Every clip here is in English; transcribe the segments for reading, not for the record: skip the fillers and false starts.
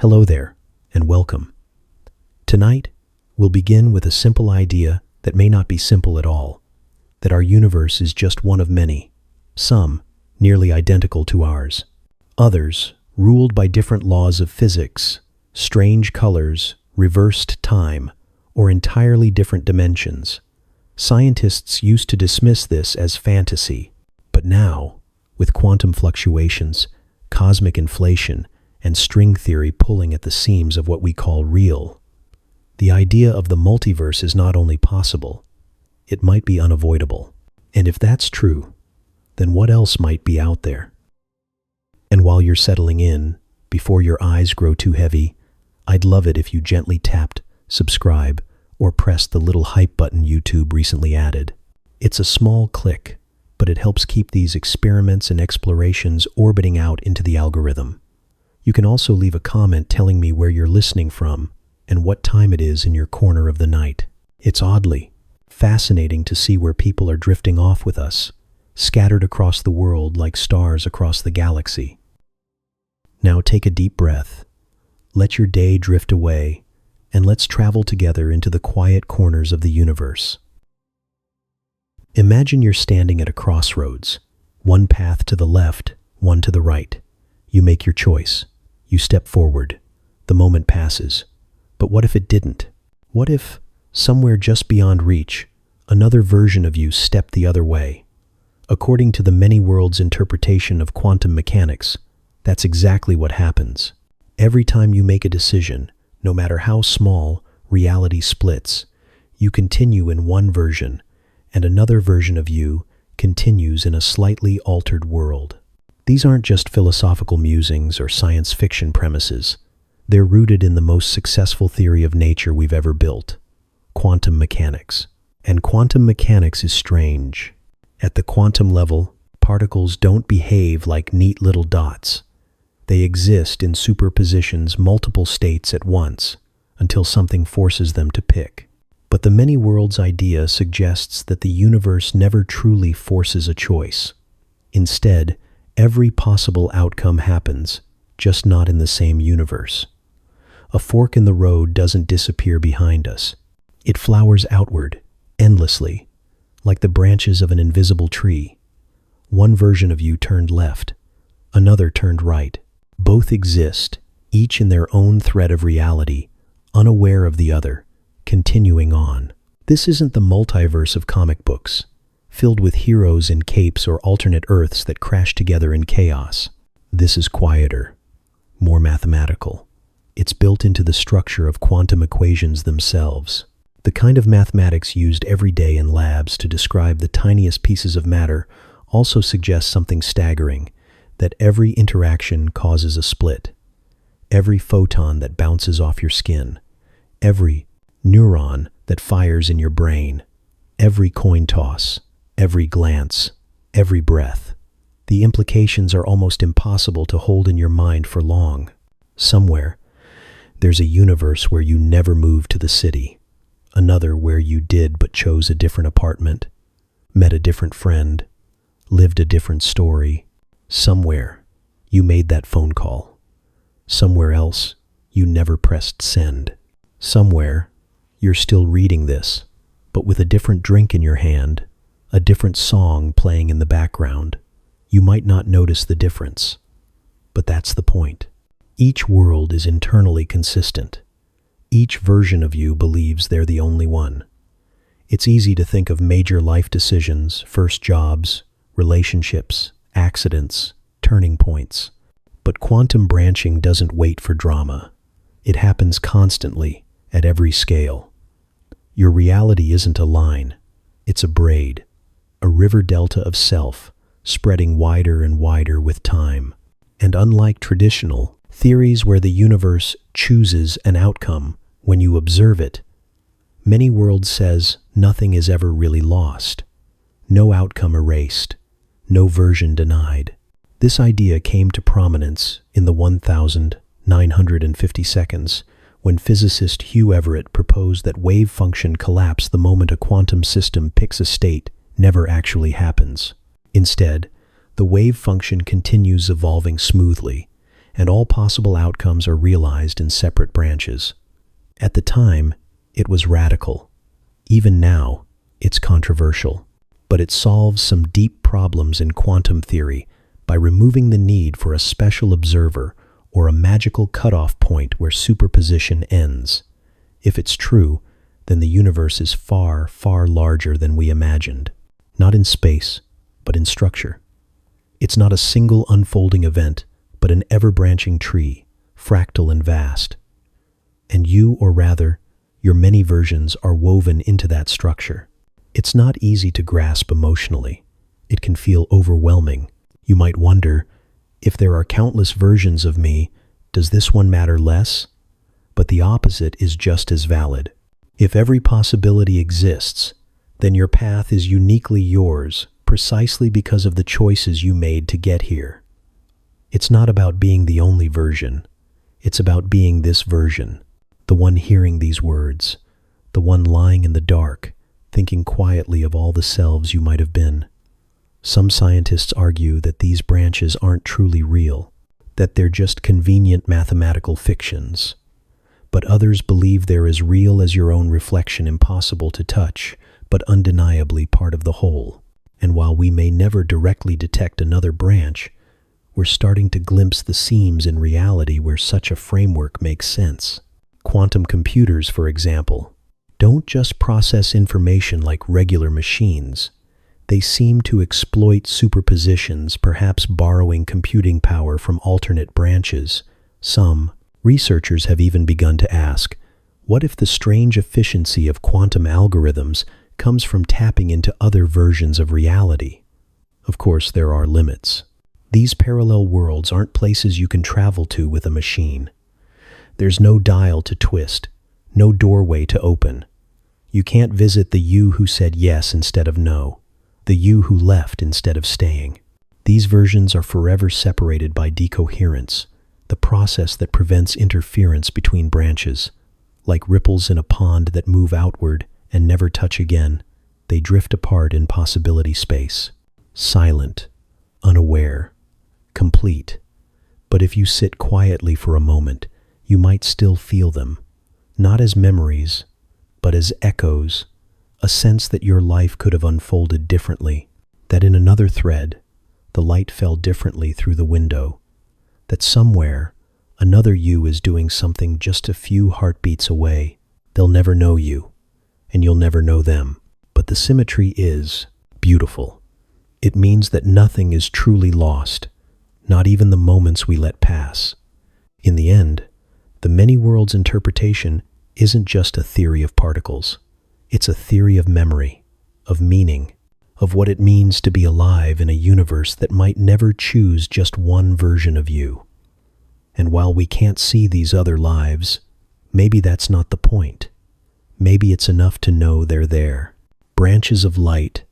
Hello there, and welcome. Tonight, we'll begin with a simple idea that may not be simple at all, that our universe is just one of many, some nearly identical to ours, others ruled by different laws of physics, strange colors, reversed time, or entirely different dimensions. Scientists used to dismiss this as fantasy, but now, with quantum fluctuations, cosmic inflation, and string theory pulling at the seams of what we call real, the idea of the multiverse is not only possible, it might be unavoidable. And if that's true, then what else might be out there? And while you're settling in, before your eyes grow too heavy, I'd love it if you gently tapped subscribe or pressed the little hype button YouTube recently added. It's a small click, but it helps keep these experiments and explorations orbiting out into the algorithm. You can also leave a comment telling me where you're listening from and what time it is in your corner of the night. It's oddly fascinating to see where people are drifting off with us, scattered across the world like stars across the galaxy. Now take a deep breath, let your day drift away, and let's travel together into the quiet corners of the universe. Imagine you're standing at a crossroads, one path to the left, one to the right. You make your choice. You step forward. The moment passes. But what if it didn't? What if, somewhere just beyond reach, another version of you stepped the other way? According to the many worlds interpretation of quantum mechanics, that's exactly what happens. Every time you make a decision, no matter how small, reality splits. You continue in one version, and another version of you continues in a slightly altered world. These aren't just philosophical musings or science fiction premises. They're rooted in the most successful theory of nature we've ever built, quantum mechanics. And quantum mechanics is strange. At the quantum level, particles don't behave like neat little dots. They exist in superpositions, multiple states at once, until something forces them to pick. But the many worlds idea suggests that the universe never truly forces a choice. Instead, every possible outcome happens, just not in the same universe. A fork in the road doesn't disappear behind us. It flowers outward, endlessly, like the branches of an invisible tree. One version of you turned left, another turned right. Both exist, each in their own thread of reality, unaware of the other, continuing on. This isn't the multiverse of comic books, filled with heroes in capes or alternate Earths that crash together in chaos. This is quieter, more mathematical. It's built into the structure of quantum equations themselves, the kind of mathematics used every day in labs to describe the tiniest pieces of matter. Also suggests something staggering, that every interaction causes a split. Every photon that bounces off your skin, every neuron that fires in your brain, every coin toss, every glance, every breath. The implications are almost impossible to hold in your mind for long. Somewhere, there's a universe where you never moved to the city, another where you did but chose a different apartment, met a different friend, lived a different story. Somewhere, you made that phone call. Somewhere else, you never pressed send. Somewhere, you're still reading this, but with a different drink in your hand, a different song playing in the background. You might not notice the difference, but that's the point. Each world is internally consistent. Each version of you believes they're the only one. It's easy to think of major life decisions, first jobs, relationships, accidents, turning points. But quantum branching doesn't wait for drama. It happens constantly, at every scale. Your reality isn't a line. It's a braid, a river delta of self, spreading wider and wider with time. And unlike traditional theories where the universe chooses an outcome when you observe it, many worlds says nothing is ever really lost. No outcome erased. No version denied. This idea came to prominence in the 1950 seconds when physicist Hugh Everett proposed that wave function collapse the moment a quantum system picks a state never actually happens. Instead, the wave function continues evolving smoothly, and all possible outcomes are realized in separate branches. At the time, it was radical. Even now, it's controversial. But it solves some deep problems in quantum theory by removing the need for a special observer or a magical cutoff point where superposition ends. If it's true, then the universe is far, far larger than we imagined. Not in space, but in structure. It's not a single unfolding event, but an ever-branching tree, fractal and vast. And you, or rather, your many versions are woven into that structure. It's not easy to grasp emotionally. It can feel overwhelming. You might wonder, if there are countless versions of me, does this one matter less? But the opposite is just as valid. If every possibility exists, then your path is uniquely yours, precisely because of the choices you made to get here. It's not about being the only version. It's about being this version, the one hearing these words, the one lying in the dark, thinking quietly of all the selves you might have been. Some scientists argue that these branches aren't truly real, that they're just convenient mathematical fictions. But others believe they're as real as your own reflection, impossible to touch, but undeniably part of the whole. And while we may never directly detect another branch, we're starting to glimpse the seams in reality where such a framework makes sense. Quantum computers, for example, don't just process information like regular machines. They seem to exploit superpositions, perhaps borrowing computing power from alternate branches. Some researchers have even begun to ask, what if the strange efficiency of quantum algorithms comes from tapping into other versions of reality? Of course, there are limits. These parallel worlds aren't places you can travel to with a machine. There's no dial to twist, no doorway to open. You can't visit the you who said yes instead of no, the you who left instead of staying. These versions are forever separated by decoherence, the process that prevents interference between branches. Like ripples in a pond that move outward and never touch again, they drift apart in possibility space. Silent, unaware, complete. But if you sit quietly for a moment, you might still feel them, not as memories, but as echoes, a sense that your life could have unfolded differently, that in another thread, the light fell differently through the window, that somewhere, another you is doing something just a few heartbeats away. They'll never know you, and you'll never know them. But the symmetry is beautiful. It means that nothing is truly lost, not even the moments we let pass. In the end, the many worlds interpretation isn't just a theory of particles. It's a theory of memory, of meaning, of what it means to be alive in a universe that might never choose just one version of you. And while we can't see these other lives, maybe that's not the point. Maybe it's enough to know they're there. Branches of light,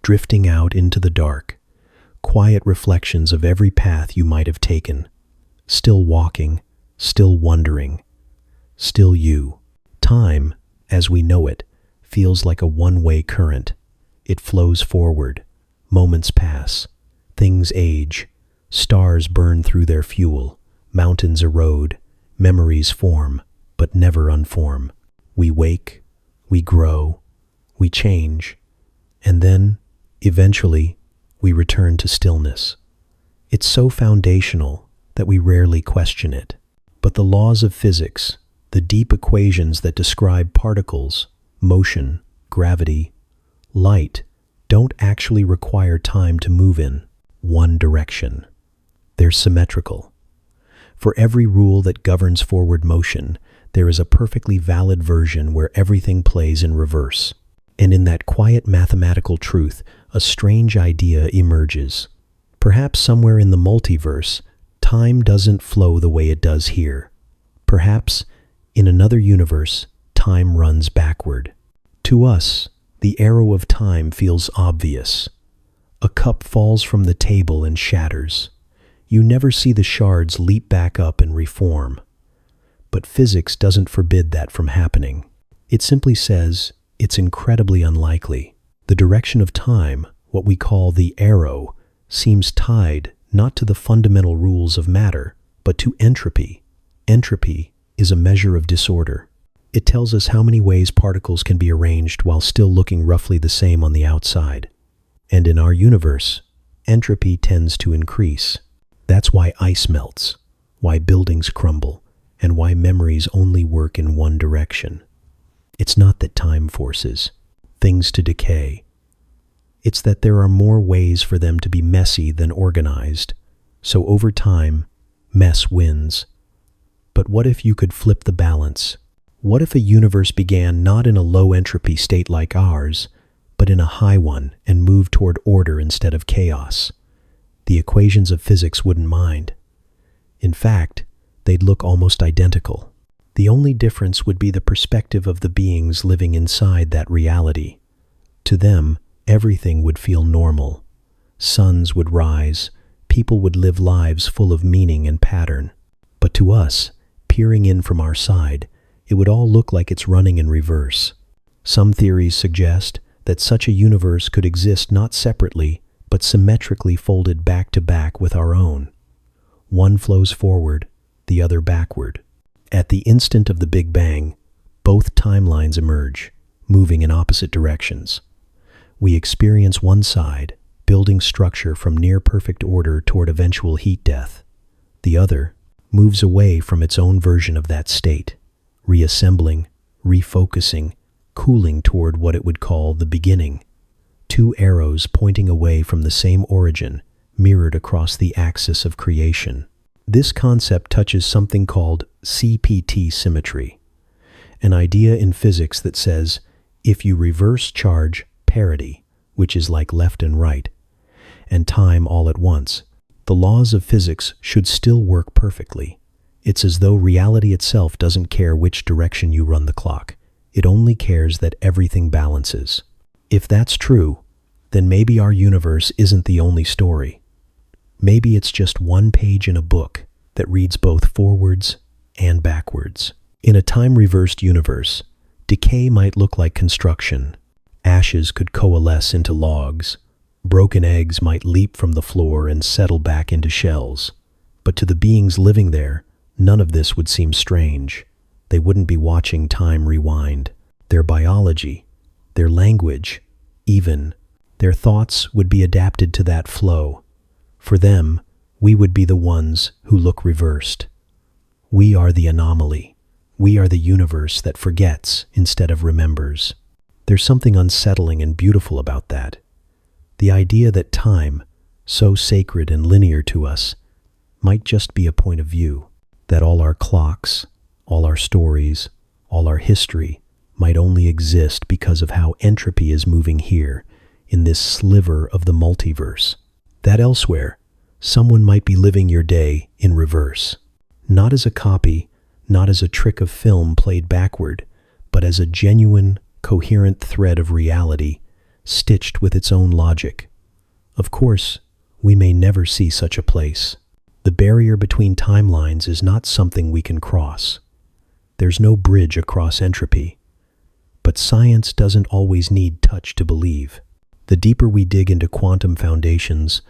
drifting out into the dark, quiet reflections of every path you might have taken, still walking, still wondering, still you. Time, as we know it, feels like a one-way current. It flows forward, moments pass, things age, stars burn through their fuel, mountains erode, memories form, but never unform. We wake, we grow, we change, and then, eventually, we return to stillness. It's so foundational that we rarely question it. But the laws of physics, the deep equations that describe particles, motion, gravity, light, don't actually require time to move in one direction. They're symmetrical. For every rule that governs forward motion, there is a perfectly valid version where everything plays in reverse. And in that quiet mathematical truth, a strange idea emerges. Perhaps somewhere in the multiverse, time doesn't flow the way it does here. Perhaps, in another universe, time runs backward. To us, the arrow of time feels obvious. A cup falls from the table and shatters. You never see the shards leap back up and reform. But physics doesn't forbid that from happening. It simply says it's incredibly unlikely. The direction of time, what we call the arrow, seems tied not to the fundamental rules of matter, But to entropy, entropy is a measure of disorder. It tells us how many ways particles can be arranged while still looking roughly the same on the outside. And in our universe, entropy tends to increase. That's why ice melts, why buildings crumble, and why memories only work in one direction. It's not that time forces things to decay. It's that there are more ways for them to be messy than organized. So over time, mess wins. But what if you could flip the balance? What if a universe began not in a low entropy state like ours, but in a high one and moved toward order instead of chaos? The equations of physics wouldn't mind. In fact, they'd look almost identical. The only difference would be the perspective of the beings living inside that reality. To them, everything would feel normal. Suns would rise, people would live lives full of meaning and pattern. But to us, peering in from our side, it would all look like it's running in reverse. Some theories suggest that such a universe could exist not separately, but symmetrically folded back to back with our own. One flows forward, the other backward. At the instant of the Big Bang, both timelines emerge, moving in opposite directions. We experience one side, building structure from near-perfect order toward eventual heat death. The other moves away from its own version of that state, reassembling, refocusing, cooling toward what it would call the beginning. Two arrows pointing away from the same origin, mirrored across the axis of creation. This concept touches something called CPT symmetry, an idea in physics that says if you reverse charge parity, which is like left and right, and time all at once, the laws of physics should still work perfectly. It's as though reality itself doesn't care which direction you run the clock. It only cares that everything balances. If that's true, then maybe our universe isn't the only story. Maybe it's just one page in a book that reads both forwards and backwards. In a time-reversed universe, decay might look like construction. Ashes could coalesce into logs. Broken eggs might leap from the floor and settle back into shells. But to the beings living there, none of this would seem strange. They wouldn't be watching time rewind. Their biology, their language, even their thoughts would be adapted to that flow. For them, we would be the ones who look reversed. We are the anomaly. We are the universe that forgets instead of remembers. There's something unsettling and beautiful about that. The idea that time, so sacred and linear to us, might just be a point of view. That all our clocks, all our stories, all our history might only exist because of how entropy is moving here, in this sliver of the multiverse. That elsewhere, someone might be living your day in reverse. Not as a copy, not as a trick of film played backward, but as a genuine, coherent thread of reality, stitched with its own logic. Of course, we may never see such a place. The barrier between timelines is not something we can cross. There's no bridge across entropy. But science doesn't always need touch to believe. The deeper we dig into quantum foundations,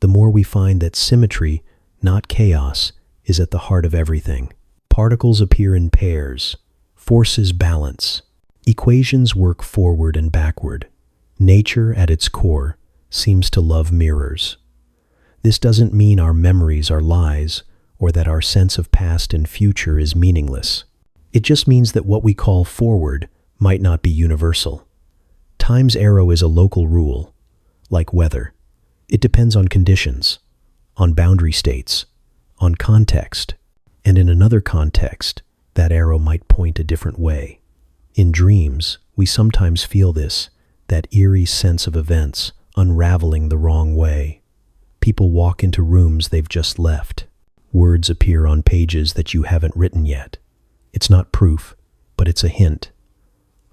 the more we find that symmetry, not chaos, is at the heart of everything. Particles appear in pairs. Forces balance. Equations work forward and backward. Nature, at its core, seems to love mirrors. This doesn't mean our memories are lies, or that our sense of past and future is meaningless. It just means that what we call forward might not be universal. Time's arrow is a local rule, like weather. It depends on conditions, on boundary states, on context, and in another context, that arrow might point a different way. In dreams, we sometimes feel this, that eerie sense of events unraveling the wrong way. People walk into rooms they've just left. Words appear on pages that you haven't written yet. It's not proof, but it's a hint.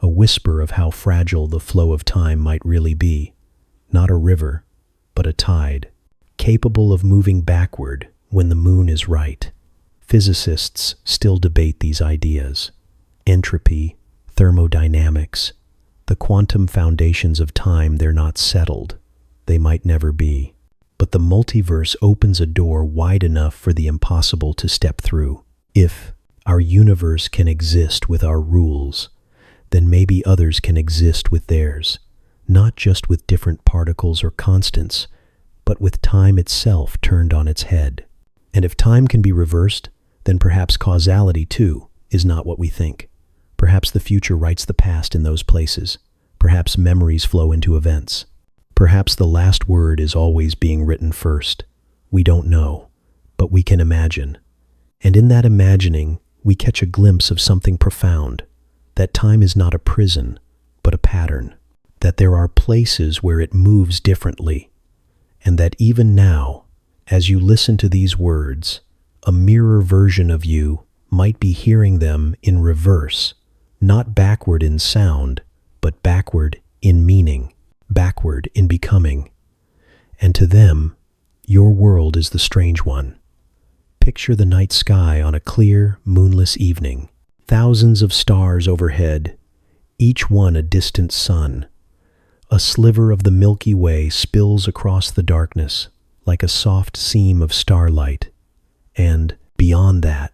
A whisper of how fragile the flow of time might really be. Not a river, but a tide, capable of moving backward when the moon is right. Physicists still debate these ideas. Entropy, thermodynamics, the quantum foundations of time, they're not settled. They might never be. but the multiverse opens a door wide enough for the impossible to step through. If our universe can exist with our rules, then maybe others can exist with theirs, not just with different particles or constants, but with time itself turned on its head. And if time can be reversed, then perhaps causality, too, is not what we think. Perhaps the future writes the past in those places. Perhaps memories flow into events. Perhaps the last word is always being written first. We don't know, but we can imagine. And in that imagining, we catch a glimpse of something profound, that time is not a prison, but a pattern, that there are places where it moves differently, and that even now, as you listen to these words, a mirror version of you might be hearing them in reverse, not backward in sound, but backward in meaning, backward in becoming. And to them, your world is the strange one. Picture the night sky on a clear, moonless evening. Thousands of stars overhead, each one a distant sun. A sliver of the Milky Way spills across the darkness like a soft seam of starlight. And beyond that,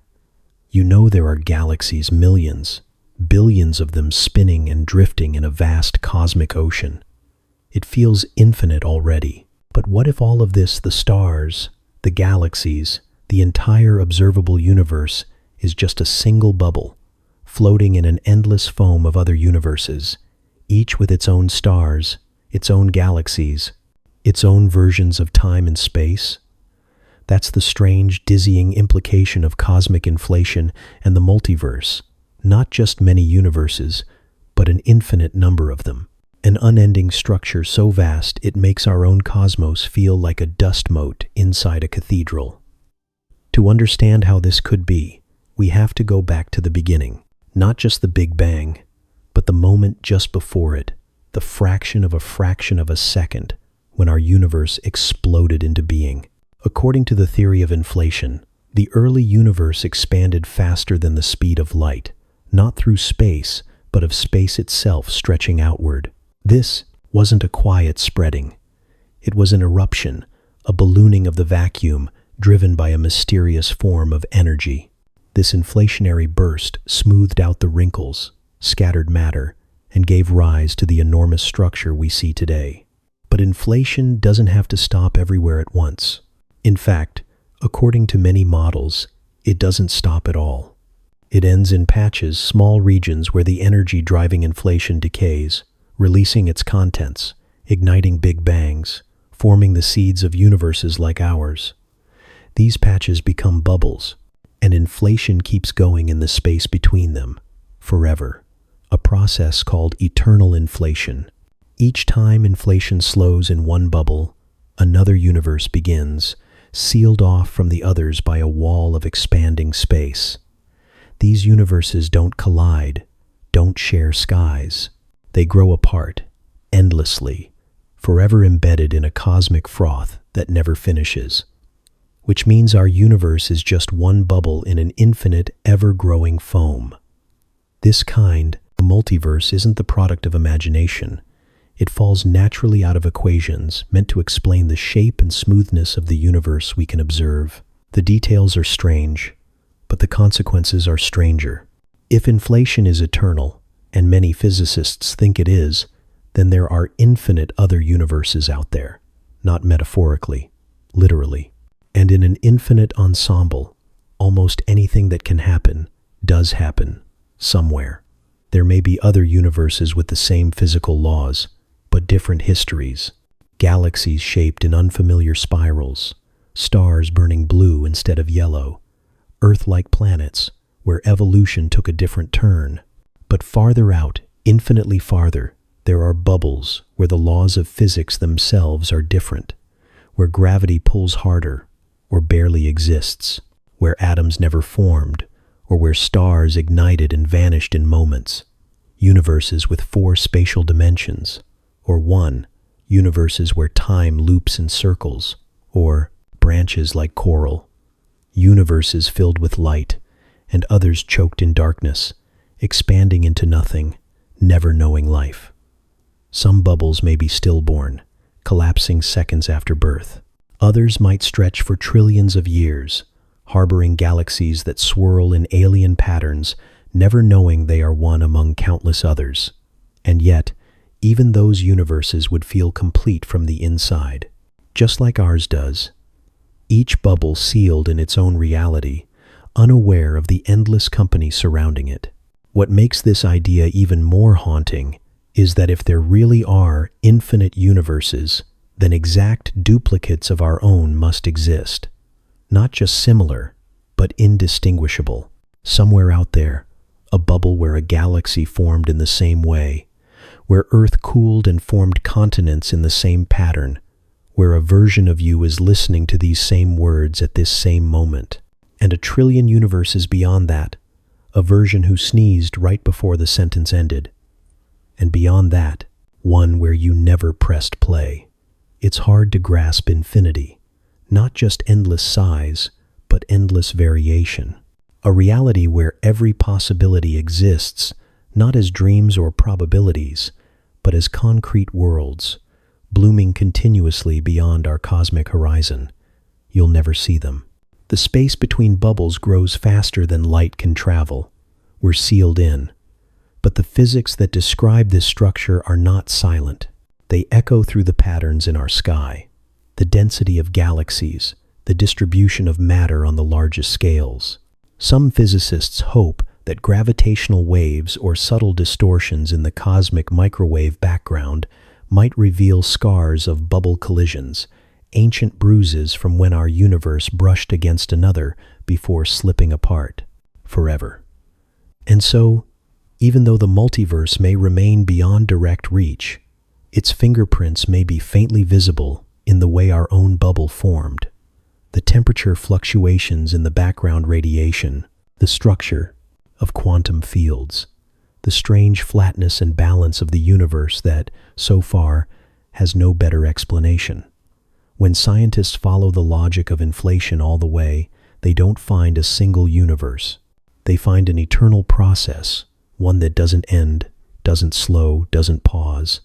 you know there are galaxies, millions, billions of them spinning and drifting in a vast cosmic ocean. It feels infinite already. But what if all of this, the stars, the galaxies, the entire observable universe, is just a single bubble, floating in an endless foam of other universes, each with its own stars, its own galaxies, its own versions of time and space? That's the strange, dizzying implication of cosmic inflation and the multiverse. Not just many universes, but an infinite number of them. An unending structure so vast it makes our own cosmos feel like a dust mote inside a cathedral. To understand how this could be, we have to go back to the beginning. Not just the Big Bang, but the moment just before it, the fraction of a second, when our universe exploded into being. According to the theory of inflation, the early universe expanded faster than the speed of light, not through space, but of space itself stretching outward. This wasn't a quiet spreading. It was an eruption, a ballooning of the vacuum driven by a mysterious form of energy. This inflationary burst smoothed out the wrinkles, scattered matter, and gave rise to the enormous structure we see today. But inflation doesn't have to stop everywhere at once. In fact, according to many models, it doesn't stop at all. It ends in patches, small regions where the energy driving inflation decays, releasing its contents, igniting big bangs, forming the seeds of universes like ours. These patches become bubbles, and inflation keeps going in the space between them, forever, a process called eternal inflation. Each time inflation slows in one bubble, another universe begins, sealed off from the others by a wall of expanding space. These universes don't collide, don't share skies. They grow apart, endlessly, forever embedded in a cosmic froth that never finishes. Which means our universe is just one bubble in an infinite, ever-growing foam. This kind, the multiverse, isn't the product of imagination. It falls naturally out of equations meant to explain the shape and smoothness of the universe we can observe. The details are strange, but the consequences are stranger. If inflation is eternal, and many physicists think it is, then there are infinite other universes out there, not metaphorically, literally. And in an infinite ensemble, almost anything that can happen does happen, somewhere. There may be other universes with the same physical laws, but different histories. Galaxies shaped in unfamiliar spirals, stars burning blue instead of yellow, Earth-like planets where evolution took a different turn. But farther out, infinitely farther, there are bubbles where the laws of physics themselves are different, where gravity pulls harder or barely exists, where atoms never formed, or where stars ignited and vanished in moments. Universes with 4 spatial dimensions, or 1, universes where time loops in circles, or branches like coral. Universes filled with light, and others choked in darkness, expanding into nothing, never knowing life. Some bubbles may be stillborn, collapsing seconds after birth. Others might stretch for trillions of years, harboring galaxies that swirl in alien patterns, never knowing they are one among countless others. And yet, even those universes would feel complete from the inside, just like ours does. Each bubble sealed in its own reality, unaware of the endless company surrounding it. What makes this idea even more haunting is that if there really are infinite universes, then exact duplicates of our own must exist. Not just similar, but indistinguishable. Somewhere out there, a bubble where a galaxy formed in the same way, where Earth cooled and formed continents in the same pattern, where a version of you is listening to these same words at this same moment. And a trillion universes beyond that, a version who sneezed right before the sentence ended. And beyond that, one where you never pressed play. It's hard to grasp infinity, not just endless size, but endless variation. A reality where every possibility exists, not as dreams or probabilities, but as concrete worlds, blooming continuously beyond our cosmic horizon. You'll never see them. The space between bubbles grows faster than light can travel. We're sealed in. But the physics that describe this structure are not silent. They echo through the patterns in our sky, the density of galaxies, the distribution of matter on the largest scales. Some physicists hope that gravitational waves or subtle distortions in the cosmic microwave background might reveal scars of bubble collisions, ancient bruises from when our universe brushed against another before slipping apart forever. And so, even though the multiverse may remain beyond direct reach, its fingerprints may be faintly visible in the way our own bubble formed. The temperature fluctuations in the background radiation, the structure of quantum fields, the strange flatness and balance of the universe that, so far, has no better explanation. When scientists follow the logic of inflation all the way, they don't find a single universe. They find an eternal process, one that doesn't end, doesn't slow, doesn't pause.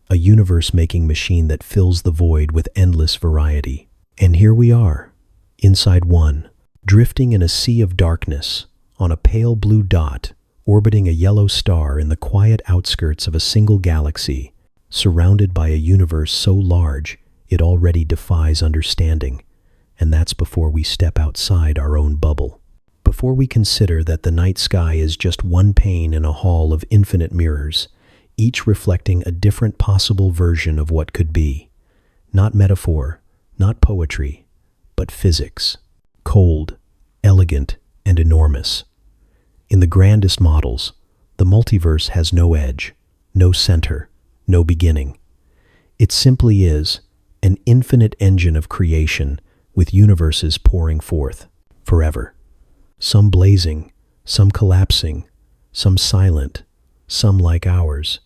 A universe-making machine that fills the void with endless variety. And here we are, inside one, drifting in a sea of darkness, on a pale blue dot, orbiting a yellow star in the quiet outskirts of a single galaxy, surrounded by a universe so large it already defies understanding. And that's before we step outside our own bubble. Before we consider that the night sky is just one pane in a hall of infinite mirrors, each reflecting a different possible version of what could be. Not metaphor, not poetry, but physics. Cold, elegant, and enormous. In the grandest models, the multiverse has no edge, no center, no beginning. It simply is an infinite engine of creation with universes pouring forth forever. Some blazing, some collapsing, some silent, some like ours,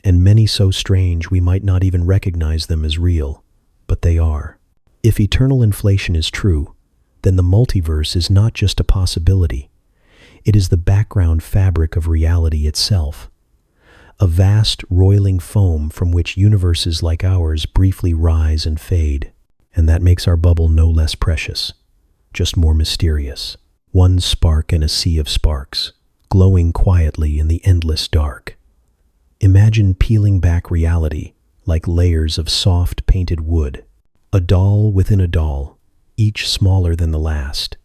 and many so strange we might not even recognize them as real, but they are. If eternal inflation is true, then the multiverse is not just a possibility. It is the background fabric of reality itself. A vast, roiling foam from which universes like ours briefly rise and fade. And that makes our bubble no less precious, just more mysterious. One spark in a sea of sparks, glowing quietly in the endless dark. Imagine peeling back reality like layers of soft painted wood. A doll within a doll, each smaller than the last.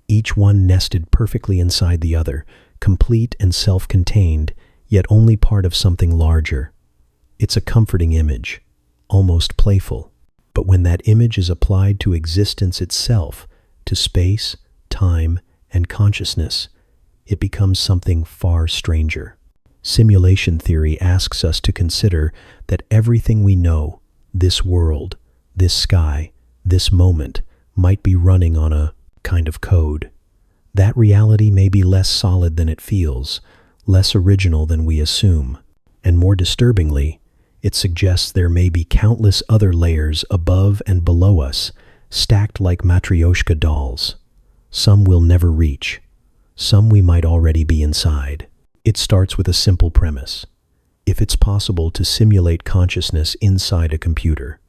Each one nested perfectly inside the other, complete and self-contained, yet only part of something larger. It's a comforting image, almost playful. But when that image is applied to existence itself, to space, time, and consciousness, it becomes something far stranger. Simulation theory asks us to consider that everything we know, this world, this sky, this moment, might be running on a kind of code. That reality may be less solid than it feels, less original than we assume, and more disturbingly, it suggests there may be countless other layers above and below us, stacked like matryoshka dolls. Some we'll never reach. Some we might already be inside. It starts with a simple premise. If it's possible to simulate consciousness inside a computer,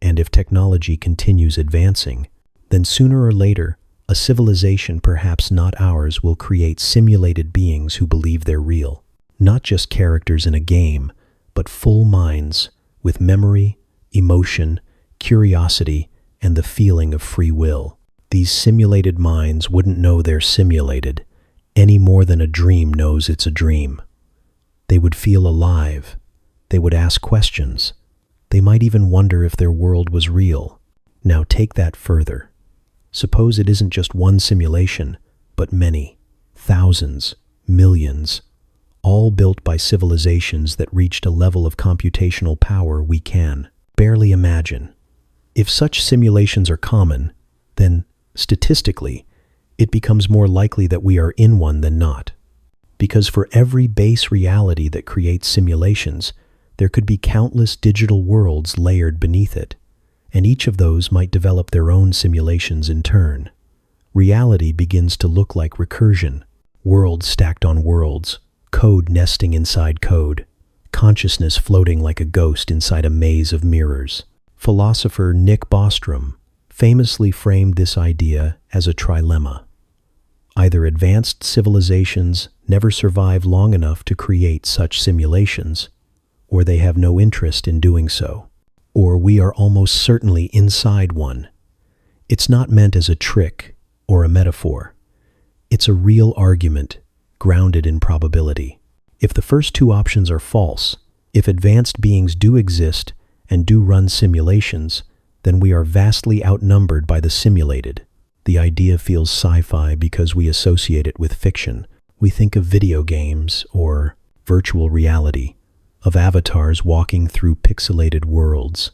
And if technology continues advancing, then sooner or later, a civilization perhaps not ours will create simulated beings who believe they're real. Not just characters in a game, but full minds with memory, emotion, curiosity, and the feeling of free will. These simulated minds wouldn't know they're simulated any more than a dream knows it's a dream. They would feel alive. They would ask questions. They might even wonder if their world was real. Now take that further. Suppose it isn't just one simulation, but many, thousands, millions, all built by civilizations that reached a level of computational power we can barely imagine. If such simulations are common, then, statistically, it becomes more likely that we are in one than not. Because for every base reality that creates simulations, there could be countless digital worlds layered beneath it, and each of those might develop their own simulations in turn. Reality begins to look like recursion, worlds stacked on worlds, code nesting inside code, consciousness floating like a ghost inside a maze of mirrors. Philosopher Nick Bostrom famously framed this idea as a trilemma. Either advanced civilizations never survive long enough to create such simulations, or they have no interest in doing so, or we are almost certainly inside one. It's not meant as a trick or a metaphor. It's a real argument grounded in probability. If the first two options are false, if advanced beings do exist and do run simulations, then we are vastly outnumbered by the simulated. The idea feels sci-fi because we associate it with fiction. We think of video games or virtual reality, of avatars walking through pixelated worlds.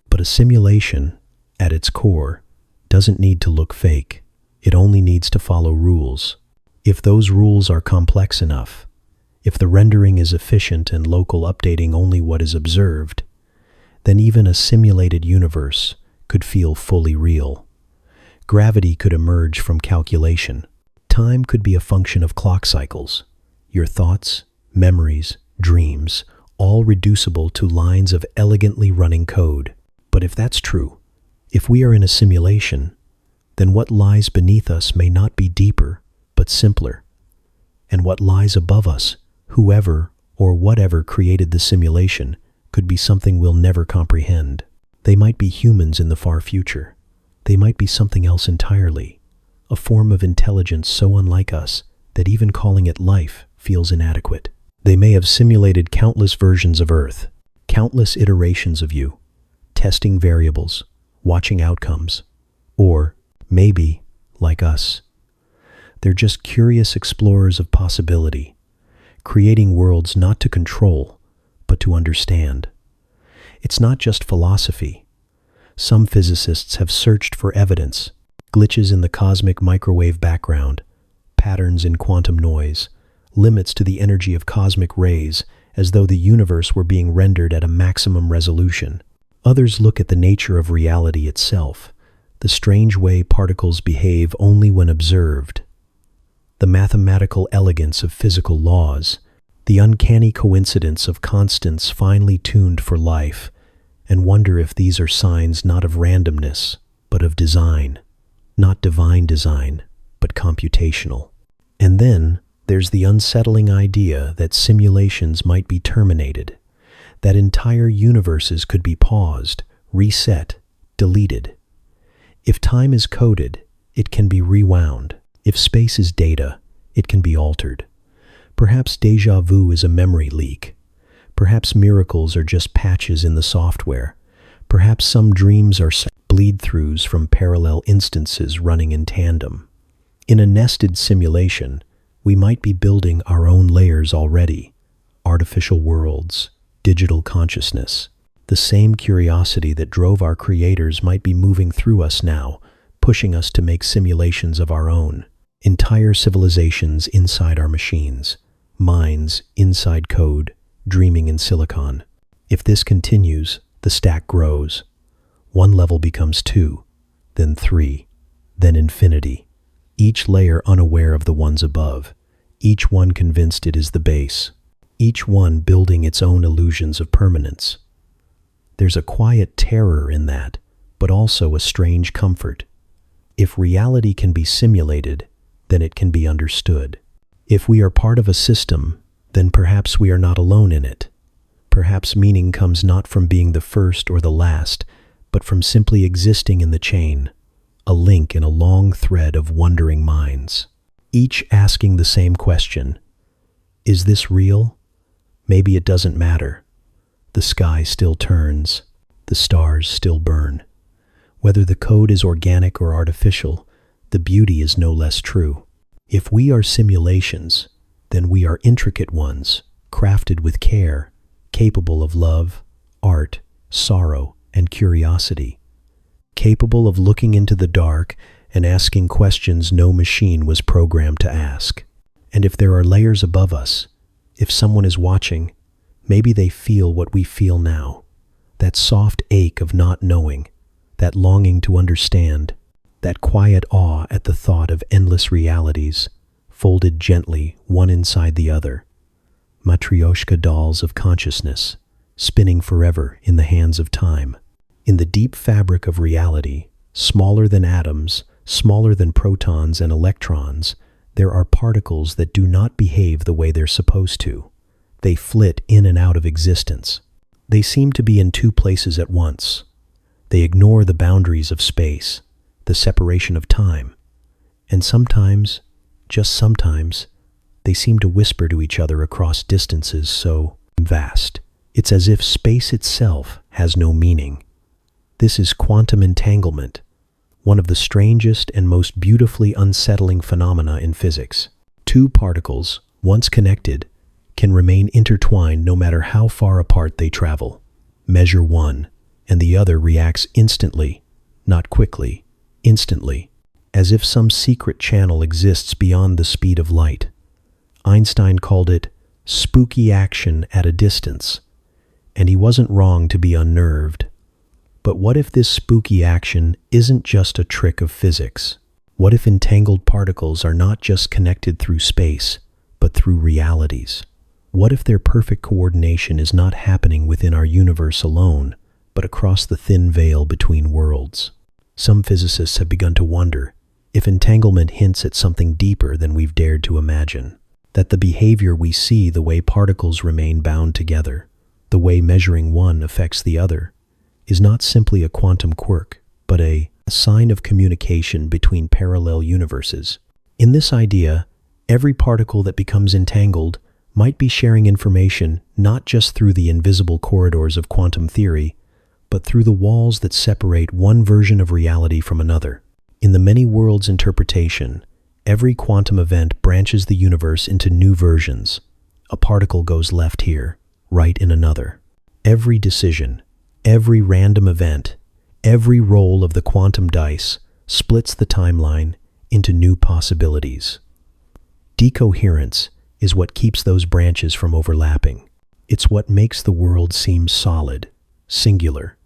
But a simulation, at its core, doesn't need to look fake. It only needs to follow rules. If those rules are complex enough, if the rendering is efficient and local updating only what is observed, then even a simulated universe could feel fully real. Gravity could emerge from calculation. Time could be a function of clock cycles. Your thoughts, memories, dreams, all reducible to lines of elegantly running code. But if that's true, if we are in a simulation, then what lies beneath us may not be deeper, but simpler. And what lies above us, whoever or whatever created the simulation, could be something we'll never comprehend. They might be humans in the far future. They might be something else entirely, a form of intelligence so unlike us that even calling it life feels inadequate. They may have simulated countless versions of Earth, countless iterations of you, testing variables, watching outcomes, or maybe, like us, they're just curious explorers of possibility, creating worlds not to control, but to understand. It's not just philosophy. Some physicists have searched for evidence, glitches in the cosmic microwave background, patterns in quantum noise, limits to the energy of cosmic rays, as though the universe were being rendered at a maximum resolution. Others look at the nature of reality itself, the strange way particles behave only when observed, the mathematical elegance of physical laws, the uncanny coincidence of constants finely tuned for life, and wonder if these are signs not of randomness, but of design. Not divine design, but computational. And then there's the unsettling idea that simulations might be terminated, that entire universes could be paused, reset, deleted. If time is coded, it can be rewound. If space is data, it can be altered. Perhaps déjà vu is a memory leak. Perhaps miracles are just patches in the software. Perhaps some dreams are bleed-throughs from parallel instances running in tandem. In a nested simulation, we might be building our own layers already. Artificial worlds, digital consciousness. The same curiosity that drove our creators might be moving through us now, pushing us to make simulations of our own. Entire civilizations inside our machines. Minds inside code, dreaming in silicon. If this continues, the stack grows. One level becomes 2, then 3, then infinity. Each layer unaware of the ones above. Each one convinced it is the base. Each one building its own illusions of permanence. There's a quiet terror in that, but also a strange comfort. If reality can be simulated, then it can be understood. If we are part of a system, then perhaps we are not alone in it. Perhaps meaning comes not from being the first or the last, but from simply existing in the chain, a link in a long thread of wondering minds, each asking the same question: is this real? Maybe it doesn't matter. The sky still turns, the stars still burn. Whether the code is organic or artificial, the beauty is no less true. If we are simulations, then we are intricate ones, crafted with care, capable of love, art, sorrow, and curiosity, capable of looking into the dark and asking questions no machine was programmed to ask. And if there are layers above us, if someone is watching, maybe they feel what we feel now, that soft ache of not knowing, that longing to understand, that quiet awe at the thought of endless realities, folded gently one inside the other, matryoshka dolls of consciousness, spinning forever in the hands of time. In the deep fabric of reality, smaller than atoms, smaller than protons and electrons, there are particles that do not behave the way they're supposed to. They flit in and out of existence. They seem to be in two places at once. They ignore the boundaries of space, the separation of time, and sometimes, just sometimes, they seem to whisper to each other across distances so vast. It's as if space itself has no meaning. This is quantum entanglement, one of the strangest and most beautifully unsettling phenomena in physics. Two particles, once connected, can remain intertwined no matter how far apart they travel. Measure one, and the other reacts instantly, not quickly, instantly, as if some secret channel exists beyond the speed of light. Einstein called it spooky action at a distance, and he wasn't wrong to be unnerved. But what if this spooky action isn't just a trick of physics? What if entangled particles are not just connected through space, but through realities? What if their perfect coordination is not happening within our universe alone, but across the thin veil between worlds? Some physicists have begun to wonder if entanglement hints at something deeper than we've dared to imagine, that the behavior we see, the way particles remain bound together, the way measuring one affects the other, is not simply a quantum quirk, but a sign of communication between parallel universes. In this idea, every particle that becomes entangled might be sharing information not just through the invisible corridors of quantum theory, but through the walls that separate one version of reality from another. In the many worlds interpretation, every quantum event branches the universe into new versions. A particle goes left here, right in another. Every decision, every random event, every roll of the quantum dice splits the timeline into new possibilities. Decoherence is what keeps those branches from overlapping. It's what makes the world seem solid, singular.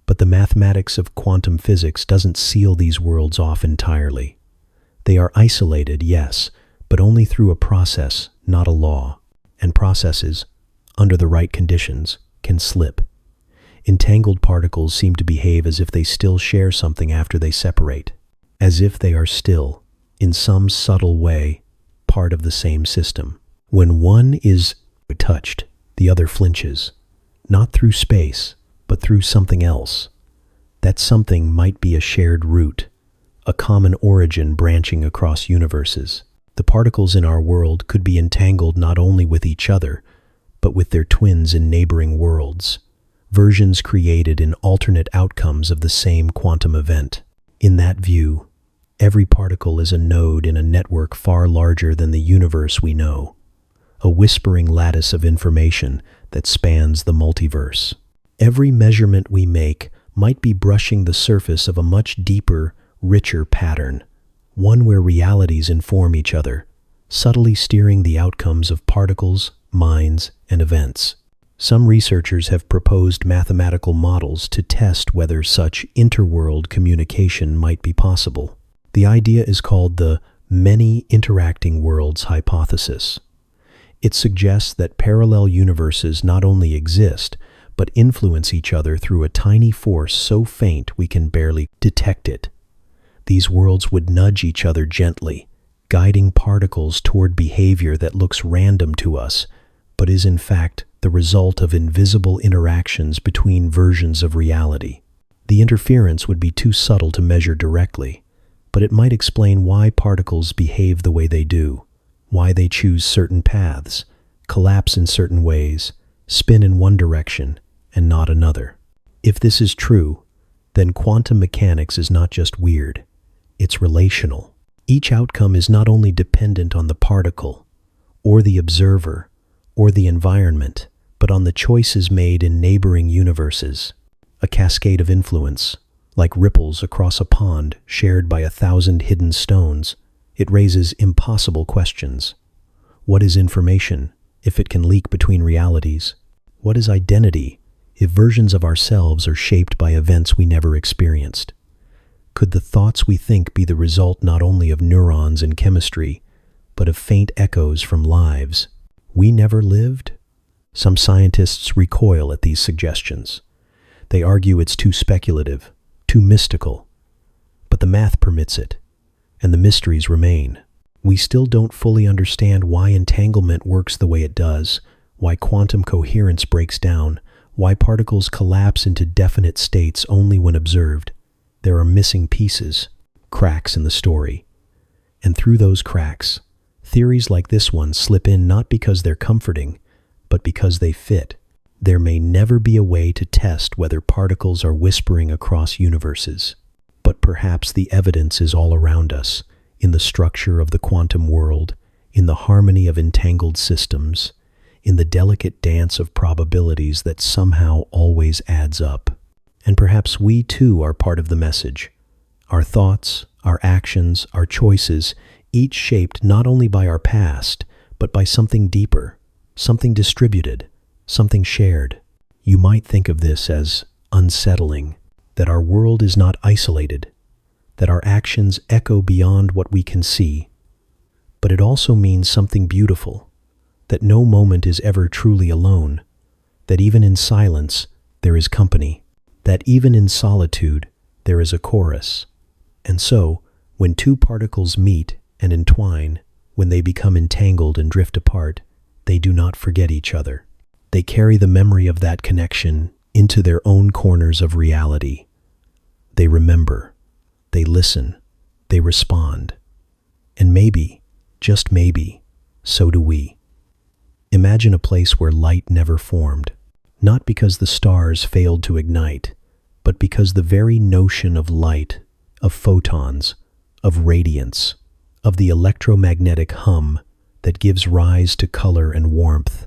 But the mathematics of quantum physics doesn't seal these worlds off entirely. They are isolated, yes, but only through a process, not a law. And processes, under the right conditions, can slip. Entangled particles seem to behave as if they still share something after they separate, as if they are still, in some subtle way, part of the same system. When one is touched, the other flinches, not through space, but through something else. That something might be a shared root, a common origin branching across universes. The particles in our world could be entangled not only with each other, but with their twins in neighboring worlds, versions created in alternate outcomes of the same quantum event. In that view, every particle is a node in a network far larger than the universe we know, a whispering lattice of information that spans the multiverse. Every measurement we make might be brushing the surface of a much deeper, richer pattern, one where realities inform each other, subtly steering the outcomes of particles, minds, and events. Some researchers have proposed mathematical models to test whether such interworld communication might be possible. The idea is called the many interacting worlds hypothesis. It suggests that parallel universes not only exist, but influence each other through a tiny force so faint we can barely detect it. These worlds would nudge each other gently, guiding particles toward behavior that looks random to us, but is in fact the result of invisible interactions between versions of reality. The interference would be too subtle to measure directly, but it might explain why particles behave the way they do, why they choose certain paths, collapse in certain ways, spin in one direction and not another. If this is true, then quantum mechanics is not just weird, it's relational. Each outcome is not only dependent on the particle, or the observer, or the environment, but on the choices made in neighboring universes. A cascade of influence, like ripples across a pond shared by 1,000 hidden stones, it raises impossible questions. What is information, if it can leak between realities? What is identity, if versions of ourselves are shaped by events we never experienced? Could the thoughts we think be the result not only of neurons and chemistry, but of faint echoes from lives we never lived? Some scientists recoil at these suggestions. They argue it's too speculative, too mystical. But the math permits it, and the mysteries remain. We still don't fully understand why entanglement works the way it does, why quantum coherence breaks down, why particles collapse into definite states only when observed. There are missing pieces, cracks in the story. And through those cracks, theories like this one slip in not because they're comforting, but because they fit. There may never be a way to test whether particles are whispering across universes, but perhaps the evidence is all around us, in the structure of the quantum world, in the harmony of entangled systems, in the delicate dance of probabilities that somehow always adds up. And perhaps we too are part of the message. Our thoughts, our actions, our choices, each shaped not only by our past, but by something deeper, something distributed, something shared. You might think of this as unsettling, that our world is not isolated, that our actions echo beyond what we can see. But it also means something beautiful, that no moment is ever truly alone, that even in silence there is company, that even in solitude there is a chorus. And so, when two particles meet and entwine, when they become entangled and drift apart, they do not forget each other. They carry the memory of that connection into their own corners of reality. They remember, they listen, they respond. And maybe, just maybe, so do we. Imagine a place where light never formed, not because the stars failed to ignite, but because the very notion of light, of photons, of radiance, of the electromagnetic hum that gives rise to color and warmth,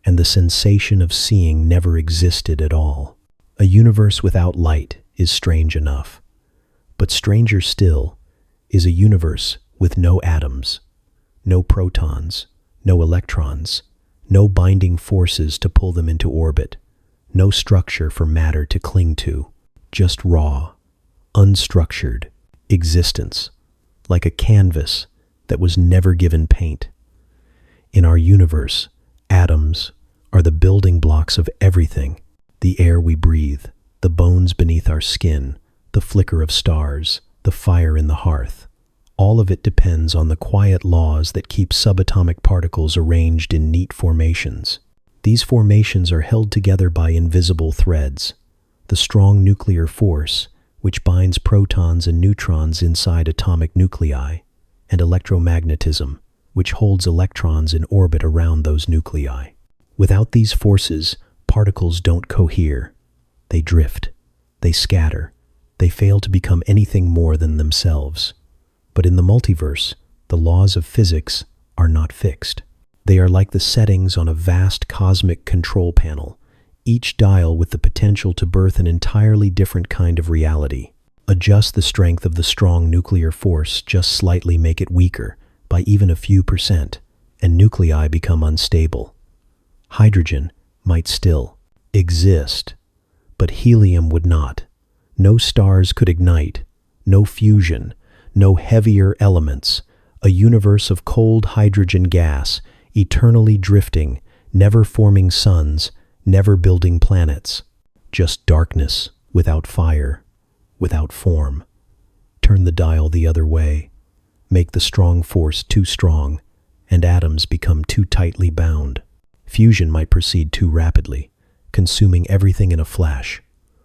and the sensation of seeing never existed at all. A universe without light is strange enough, but stranger still is a universe with no atoms, no protons, no electrons, no binding forces to pull them into orbit, no structure for matter to cling to, just raw, unstructured existence, like a canvas that was never given paint. In our universe, atoms are the building blocks of everything: the air we breathe, the bones beneath our skin, the flicker of stars, the fire in the hearth. All of it depends on the quiet laws that keep subatomic particles arranged in neat formations. These formations are held together by invisible threads: the strong nuclear force, which binds protons and neutrons inside atomic nuclei, and electromagnetism, which holds electrons in orbit around those nuclei. Without these forces, particles don't cohere. They drift, they scatter, they fail to become anything more than themselves. But in the multiverse, the laws of physics are not fixed. They are like the settings on a vast cosmic control panel, each dial with the potential to birth an entirely different kind of reality. Adjust the strength of the strong nuclear force, just slightly make it weaker, by even a few percent, and nuclei become unstable. Hydrogen might still exist, but helium would not. No stars could ignite, no fusion, no heavier elements, a universe of cold hydrogen gas, eternally drifting, never forming suns, never building planets, just darkness without fire, without form. Turn the dial the other way, make the strong force too strong, and atoms become too tightly bound. Fusion might proceed too rapidly, consuming everything in a flash.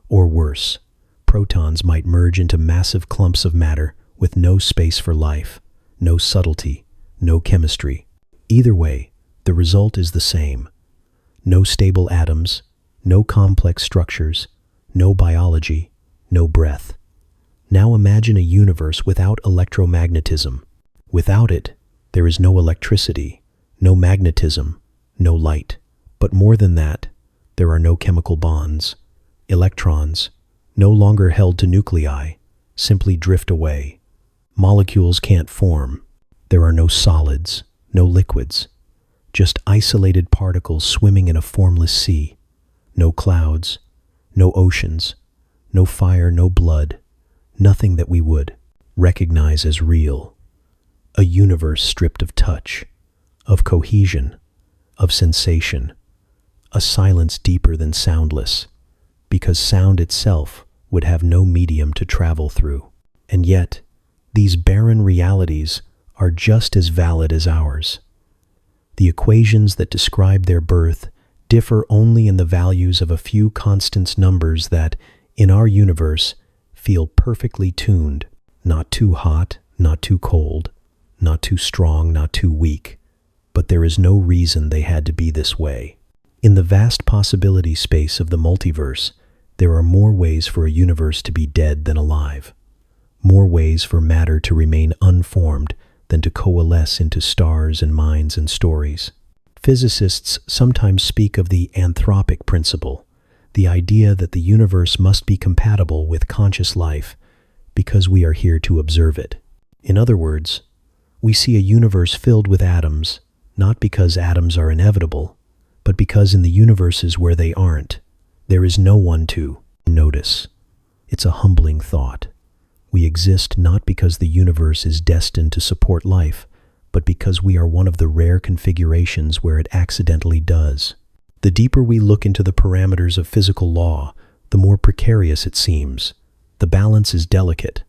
Or worse, protons might merge into massive clumps of matter with no space for life, no subtlety, no chemistry. Either way, the result is the same. No stable atoms, no complex structures, no biology, no breath. Now imagine a universe without electromagnetism. Without it, there is no electricity, no magnetism, no light. But more than that, there are no chemical bonds. Electrons, no longer held to nuclei, simply drift away. Molecules can't form. There are no solids, no liquids, just isolated particles swimming in a formless sea. No clouds, no oceans, no fire, no blood, nothing that we would recognize as real. A universe stripped of touch, of cohesion, of sensation. A silence deeper than soundless, because sound itself would have no medium to travel through. And yet, these barren realities are just as valid as ours. The equations that describe their birth differ only in the values of a few constant numbers that, in our universe, feel perfectly tuned, not too hot, not too cold, not too strong, not too weak. But there is no reason they had to be this way. In the vast possibility space of the multiverse, there are more ways for a universe to be dead than alive, more ways for matter to remain unformed than to coalesce into stars and minds and stories. Physicists sometimes speak of the anthropic principle, the idea that the universe must be compatible with conscious life because we are here to observe it. In other words, we see a universe filled with atoms, not because atoms are inevitable, but because in the universes where they aren't, there is no one to notice. It's a humbling thought. We exist not because the universe is destined to support life, but because we are one of the rare configurations where it accidentally does. The deeper we look into the parameters of physical law, the more precarious it seems. The balance is delicate,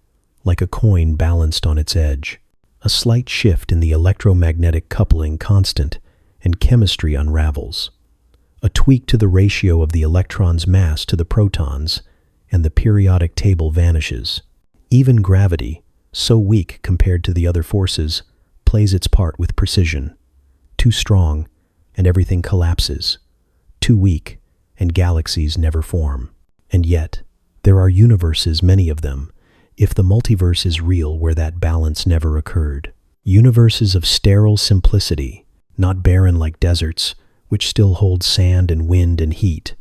like a coin balanced on its edge. A slight shift in the electromagnetic coupling constant, and chemistry unravels. A tweak to the ratio of the electron's mass to the protons, and the periodic table vanishes. Even gravity, so weak compared to the other forces, plays its part with precision. Too strong, and everything collapses. Too weak, and galaxies never form. And yet, there are universes, many of them, if the multiverse is real, where that balance never occurred. Universes of sterile simplicity, not barren like deserts, which still hold sand and wind and heat,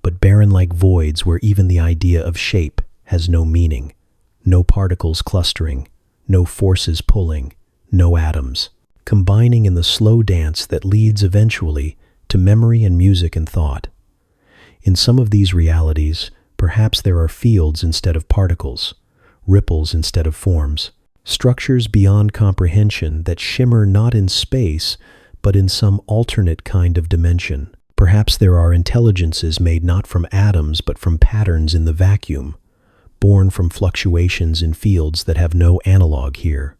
but barren like voids where even the idea of shape has no meaning. No particles clustering, no forces pulling, no atoms, combining in the slow dance that leads eventually to memory and music and thought. In some of these realities, perhaps there are fields instead of particles, ripples instead of forms, structures beyond comprehension that shimmer not in space, but in some alternate kind of dimension. Perhaps there are intelligences made not from atoms, but from patterns in the vacuum, born from fluctuations in fields that have no analog here.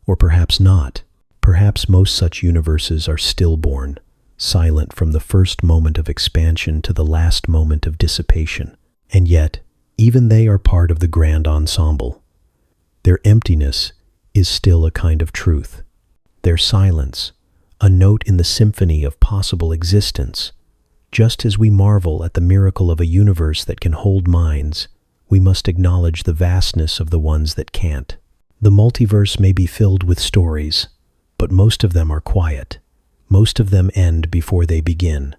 Or perhaps not. Perhaps most such universes are stillborn, silent from the first moment of expansion to the last moment of dissipation. And yet, even they are part of the grand ensemble. Their emptiness is still a kind of truth. Their silence, a note in the symphony of possible existence. Just as we marvel at the miracle of a universe that can hold minds, we must acknowledge the vastness of the ones that can't. The multiverse may be filled with stories, but most of them are quiet. Most of them end before they begin,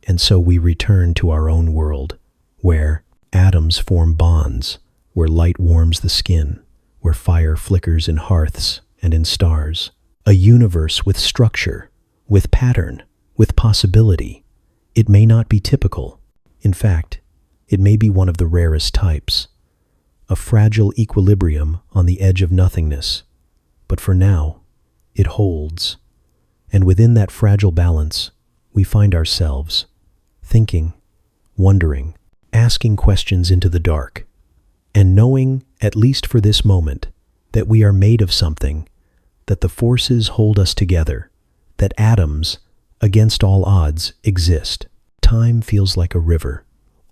and so we return to our own world, where atoms form bonds, where light warms the skin, where fire flickers in hearths and in stars. A universe with structure, with pattern, with possibility. It may not be typical. In fact, it may be one of the rarest types. A fragile equilibrium on the edge of nothingness. But for now, it holds. And within that fragile balance, we find ourselves, thinking, wondering, asking questions into the dark, and knowing, at least for this moment, that we are made of something, that the forces hold us together, that atoms, against all odds, exist. Time feels like a river,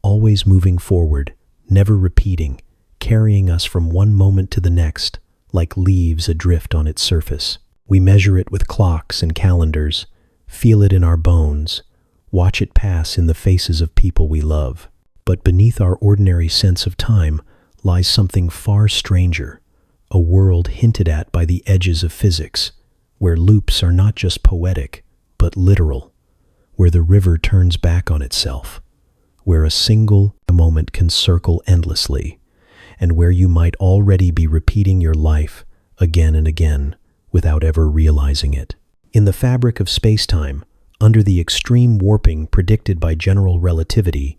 always moving forward, never repeating, carrying us from one moment to the next, like leaves adrift on its surface. We measure it with clocks and calendars, feel it in our bones, watch it pass in the faces of people we love. But beneath our ordinary sense of time lies something far stranger, a world hinted at by the edges of physics, where loops are not just poetic, but literal, where the river turns back on itself, where a single moment can circle endlessly, and where you might already be repeating your life again and again without ever realizing it. In the fabric of space-time, under the extreme warping predicted by general relativity,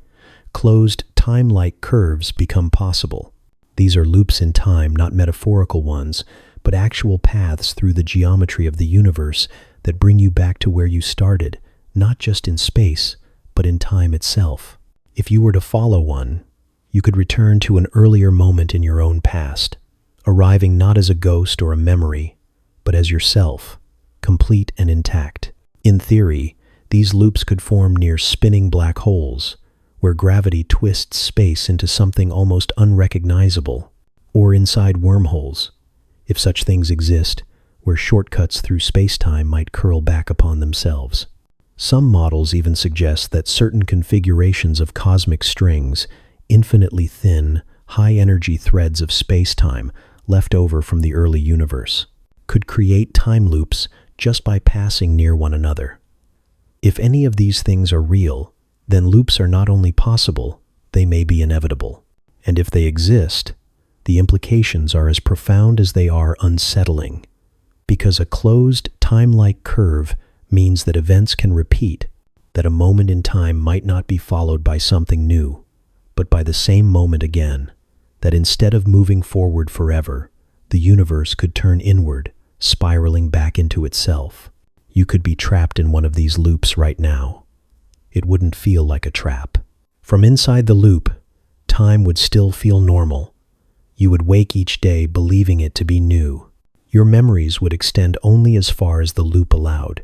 closed time-like curves become possible. These are loops in time, not metaphorical ones, but actual paths through the geometry of the universe that bring you back to where you started, not just in space, but in time itself. If you were to follow one, you could return to an earlier moment in your own past, arriving not as a ghost or a memory, but as yourself, complete and intact. In theory, these loops could form near spinning black holes, where gravity twists space into something almost unrecognizable, or inside wormholes, if such things exist, where shortcuts through space-time might curl back upon themselves. Some models even suggest that certain configurations of cosmic strings, infinitely thin, high-energy threads of space-time left over from the early universe, could create time loops just by passing near one another. If any of these things are real, then loops are not only possible, they may be inevitable. And if they exist, the implications are as profound as they are unsettling, because a closed, time-like curve means that events can repeat, that a moment in time might not be followed by something new, but by the same moment again, that instead of moving forward forever, the universe could turn inward, spiraling back into itself. You could be trapped in one of these loops right now. It wouldn't feel like a trap. From inside the loop, time would still feel normal. You would wake each day believing it to be new. Your memories would extend only as far as the loop allowed.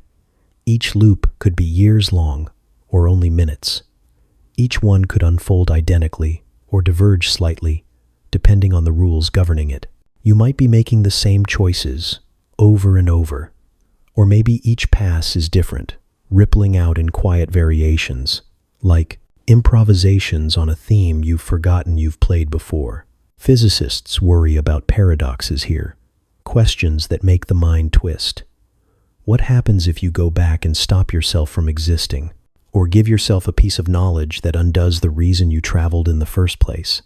Each loop could be years long, or only minutes. Each one could unfold identically, or diverge slightly, depending on the rules governing it. You might be making the same choices, over and over, or maybe each pass is different, rippling out in quiet variations, like improvisations on a theme you've forgotten you've played before. Physicists worry about paradoxes here, questions that make the mind twist. What happens if you go back and stop yourself from existing, or give yourself a piece of knowledge that undoes the reason you traveled in the first place?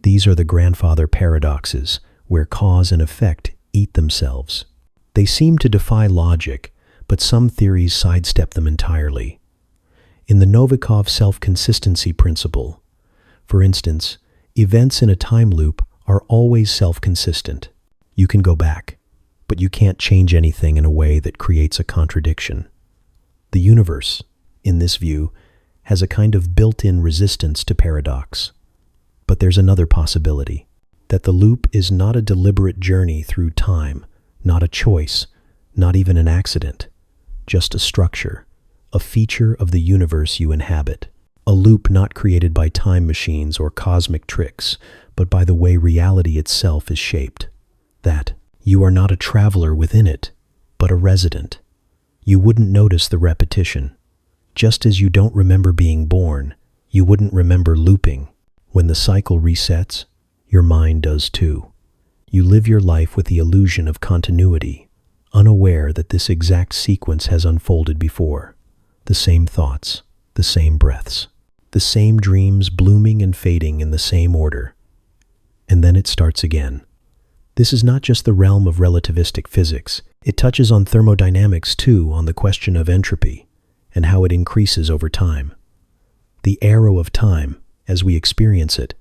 These are the grandfather paradoxes, where cause and effect eat themselves. They seem to defy logic, but some theories sidestep them entirely. In the Novikov self-consistency principle, for instance, events in a time loop are always self-consistent. You can go back, but you can't change anything in a way that creates a contradiction. The universe, in this view, has a kind of built-in resistance to paradox. But there's another possibility, that the loop is not a deliberate journey through time, not a choice, not even an accident, just a structure, a feature of the universe you inhabit. A loop not created by time machines or cosmic tricks, but by the way reality itself is shaped. That you are not a traveler within it, but a resident. You wouldn't notice the repetition. Just as you don't remember being born, you wouldn't remember looping. When the cycle resets, your mind does too. You live your life with the illusion of continuity, unaware that this exact sequence has unfolded before. The same thoughts, the same breaths, the same dreams blooming and fading in the same order. And then it starts again. This is not just the realm of relativistic physics. It touches on thermodynamics too, on the question of entropy and how it increases over time. The arrow of time, as we experience it,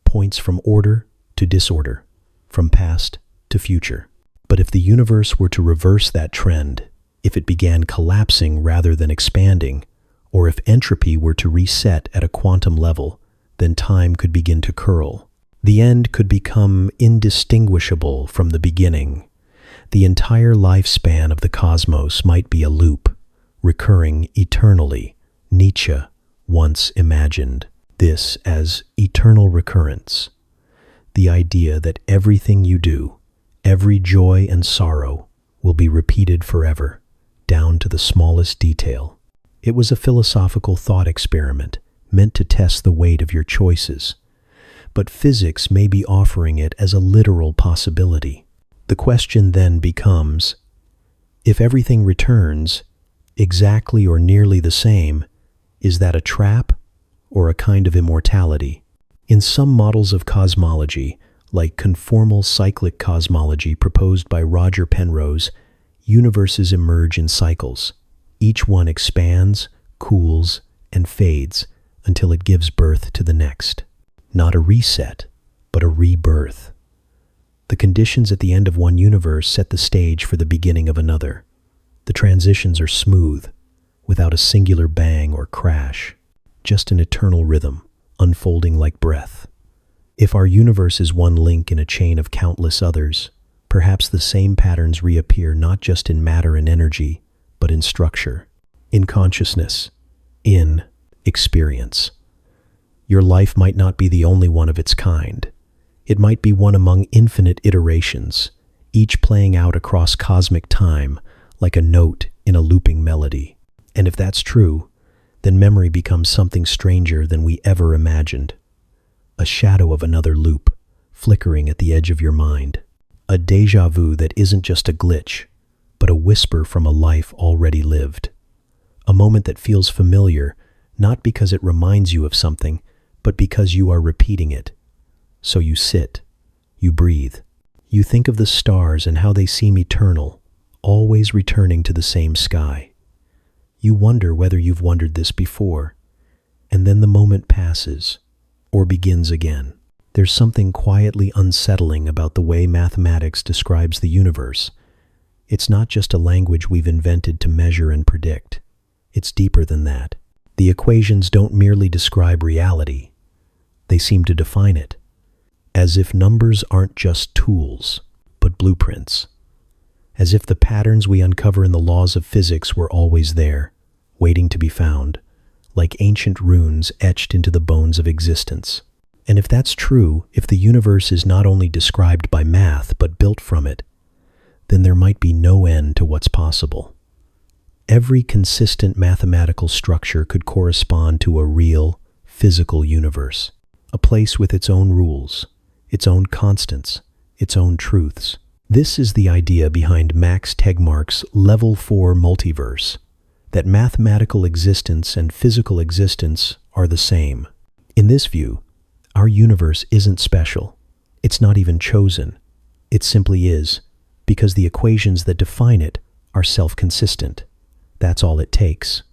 points from order to disorder, from past to future. But if the universe were to reverse that trend, if it began collapsing rather than expanding, Or if entropy were to reset at a quantum level, then time could begin to curl. The end could become indistinguishable from the beginning. The entire lifespan of the cosmos might be a loop, recurring eternally. Nietzsche once imagined this as eternal recurrence, the idea that everything you do, every joy and sorrow, will be repeated forever, down to the smallest detail. It was a philosophical thought experiment meant to test the weight of your choices, but physics may be offering it as a literal possibility. The question then becomes, if everything returns exactly or nearly the same, is that a trap or a kind of immortality? In some models of cosmology, like conformal cyclic cosmology proposed by Roger Penrose, universes emerge in cycles. Each one expands, cools, and fades until it gives birth to the next. Not a reset, but a rebirth. The conditions at the end of one universe set the stage for the beginning of another. The transitions are smooth, without a singular bang or crash, just an eternal rhythm, unfolding like breath. If our universe is one link in a chain of countless others, perhaps the same patterns reappear not just in matter and energy, but in structure, in consciousness, in experience. Your life might not be the only one of its kind. It might be one among infinite iterations, each playing out across cosmic time like a note in a looping melody. And if that's true, then memory becomes something stranger than we ever imagined. A shadow of another loop, flickering at the edge of your mind. A déjà vu that isn't just a glitch, but a whisper from a life already lived. A moment that feels familiar, not because it reminds you of something, but because you are repeating it. So you sit, you breathe, you think of the stars and how they seem eternal, always returning to the same sky. You wonder whether you've wondered this before, and then the moment passes, or begins again. There's something quietly unsettling about the way mathematics describes the universe. It's not just a language we've invented to measure and predict. It's deeper than that. The equations don't merely describe reality. They seem to define it, as if numbers aren't just tools, but blueprints. As if the patterns we uncover in the laws of physics were always there, waiting to be found, like ancient runes etched into the bones of existence. And if that's true, if the universe is not only described by math, but built from it, then there might be no end to what's possible. Every consistent mathematical structure could correspond to a real, physical universe, a place with its own rules, its own constants, its own truths. This is the idea behind Max Tegmark's Level 4 multiverse, that mathematical existence and physical existence are the same. In this view, our universe isn't special. It's not even chosen. It simply is, because the equations that define it are self-consistent. That's all it takes.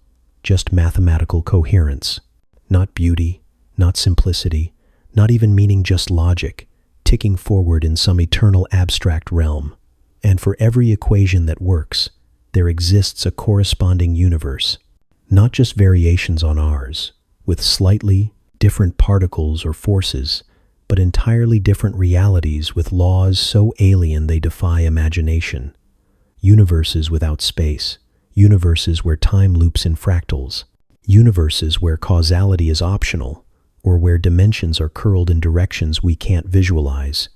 Just mathematical coherence. Not beauty, not simplicity, not even meaning, just logic, ticking forward in some eternal abstract realm. And for every equation that works, there exists a corresponding universe, not just variations on ours, with slightly different particles or forces, but entirely different realities with laws so alien they defy imagination. Universes without space, universes where time loops in fractals, universes where causality is optional, or where dimensions are curled in directions we can't visualize.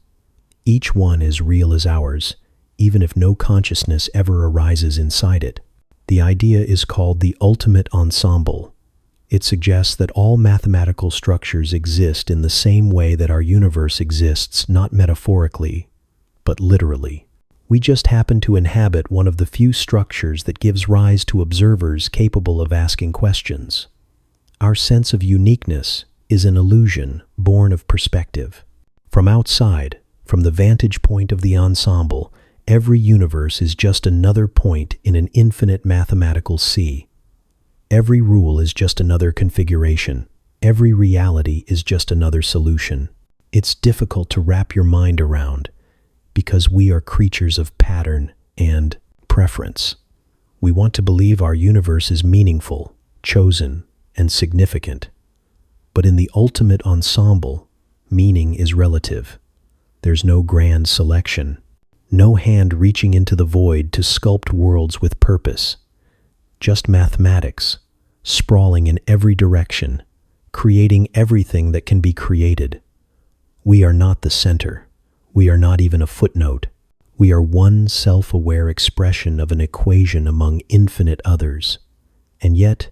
Each one as real as ours, even if no consciousness ever arises inside it. The idea is called the ultimate ensemble. It suggests that all mathematical structures exist in the same way that our universe exists, not metaphorically, but literally. We just happen to inhabit one of the few structures that gives rise to observers capable of asking questions. Our sense of uniqueness is an illusion born of perspective. From outside, from the vantage point of the ensemble, every universe is just another point in an infinite mathematical sea. Every rule is just another configuration. Every reality is just another solution. It's difficult to wrap your mind around because we are creatures of pattern and preference. We want to believe our universe is meaningful, chosen, and significant. But in the ultimate ensemble, meaning is relative. There's no grand selection, no hand reaching into the void to sculpt worlds with purpose. Just mathematics, sprawling in every direction, creating everything that can be created. We are not the center. We are not even a footnote. We are one self-aware expression of an equation among infinite others. And yet,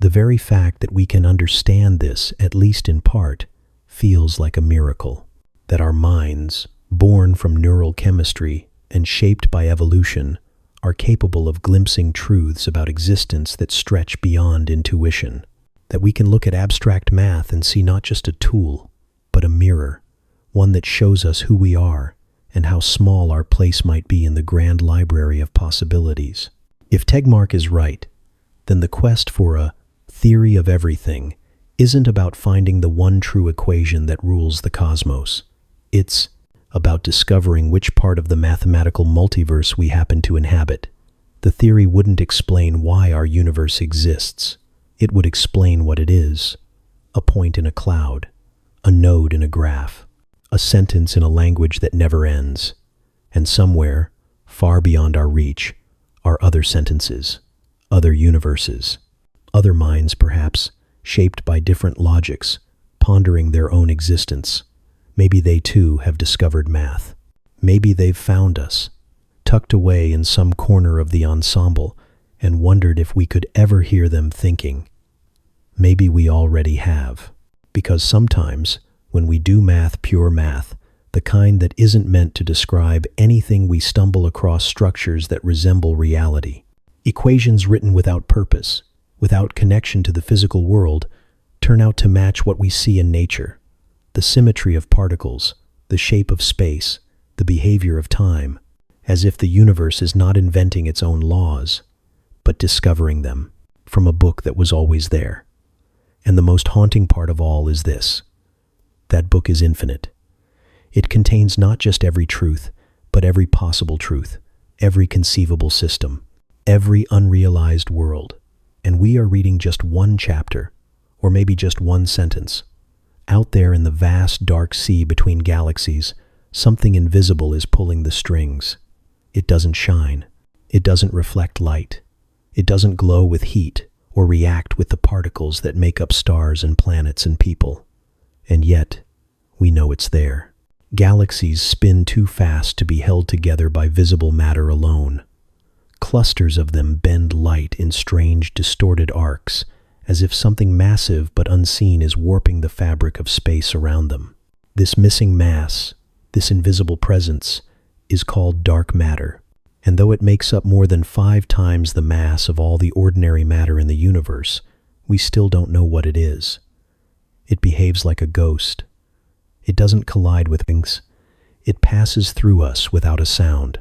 the very fact that we can understand this, at least in part, feels like a miracle. That our minds, born from neural chemistry and shaped by evolution, are capable of glimpsing truths about existence that stretch beyond intuition. That we can look at abstract math and see not just a tool, but a mirror, one that shows us who we are and how small our place might be in the grand library of possibilities. If Tegmark is right, then the quest for a theory of everything isn't about finding the one true equation that rules the cosmos. It's about discovering which part of the mathematical multiverse we happen to inhabit. The theory wouldn't explain why our universe exists. It would explain what it is: a point in a cloud, a node in a graph, a sentence in a language that never ends, and somewhere, far beyond our reach, are other sentences, other universes, other minds perhaps, shaped by different logics, pondering their own existence. Maybe they too have discovered math. Maybe they've found us, tucked away in some corner of the ensemble, and wondered if we could ever hear them thinking. Maybe we already have, because sometimes, when we do math, pure math, the kind that isn't meant to describe anything, we stumble across structures that resemble reality. Equations written without purpose, without connection to the physical world, turn out to match what we see in nature. The symmetry of particles, the shape of space, the behavior of time, as if the universe is not inventing its own laws, but discovering them from a book that was always there. And the most haunting part of all is this: that book is infinite. It contains not just every truth, but every possible truth, every conceivable system, every unrealized world. And we are reading just one chapter, or maybe just one sentence. Out there in the vast dark sea between galaxies, something invisible is pulling the strings. It doesn't shine. It doesn't reflect light. It doesn't glow with heat or react with the particles that make up stars and planets and people. And yet, we know it's there. Galaxies spin too fast to be held together by visible matter alone. Clusters of them bend light in strange, distorted arcs, as if something massive but unseen is warping the fabric of space around them. This missing mass, this invisible presence, is called dark matter. And though it makes up more than 5 times the mass of all the ordinary matter in the universe, we still don't know what it is. It behaves like a ghost. It doesn't collide with things. It passes through us without a sound.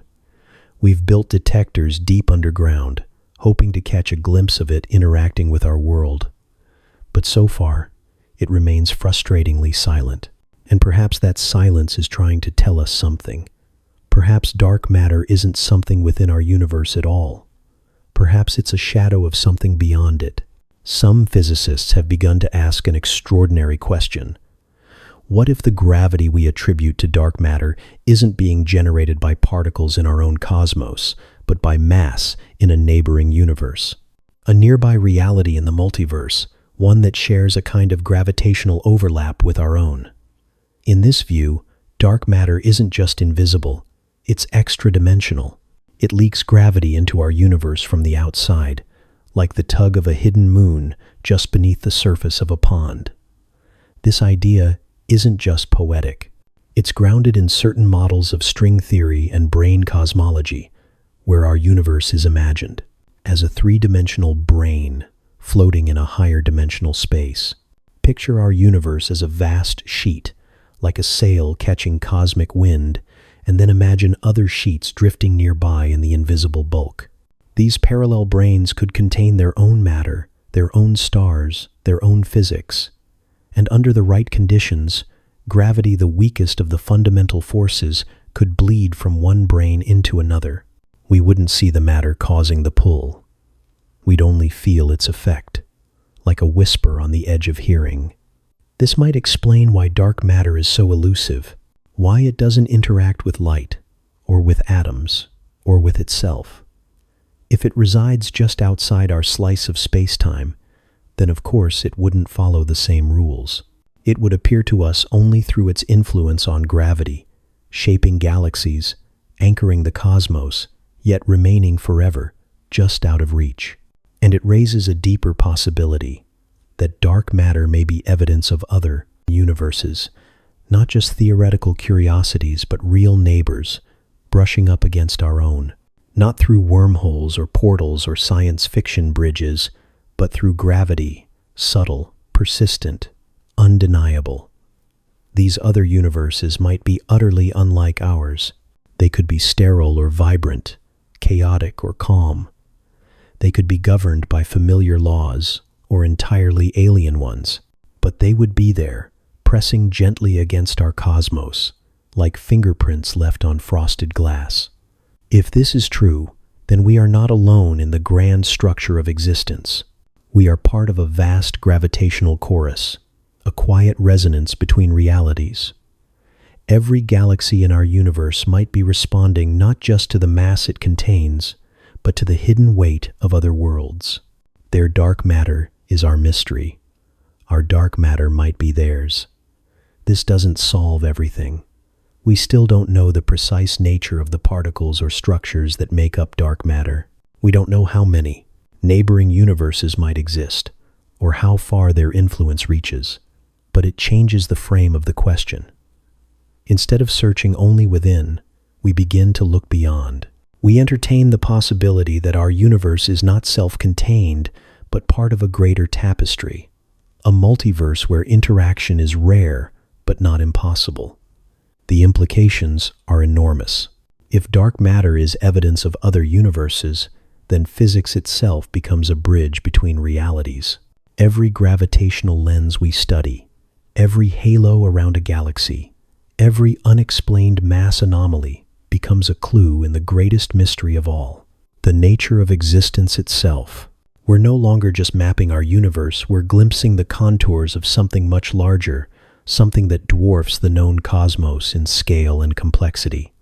We've built detectors deep underground, hoping to catch a glimpse of it interacting with our world. But so far, it remains frustratingly silent. And perhaps that silence is trying to tell us something. Perhaps dark matter isn't something within our universe at all. Perhaps it's a shadow of something beyond it. Some physicists have begun to ask an extraordinary question. What if the gravity we attribute to dark matter isn't being generated by particles in our own cosmos, but by mass in a neighboring universe? A nearby reality in the multiverse, one that shares a kind of gravitational overlap with our own. In this view, dark matter isn't just invisible, it's extra-dimensional. It leaks gravity into our universe from the outside, like the tug of a hidden moon just beneath the surface of a pond. This idea isn't just poetic. It's grounded in certain models of string theory and brain cosmology, where our universe is imagined as a 3-dimensional brain floating in a higher dimensional space. Picture our universe as a vast sheet, like a sail catching cosmic wind, and then imagine other sheets drifting nearby in the invisible bulk. These parallel brains could contain their own matter, their own stars, their own physics. And under the right conditions, gravity, the weakest of the fundamental forces, could bleed from one brain into another. We wouldn't see the matter causing the pull. We'd only feel its effect. like a whisper on the edge of hearing. This might explain why dark matter is so elusive, why it doesn't interact with light, or with atoms, or with itself. If it resides just outside our slice of space-time, then of course it wouldn't follow the same rules. It would appear to us only through its influence on gravity, shaping galaxies, anchoring the cosmos, yet remaining forever, just out of reach. And it raises a deeper possibility, that dark matter may be evidence of other universes, not just theoretical curiosities, but real neighbors, brushing up against our own, not through wormholes or portals or science fiction bridges, but through gravity, subtle, persistent, undeniable. These other universes might be utterly unlike ours. They could be sterile or vibrant, chaotic or calm. They could be governed by familiar laws or entirely alien ones, but they would be there, pressing gently against our cosmos, like fingerprints left on frosted glass. If this is true, then we are not alone in the grand structure of existence. We are part of a vast gravitational chorus, a quiet resonance between realities. Every galaxy in our universe might be responding not just to the mass it contains, but to the hidden weight of other worlds. Their dark matter is our mystery. Our dark matter might be theirs. This doesn't solve everything. We still don't know the precise nature of the particles or structures that make up dark matter. We don't know how many neighboring universes might exist, or how far their influence reaches. But it changes the frame of the question. Instead of searching only within, we begin to look beyond. We entertain the possibility that our universe is not self-contained, but part of a greater tapestry, a multiverse where interaction is rare, but not impossible. The implications are enormous. If dark matter is evidence of other universes, then physics itself becomes a bridge between realities. Every gravitational lens we study, every halo around a galaxy, every unexplained mass anomaly becomes a clue in the greatest mystery of all, the nature of existence itself. We're no longer just mapping our universe, we're glimpsing the contours of something much larger, something that dwarfs the known cosmos in scale and complexity.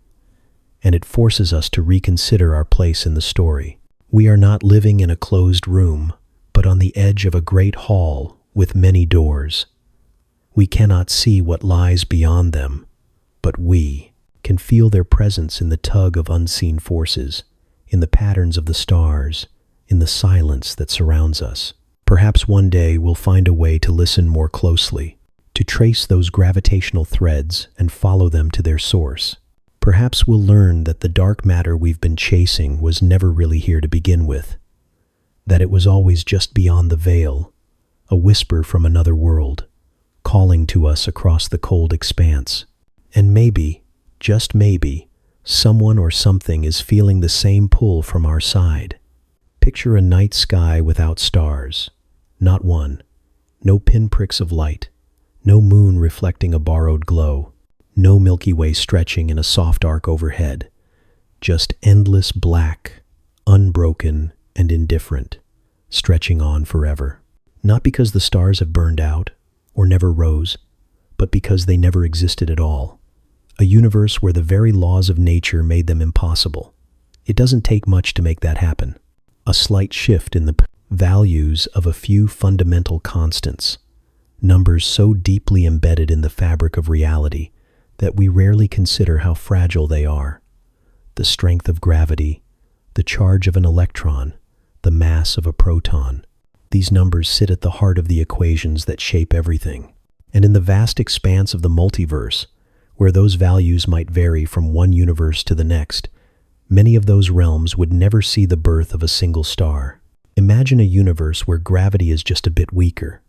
And it forces us to reconsider our place in the story. We are not living in a closed room, but on the edge of a great hall with many doors. We cannot see what lies beyond them, but we can feel their presence in the tug of unseen forces, in the patterns of the stars, in the silence that surrounds us. Perhaps one day we'll find a way to listen more closely, to trace those gravitational threads and follow them to their source. Perhaps we'll learn that the dark matter we've been chasing was never really here to begin with, that it was always just beyond the veil, a whisper from another world, calling to us across the cold expanse. And maybe, just maybe, someone or something is feeling the same pull from our side. Picture a night sky without stars, not one, no pinpricks of light, no moon reflecting a borrowed glow, no Milky Way stretching in a soft arc overhead, just endless black, unbroken and indifferent, stretching on forever. Not because the stars have burned out or never rose, but because they never existed at all. A universe where the very laws of nature made them impossible. It doesn't take much to make that happen. A slight shift in the values of a few fundamental constants, numbers so deeply embedded in the fabric of reality that we rarely consider how fragile they are. The strength of gravity, the charge of an electron, the mass of a proton. These numbers sit at the heart of the equations that shape everything. And in the vast expanse of the multiverse, where those values might vary from one universe to the next, many of those realms would never see the birth of a single star. Imagine a universe where gravity is just a bit weaker.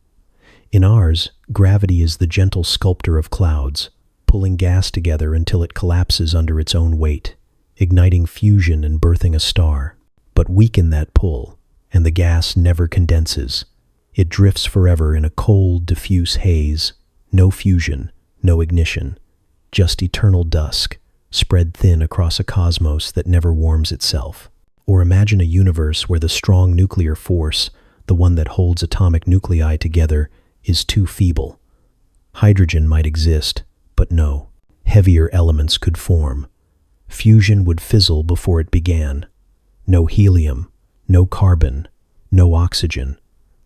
In ours, gravity is the gentle sculptor of clouds, pulling gas together until it collapses under its own weight, igniting fusion and birthing a star. But weaken that pull, and the gas never condenses. It drifts forever in a cold, diffuse haze, no fusion, no ignition, just eternal dusk, spread thin across a cosmos that never warms itself. Or imagine a universe where the strong nuclear force, the one that holds atomic nuclei together, is too feeble. Hydrogen might exist, but no. Heavier elements could form. Fusion would fizzle before it began. No helium, no carbon, no oxygen.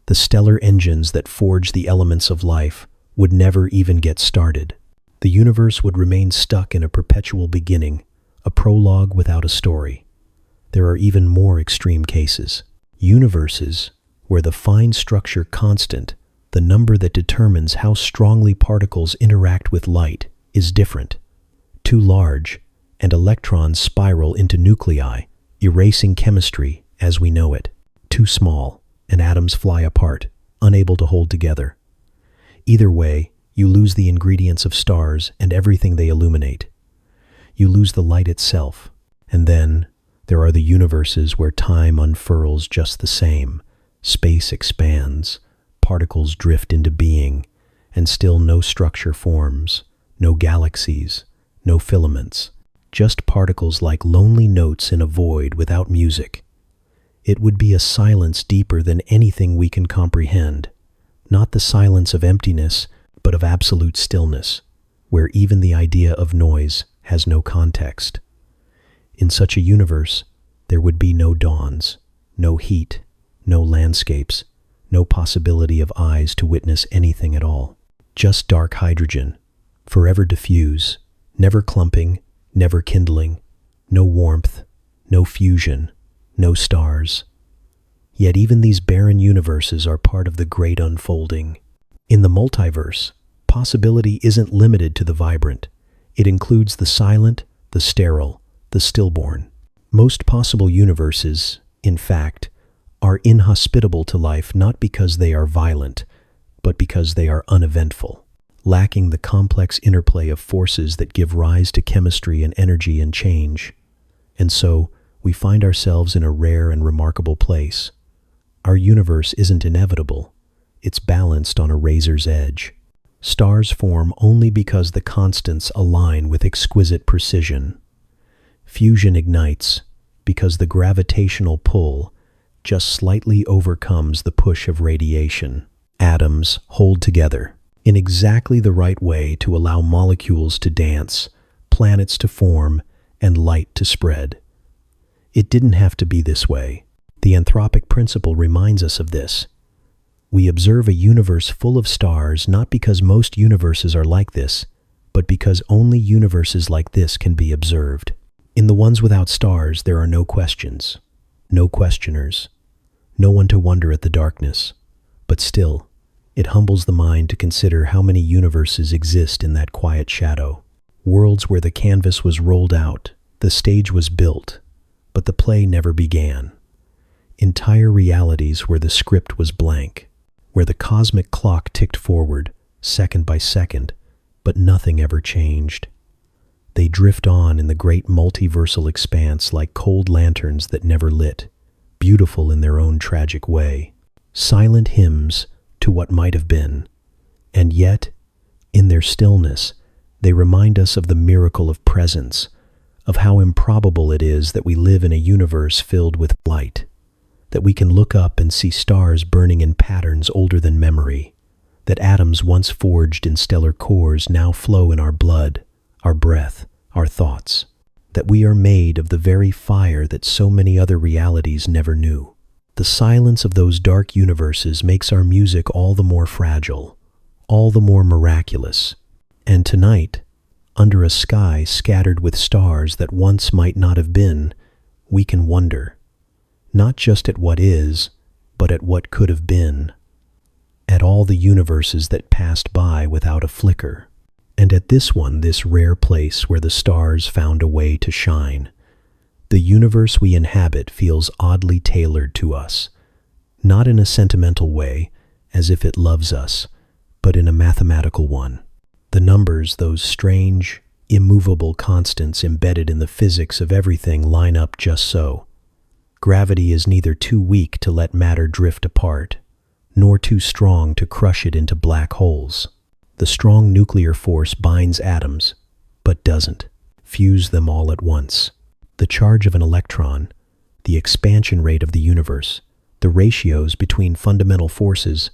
The stellar engines that forge the elements of life would never even get started. The universe would remain stuck in a perpetual beginning, a prologue without a story. There are even more extreme cases. Universes where the fine structure constant, the number that determines how strongly particles interact with light, is different. Too large, and electrons spiral into nuclei, erasing chemistry as we know it. Too small, and atoms fly apart, unable to hold together. Either way, you lose the ingredients of stars and everything they illuminate. You lose the light itself. And then, there are the universes where time unfurls just the same. Space expands, particles drift into being, and still no structure forms, no galaxies, no filaments, just particles like lonely notes in a void without music. It would be a silence deeper than anything we can comprehend, not the silence of emptiness, but of absolute stillness, where even the idea of noise has no context. In such a universe, there would be no dawns, no heat, no landscapes, no possibility of eyes to witness anything at all. Just dark hydrogen, forever diffuse, never clumping, never kindling, no warmth, no fusion, no stars. Yet even these barren universes are part of the great unfolding. In the multiverse, possibility isn't limited to the vibrant. It includes the silent, the sterile, the stillborn. Most possible universes, in fact, are inhospitable to life not because they are violent, but because they are uneventful, lacking the complex interplay of forces that give rise to chemistry and energy and change. And so, we find ourselves in a rare and remarkable place. Our universe isn't inevitable. It's balanced on a razor's edge. Stars form only because the constants align with exquisite precision. Fusion ignites because the gravitational pull just slightly overcomes the push of radiation. Atoms hold together in exactly the right way to allow molecules to dance, planets to form, and light to spread. It didn't have to be this way. The anthropic principle reminds us of this. We observe a universe full of stars not because most universes are like this, but because only universes like this can be observed. In the ones without stars, there are no questions, no questioners, no one to wonder at the darkness. But still, it humbles the mind to consider how many universes exist in that quiet shadow. Worlds where the canvas was rolled out, the stage was built, but the play never began. Entire realities where the script was blank, where the cosmic clock ticked forward, second by second, but nothing ever changed. They drift on in the great multiversal expanse like cold lanterns that never lit, beautiful in their own tragic way, silent hymns to what might have been. And yet, in their stillness, they remind us of the miracle of presence, of how improbable it is that we live in a universe filled with light, that we can look up and see stars burning in patterns older than memory, that atoms once forged in stellar cores now flow in our blood, our breath, our thoughts, that we are made of the very fire that so many other realities never knew. The silence of those dark universes makes our music all the more fragile, all the more miraculous. And tonight, under a sky scattered with stars that once might not have been, we can wonder, not just at what is, but at what could have been, at all the universes that passed by without a flicker, and at this one, this rare place where the stars found a way to shine. The universe we inhabit feels oddly tailored to us, not in a sentimental way, as if it loves us, but in a mathematical one. The numbers, those strange, immovable constants embedded in the physics of everything, line up just so. Gravity is neither too weak to let matter drift apart, nor too strong to crush it into black holes. The strong nuclear force binds atoms, but doesn't fuse them all at once. The charge of an electron, the expansion rate of the universe, The ratios between fundamental forces,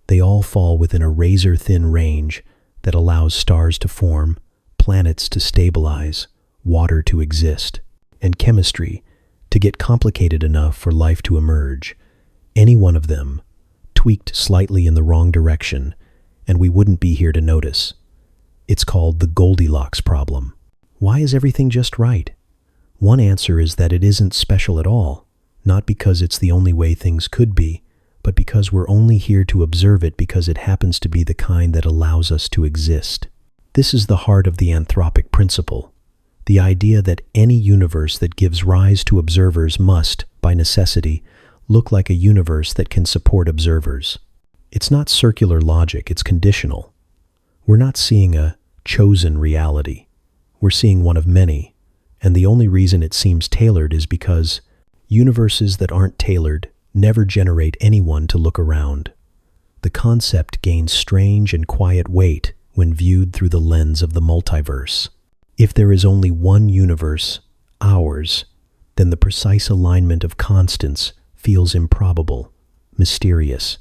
they all fall within a razor-thin range that allows stars to form, planets to stabilize, water to exist, and chemistry to get complicated enough for life to emerge. Any one of them tweaked slightly in the wrong direction, and we wouldn't be here to notice. It's called the Goldilocks problem. Why is everything just right? One answer is that it isn't special at all, not because it's the only way things could be, but because we're only here to observe it because it happens to be the kind that allows us to exist. This is the heart of the anthropic principle, the idea that any universe that gives rise to observers must, by necessity, look like a universe that can support observers. It's not circular logic, it's conditional. We're not seeing a chosen reality. We're seeing one of many, and the only reason it seems tailored is because universes that aren't tailored never generate anyone to look around. The concept gains strange and quiet weight when viewed through the lens of the multiverse. If there is only one universe, ours, then the precise alignment of constants feels improbable, mysterious,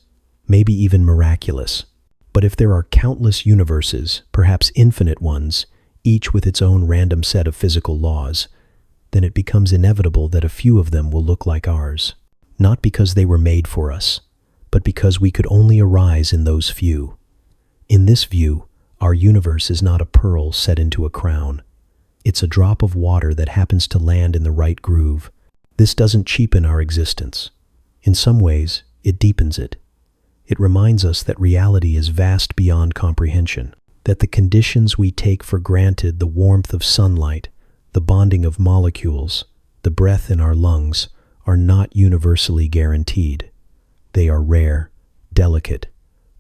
maybe even miraculous. But if there are countless universes, perhaps infinite ones, each with its own random set of physical laws, then it becomes inevitable that a few of them will look like ours. Not because they were made for us, but because we could only arise in those few. In this view, our universe is not a pearl set into a crown. It's a drop of water that happens to land in the right groove. This doesn't cheapen our existence. In some ways, it deepens it. It reminds us that reality is vast beyond comprehension, that the conditions we take for granted, the warmth of sunlight, the bonding of molecules, the breath in our lungs, are not universally guaranteed. They are rare, delicate,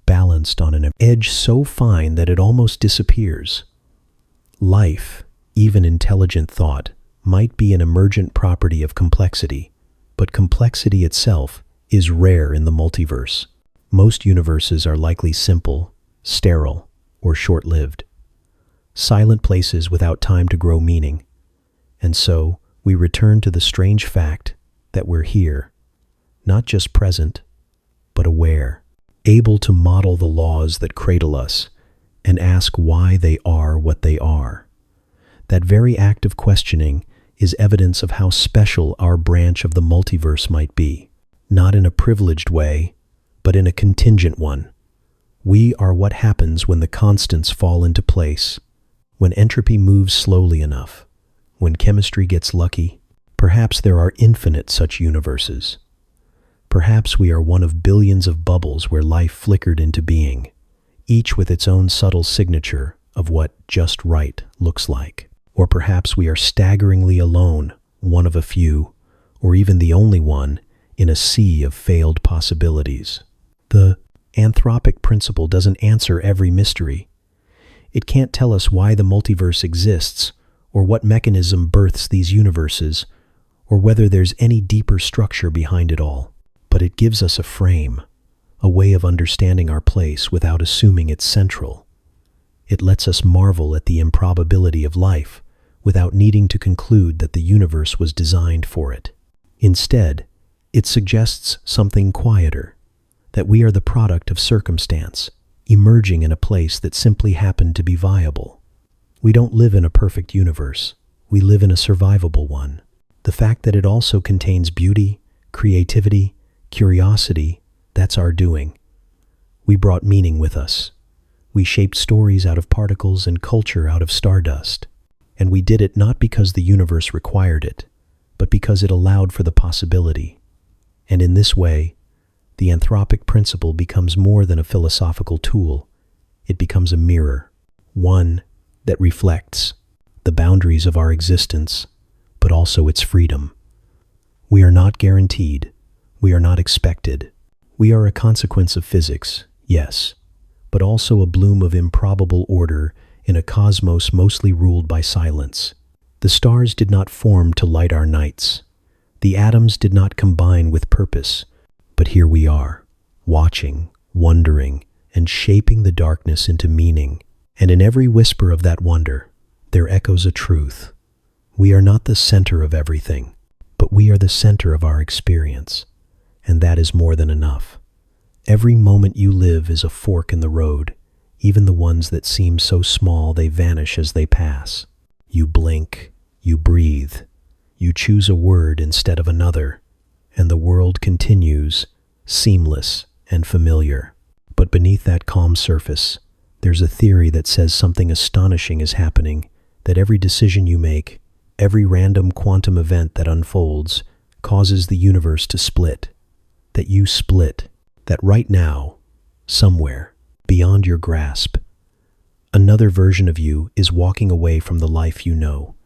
balanced on an edge so fine that it almost disappears. Life, even intelligent thought, might be an emergent property of complexity, but complexity itself is rare in the multiverse. Most universes are likely simple, sterile, or short-lived. Silent places without time to grow meaning. And so, we return to the strange fact that we're here, not just present, but aware, able to model the laws that cradle us and ask why they are what they are. That very act of questioning is evidence of how special our branch of the multiverse might be, not in a privileged way, but in a contingent one. We are what happens when the constants fall into place, when entropy moves slowly enough, when chemistry gets lucky. Perhaps there are infinite such universes. Perhaps we are one of billions of bubbles where life flickered into being, each with its own subtle signature of what just right looks like. Or perhaps we are staggeringly alone, one of a few, or even the only one, in a sea of failed possibilities. The anthropic principle doesn't answer every mystery. It can't tell us why the multiverse exists, or what mechanism births these universes, or whether there's any deeper structure behind it all. But it gives us a frame, a way of understanding our place without assuming it's central. It lets us marvel at the improbability of life without needing to conclude that the universe was designed for it. Instead, it suggests something quieter, that we are the product of circumstance, emerging in a place that simply happened to be viable. We don't live in a perfect universe. We live in a survivable one. The fact that it also contains beauty, creativity, curiosity, that's our doing. We brought meaning with us. We shaped stories out of particles and culture out of stardust. And we did it not because the universe required it, but because it allowed for the possibility. And in this way, the anthropic principle becomes more than a philosophical tool. It becomes a mirror, one that reflects the boundaries of our existence, but also its freedom. We are not guaranteed. We are not expected. We are a consequence of physics, yes, but also a bloom of improbable order in a cosmos mostly ruled by silence. The stars did not form to light our nights. The atoms did not combine with purpose. But here we are, watching, wondering, and shaping the darkness into meaning. And in every whisper of that wonder, there echoes a truth. We are not the center of everything, but we are the center of our experience. and that is more than enough. Every moment you live is a fork in the road, even the ones that seem so small they vanish as they pass. You blink, you breathe, you choose a word instead of another, and the world continues, seamless and familiar. But beneath that calm surface, there's a theory that says something astonishing is happening, that every decision you make, every random quantum event that unfolds, causes the universe to split. That you split. That right now, somewhere, beyond your grasp, another version of you is walking away from the life you know.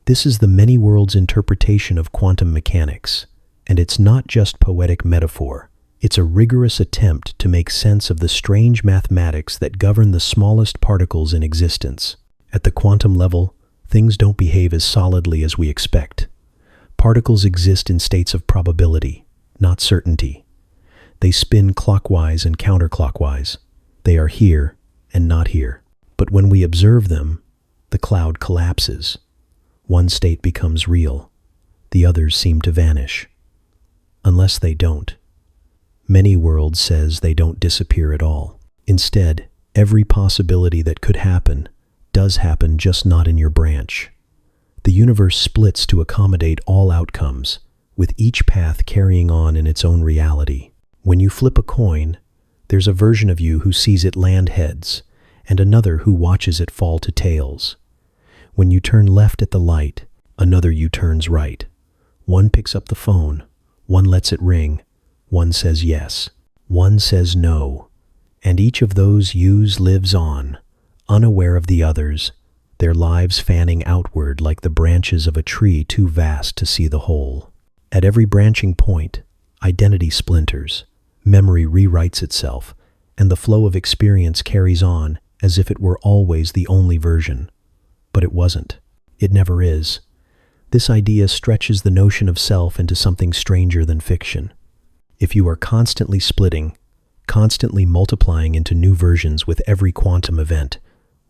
This is the many worlds interpretation of quantum mechanics, and it's not just poetic metaphor. It's a rigorous attempt to make sense of the strange mathematics that govern the smallest particles in existence. At the quantum level, things don't behave as solidly as we expect. Particles exist in states of probability, not certainty. They spin clockwise and counterclockwise. They are here and not here. But when we observe them, the cloud collapses. One state becomes real. The others seem to vanish. Unless they don't. Many worlds says they don't disappear at all. Instead, every possibility that could happen does happen, just not in your branch. The universe splits to accommodate all outcomes, with each path carrying on in its own reality. When you flip a coin, there's a version of you who sees it land heads, and another who watches it fall to tails. When you turn left at the light, another you turns right. One picks up the phone, one lets it ring, one says yes, one says no, and each of those yous lives on, unaware of the others, their lives fanning outward like the branches of a tree too vast to see the whole. At every branching point, identity splinters, memory rewrites itself, and the flow of experience carries on as if it were always the only version. But it wasn't. It never is. This idea stretches the notion of self into something stranger than fiction. If you are constantly splitting, constantly multiplying into new versions with every quantum event,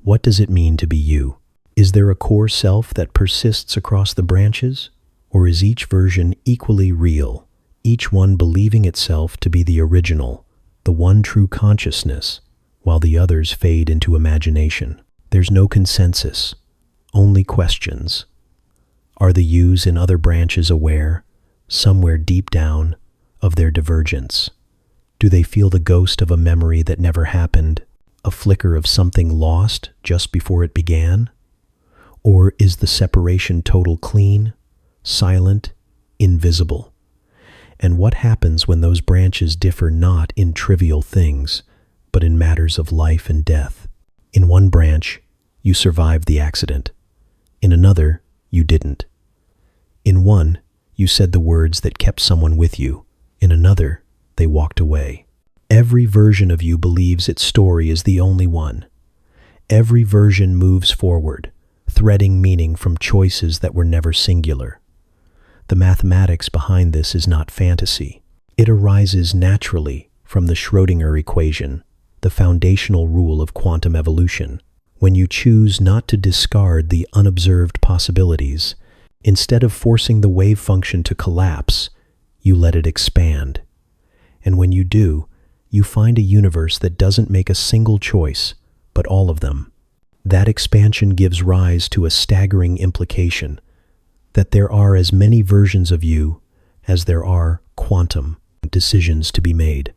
what does it mean to be you? Is there a core self that persists across the branches? Or is each version equally real, each one believing itself to be the original, the one true consciousness, while the others fade into imagination? There's no consensus, only questions. Are the yous in other branches aware, somewhere deep down, of their divergence? Do they feel the ghost of a memory that never happened, a flicker of something lost just before it began? Or is the separation total, clean, silent, invisible? And what happens when those branches differ not in trivial things, but in matters of life and death? In one branch, you survived the accident. In another, you didn't. In one, you said the words that kept someone with you. In another, they walked away. Every version of you believes its story is the only one. Every version moves forward, threading meaning from choices that were never singular. The mathematics behind this is not fantasy. It arises naturally from the Schrödinger equation, the foundational rule of quantum evolution. When you choose not to discard the unobserved possibilities, instead of forcing the wave function to collapse, you let it expand. And when you do, you find a universe that doesn't make a single choice, but all of them. That expansion gives rise to a staggering implication, that there are as many versions of you as there are quantum decisions to be made.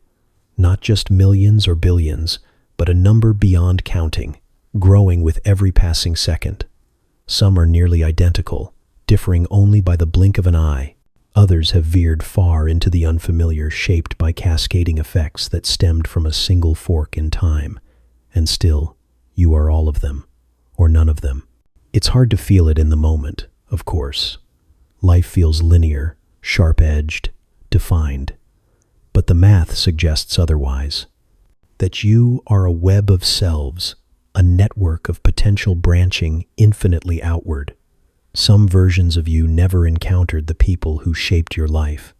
Not just millions or billions, but a number beyond counting, growing with every passing second. Some are nearly identical, differing only by the blink of an eye. Others have veered far into the unfamiliar, shaped by cascading effects that stemmed from a single fork in time. And still, you are all of them, or none of them. It's hard to feel it in the moment, of course. Life feels linear, sharp-edged, defined. But the math suggests otherwise. That you are a web of selves, a network of potential branching infinitely outward. Some versions of you never encountered the people who shaped your life.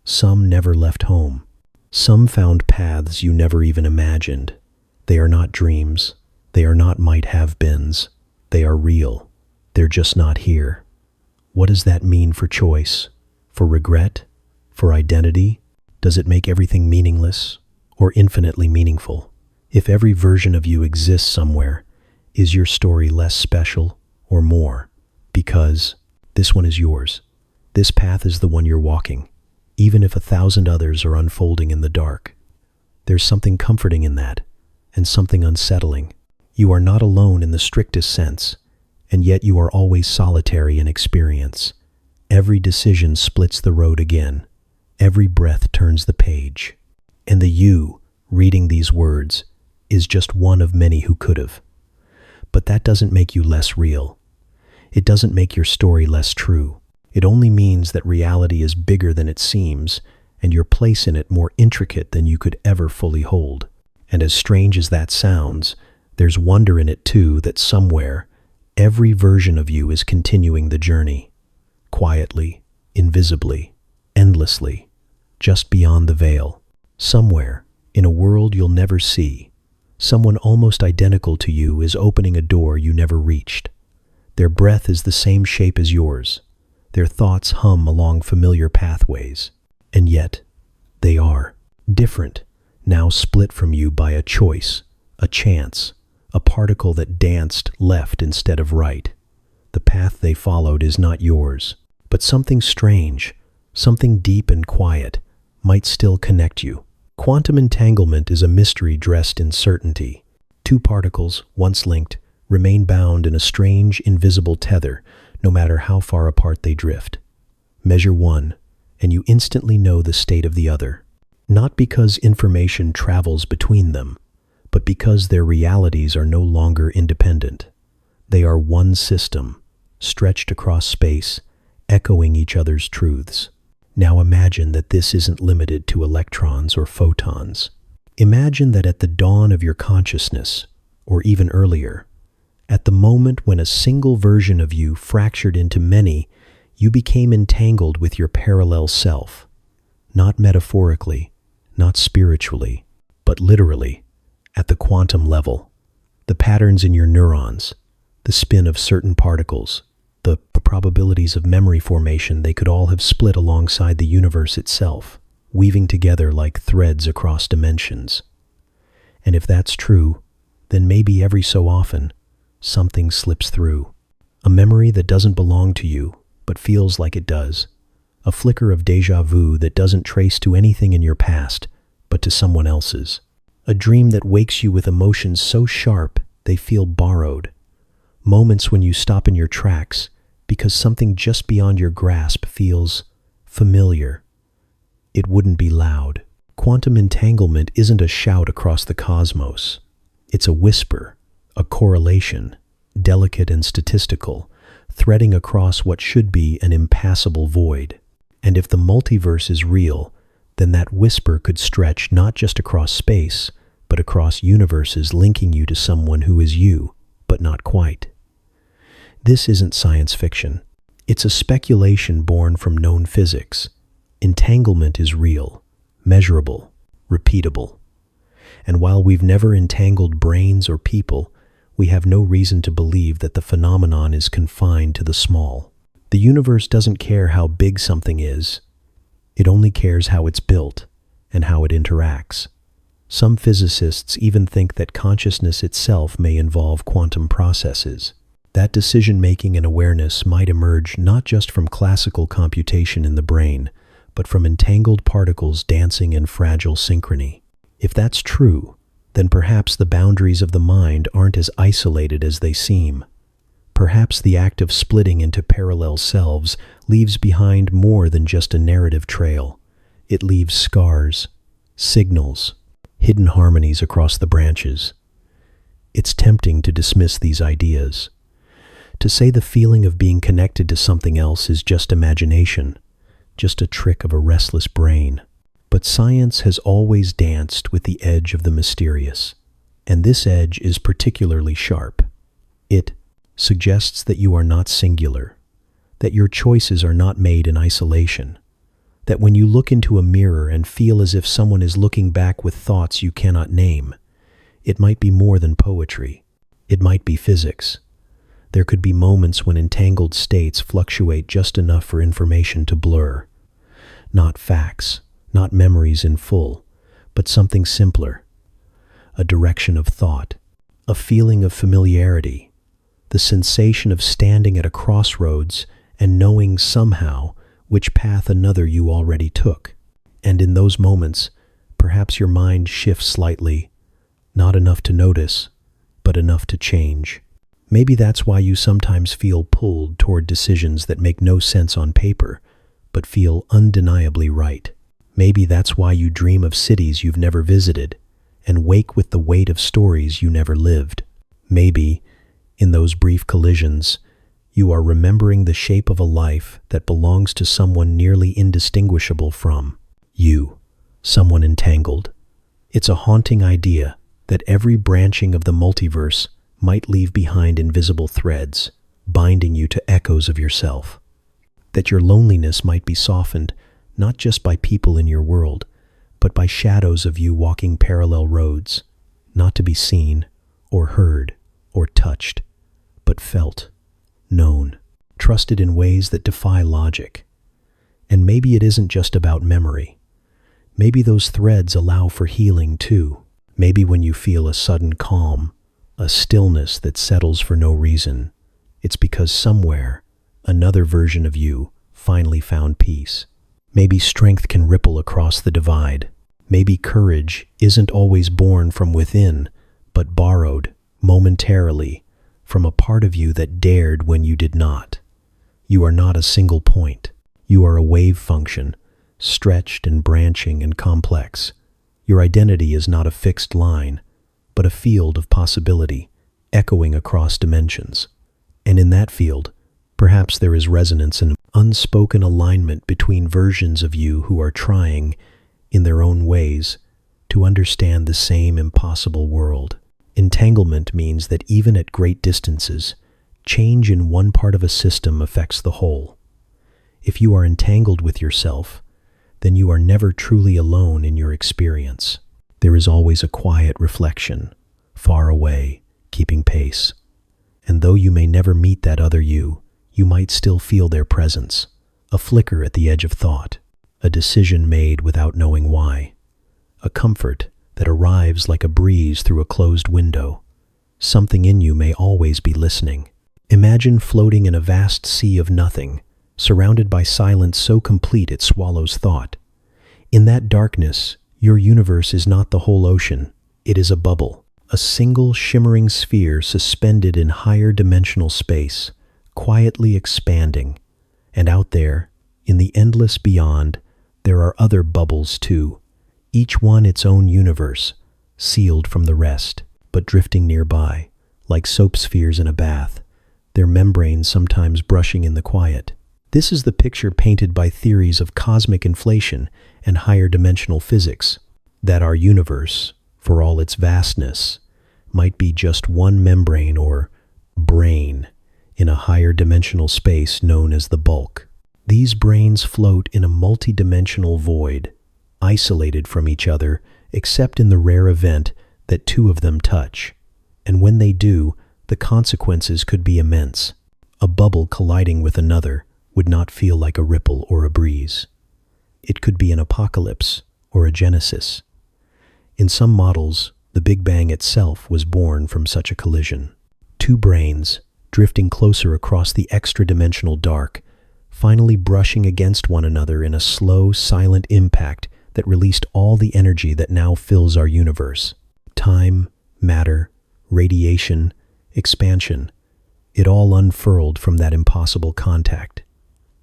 Some never left home. Some found paths you never even imagined. They are not dreams. They are not might-have-beens. They are real. They're just not here. What does that mean for choice? For regret? For identity? Does it make everything meaningless or infinitely meaningful? If every version of you exists somewhere, is your story less special or more? Because this one is yours. This path is the one you're walking, even if 1,000 others are unfolding in the dark. There's something comforting in that, and something unsettling. You are not alone in the strictest sense, and yet you are always solitary in experience. Every decision splits the road again. Every breath turns the page. And the you reading these words is just one of many who could have. But that doesn't make you less real. It doesn't make your story less true. It only means that reality is bigger than it seems, and your place in it more intricate than you could ever fully hold. And as strange as that sounds, there's wonder in it too, that somewhere, every version of you is continuing the journey. Quietly, invisibly, endlessly, just beyond the veil. Somewhere, in a world you'll never see, someone almost identical to you is opening a door you never reached. Their breath is the same shape as yours. Their thoughts hum along familiar pathways. And yet, they are different, now split from you by a choice, a chance, a particle that danced left instead of right. The path they followed is not yours, but something strange, something deep and quiet, might still connect you. Quantum entanglement is a mystery dressed in certainty. Two particles, once linked, remain bound in a strange, invisible tether, no matter how far apart they drift. Measure one, and you instantly know the state of the other. Not because information travels between them, but because their realities are no longer independent. They are one system, stretched across space, echoing each other's truths. Now imagine that this isn't limited to electrons or photons. Imagine that at the dawn of your consciousness, or even earlier, at the moment when a single version of you fractured into many, you became entangled with your parallel self. Not metaphorically, not spiritually, but literally, at the quantum level. The patterns in your neurons, the spin of certain particles, the probabilities of memory formation, they could all have split alongside the universe itself, weaving together like threads across dimensions. And if that's true, then maybe every so often, something slips through. A memory that doesn't belong to you, but feels like it does. A flicker of déjà vu that doesn't trace to anything in your past, but to someone else's. A dream that wakes you with emotions so sharp they feel borrowed. Moments when you stop in your tracks because something just beyond your grasp feels familiar. It wouldn't be loud. Quantum entanglement isn't a shout across the cosmos. It's a whisper, a correlation, delicate and statistical, threading across what should be an impassable void. And if the multiverse is real, then that whisper could stretch not just across space, but across universes, linking you to someone who is you, but not quite. This isn't science fiction. It's a speculation born from known physics. Entanglement is real, measurable, repeatable. And while we've never entangled brains or people, we have no reason to believe that the phenomenon is confined to the small. The universe doesn't care how big something is. It only cares how it's built and how it interacts. Some physicists even think that consciousness itself may involve quantum processes. That decision-making and awareness might emerge not just from classical computation in the brain, but from entangled particles dancing in fragile synchrony. If that's true, then perhaps the boundaries of the mind aren't as isolated as they seem. Perhaps the act of splitting into parallel selves leaves behind more than just a narrative trail. It leaves scars, signals, hidden harmonies across the branches. It's tempting to dismiss these ideas, to say the feeling of being connected to something else is just imagination, just a trick of a restless brain. But science has always danced with the edge of the mysterious, and this edge is particularly sharp. It suggests that you are not singular, that your choices are not made in isolation, that when you look into a mirror and feel as if someone is looking back with thoughts you cannot name, it might be more than poetry. It might be physics. There could be moments when entangled states fluctuate just enough for information to blur. Not facts, not memories in full, but something simpler, a direction of thought, a feeling of familiarity, the sensation of standing at a crossroads and knowing somehow which path another you already took. And in those moments, perhaps your mind shifts slightly, not enough to notice, but enough to change. Maybe that's why you sometimes feel pulled toward decisions that make no sense on paper, but feel undeniably right. Maybe that's why you dream of cities you've never visited and wake with the weight of stories you never lived. Maybe, in those brief collisions, you are remembering the shape of a life that belongs to someone nearly indistinguishable from you, someone entangled. It's a haunting idea that every branching of the multiverse might leave behind invisible threads, binding you to echoes of yourself. That your loneliness might be softened not just by people in your world, but by shadows of you walking parallel roads, not to be seen, or heard, or touched, but felt, known, trusted in ways that defy logic. And maybe it isn't just about memory. Maybe those threads allow for healing too. Maybe when you feel a sudden calm, a stillness that settles for no reason, it's because somewhere, another version of you finally found peace. Maybe strength can ripple across the divide. Maybe courage isn't always born from within, but borrowed, momentarily, from a part of you that dared when you did not. You are not a single point. You are a wave function, stretched and branching and complex. Your identity is not a fixed line, but a field of possibility, echoing across dimensions. And in that field, perhaps there is resonance and unspoken alignment between versions of you who are trying, in their own ways, to understand the same impossible world. Entanglement means that even at great distances, change in one part of a system affects the whole. If you are entangled with yourself, then you are never truly alone in your experience. There is always a quiet reflection, far away, keeping pace. And though you may never meet that other you might still feel their presence, a flicker at the edge of thought, a decision made without knowing why, a comfort that arrives like a breeze through a closed window. Something in you may always be listening. Imagine floating in a vast sea of nothing, surrounded by silence so complete it swallows thought. In that darkness, your universe is not the whole ocean. It is a bubble, a single shimmering sphere suspended in higher dimensional space, quietly expanding. And out there, in the endless beyond, there are other bubbles too, each one its own universe, sealed from the rest, but drifting nearby, like soap spheres in a bath, their membranes sometimes brushing in the quiet. This is the picture painted by theories of cosmic inflation and higher dimensional physics, that our universe, for all its vastness, might be just one membrane or brane in a higher dimensional space known as the bulk. These branes float in a multidimensional void, isolated from each other except in the rare event that two of them touch. And when they do, the consequences could be immense. A bubble colliding with another would not feel like a ripple or a breeze. It could be an apocalypse or a genesis. In some models, the Big Bang itself was born from such a collision. Two branes, drifting closer across the extra-dimensional dark, finally brushing against one another in a slow, silent impact that released all the energy that now fills our universe. Time, matter, radiation, expansion, it all unfurled from that impossible contact.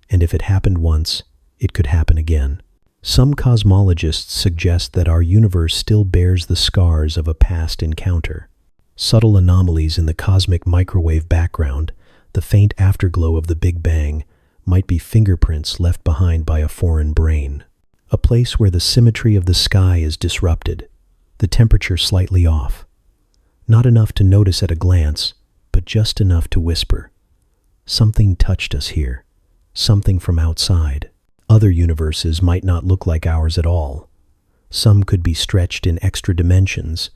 And if it happened once, it could happen again. Some cosmologists suggest that our universe still bears the scars of a past encounter. Subtle anomalies in the cosmic microwave background, the faint afterglow of the Big Bang, might be fingerprints left behind by a foreign brain. A place where the symmetry of the sky is disrupted, the temperature slightly off. Not enough to notice at a glance, but just enough to whisper. Something touched us here, something from outside. Other universes might not look like ours at all. Some could be stretched in extra dimensions,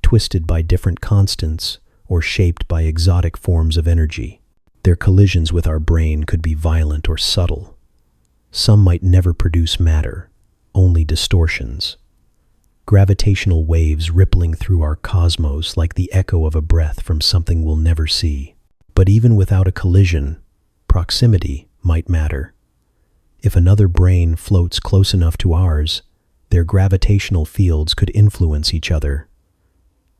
twisted by different constants, or shaped by exotic forms of energy. Their collisions with our brain could be violent or subtle. Some might never produce matter, only distortions. Gravitational waves rippling through our cosmos like the echo of a breath from something we'll never see. But even without a collision, proximity might matter. If another brane floats close enough to ours, their gravitational fields could influence each other.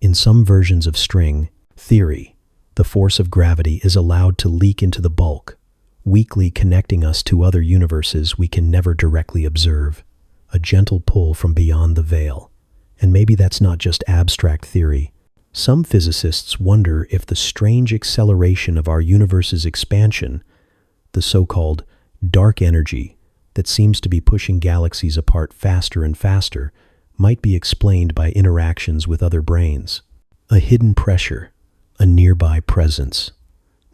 In some versions of string theory, the force of gravity is allowed to leak into the bulk, weakly connecting us to other universes we can never directly observe, a gentle pull from beyond the veil. And maybe that's not just abstract theory. Some physicists wonder if the strange acceleration of our universe's expansion, the so-called dark energy that seems to be pushing galaxies apart faster and faster, might be explained by interactions with other branes. A hidden pressure, a nearby presence,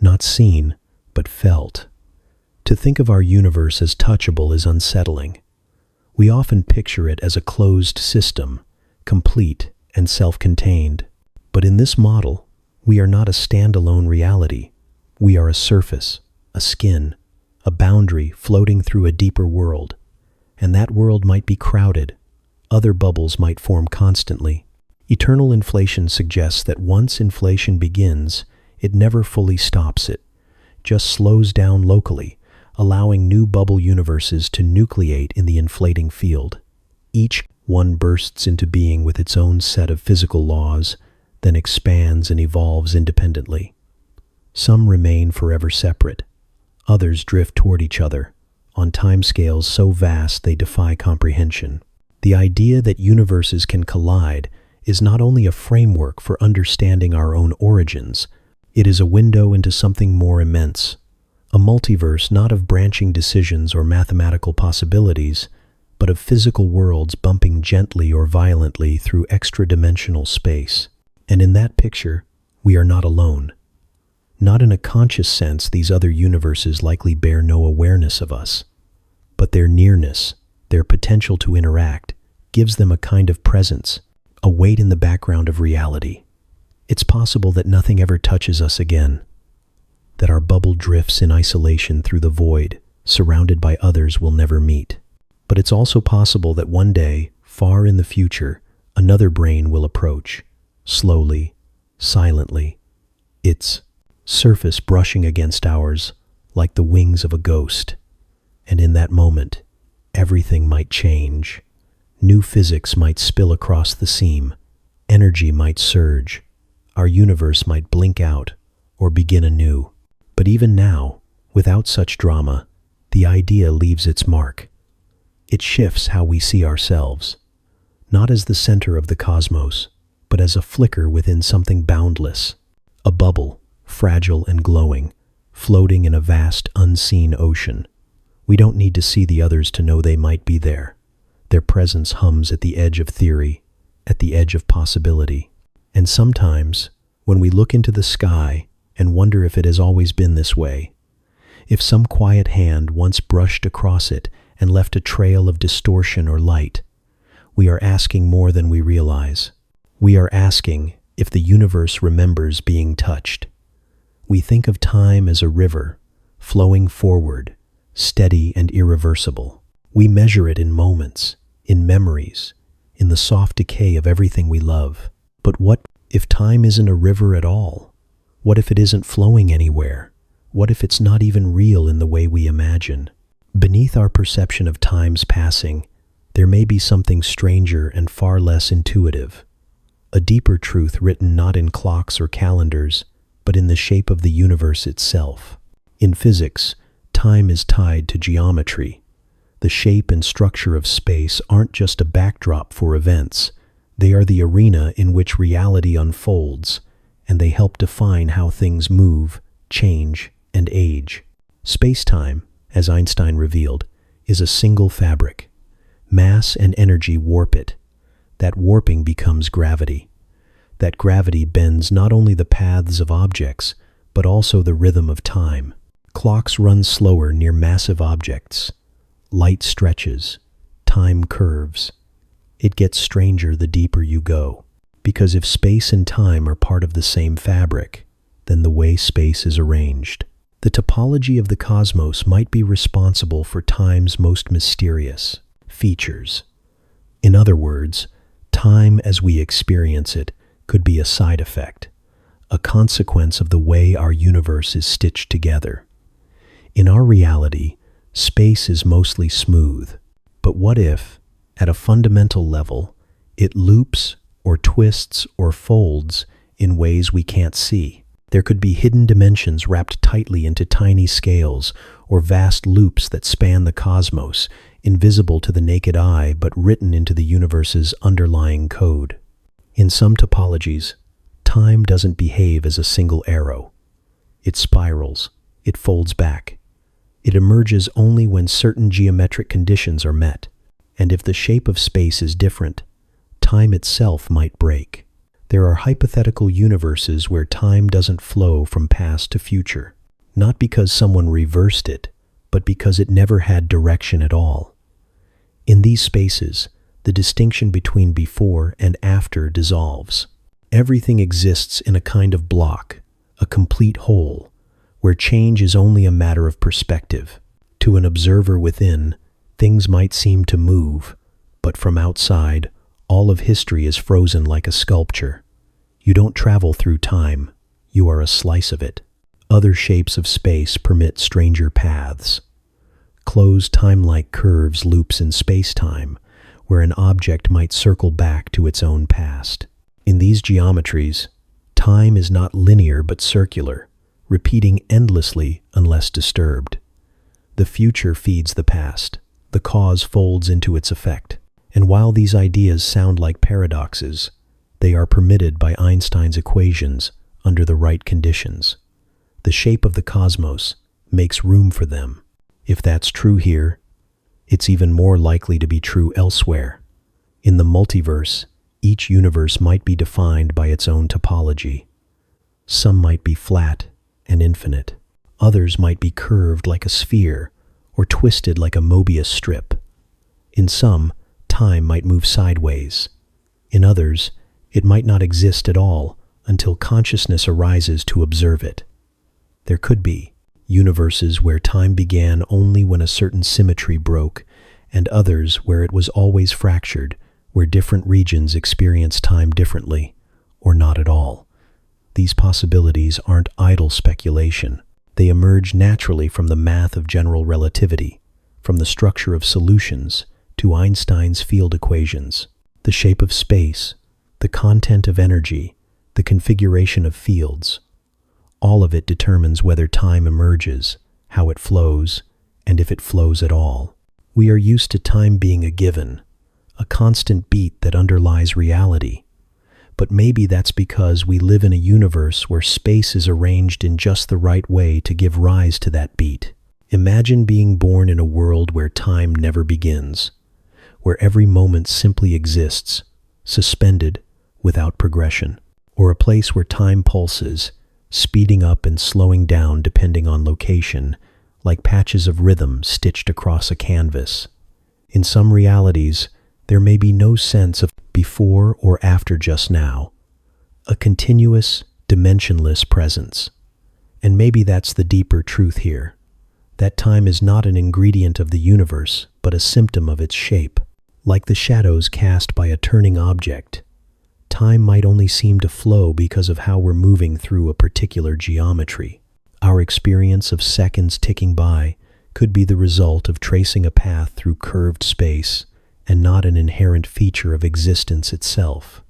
not seen, but felt. To think of our universe as touchable is unsettling. We often picture it as a closed system, complete and self-contained. But in this model, we are not a standalone reality. We are a surface, a skin, a boundary floating through a deeper world. And that world might be crowded. Other bubbles might form constantly. Eternal inflation suggests that once inflation begins, it never fully stops it, just slows down locally, allowing new bubble universes to nucleate in the inflating field. Each one bursts into being with its own set of physical laws, then expands and evolves independently. Some remain forever separate. Others drift toward each other, on timescales so vast they defy comprehension. The idea that universes can collide is not only a framework for understanding our own origins, it is a window into something more immense, a multiverse not of branching decisions or mathematical possibilities, but of physical worlds bumping gently or violently through extra-dimensional space. And in that picture, we are not alone. Not in a conscious sense, these other universes likely bear no awareness of us, but their nearness, their potential to interact, gives them a kind of presence, a weight in the background of reality. It's possible that nothing ever touches us again, that our bubble drifts in isolation through the void, surrounded by others we'll never meet. But it's also possible that one day, far in the future, another brane will approach, slowly, silently, its surface brushing against ours like the wings of a ghost. And in that moment, everything might change. New physics might spill across the seam. Energy might surge. Our universe might blink out or begin anew. But even now, without such drama, the idea leaves its mark. It shifts how we see ourselves, not as the center of the cosmos, but as a flicker within something boundless, a bubble, fragile and glowing, floating in a vast, unseen ocean. We don't need to see the others to know they might be there. Their presence hums at the edge of theory, at the edge of possibility. And sometimes, when we look into the sky and wonder if it has always been this way, if some quiet hand once brushed across it and left a trail of distortion or light, we are asking more than we realize. We are asking if the universe remembers being touched. We think of time as a river, flowing forward, steady and irreversible. We measure it in moments, in memories, in the soft decay of everything we love. But what if time isn't a river at all? What if it isn't flowing anywhere? What if it's not even real in the way we imagine? Beneath our perception of time's passing, there may be something stranger and far less intuitive. A deeper truth written not in clocks or calendars, but in the shape of the universe itself. In physics, time is tied to geometry. The shape and structure of space aren't just a backdrop for events. They are the arena in which reality unfolds, and they help define how things move, change, and age. Space-time, as Einstein revealed, is a single fabric. Mass and energy warp it. That warping becomes gravity. That gravity bends not only the paths of objects, but also the rhythm of time. Clocks run slower near massive objects. Light stretches. Time curves. It gets stranger the deeper you go. Because if space and time are part of the same fabric, then the way space is arranged. The topology of the cosmos might be responsible for time's most mysterious features. In other words, time as we experience it could be a side effect, a consequence of the way our universe is stitched together. In our reality, space is mostly smooth, but what if, at a fundamental level, it loops or twists or folds in ways we can't see? There could be hidden dimensions wrapped tightly into tiny scales, or vast loops that span the cosmos, invisible to the naked eye but written into the universe's underlying code. In some topologies, time doesn't behave as a single arrow. It spirals, it folds back. It emerges only when certain geometric conditions are met, and if the shape of space is different, time itself might break. There are hypothetical universes where time doesn't flow from past to future, not because someone reversed it, but because it never had direction at all. In these spaces, the distinction between before and after dissolves. Everything exists in a kind of block, a complete whole, where change is only a matter of perspective. To an observer within, things might seem to move, but from outside, all of history is frozen like a sculpture. You don't travel through time, you are a slice of it. Other shapes of space permit stranger paths. Closed time-like curves loops in space-time, where an object might circle back to its own past. In these geometries, time is not linear but circular, repeating endlessly unless disturbed. The future feeds the past, the cause folds into its effect. And while these ideas sound like paradoxes, they are permitted by Einstein's equations under the right conditions. The shape of the cosmos makes room for them. If that's true here, it's even more likely to be true elsewhere. In the multiverse, each universe might be defined by its own topology. Some might be flat and infinite. Others might be curved like a sphere or twisted like a Mobius strip. In some, time might move sideways. In others, it might not exist at all until consciousness arises to observe it. There could be universes where time began only when a certain symmetry broke, and others where it was always fractured, where different regions experience time differently, or not at all. These possibilities aren't idle speculation. They emerge naturally from the math of general relativity, from the structure of solutions to Einstein's field equations. The shape of space, the content of energy, the configuration of fields. All of it determines whether time emerges, how it flows, and if it flows at all. We are used to time being a given, a constant beat that underlies reality. But maybe that's because we live in a universe where space is arranged in just the right way to give rise to that beat. Imagine being born in a world where time never begins, where every moment simply exists, suspended without progression, or a place where time pulses, speeding up and slowing down depending on location, like patches of rhythm stitched across a canvas. In some realities, there may be no sense of before or after just now, a continuous, dimensionless presence. And maybe that's the deeper truth here, that time is not an ingredient of the universe, but a symptom of its shape. Like the shadows cast by a turning object, time might only seem to flow because of how we're moving through a particular geometry. Our experience of seconds ticking by could be the result of tracing a path through curved space and not an inherent feature of existence itself.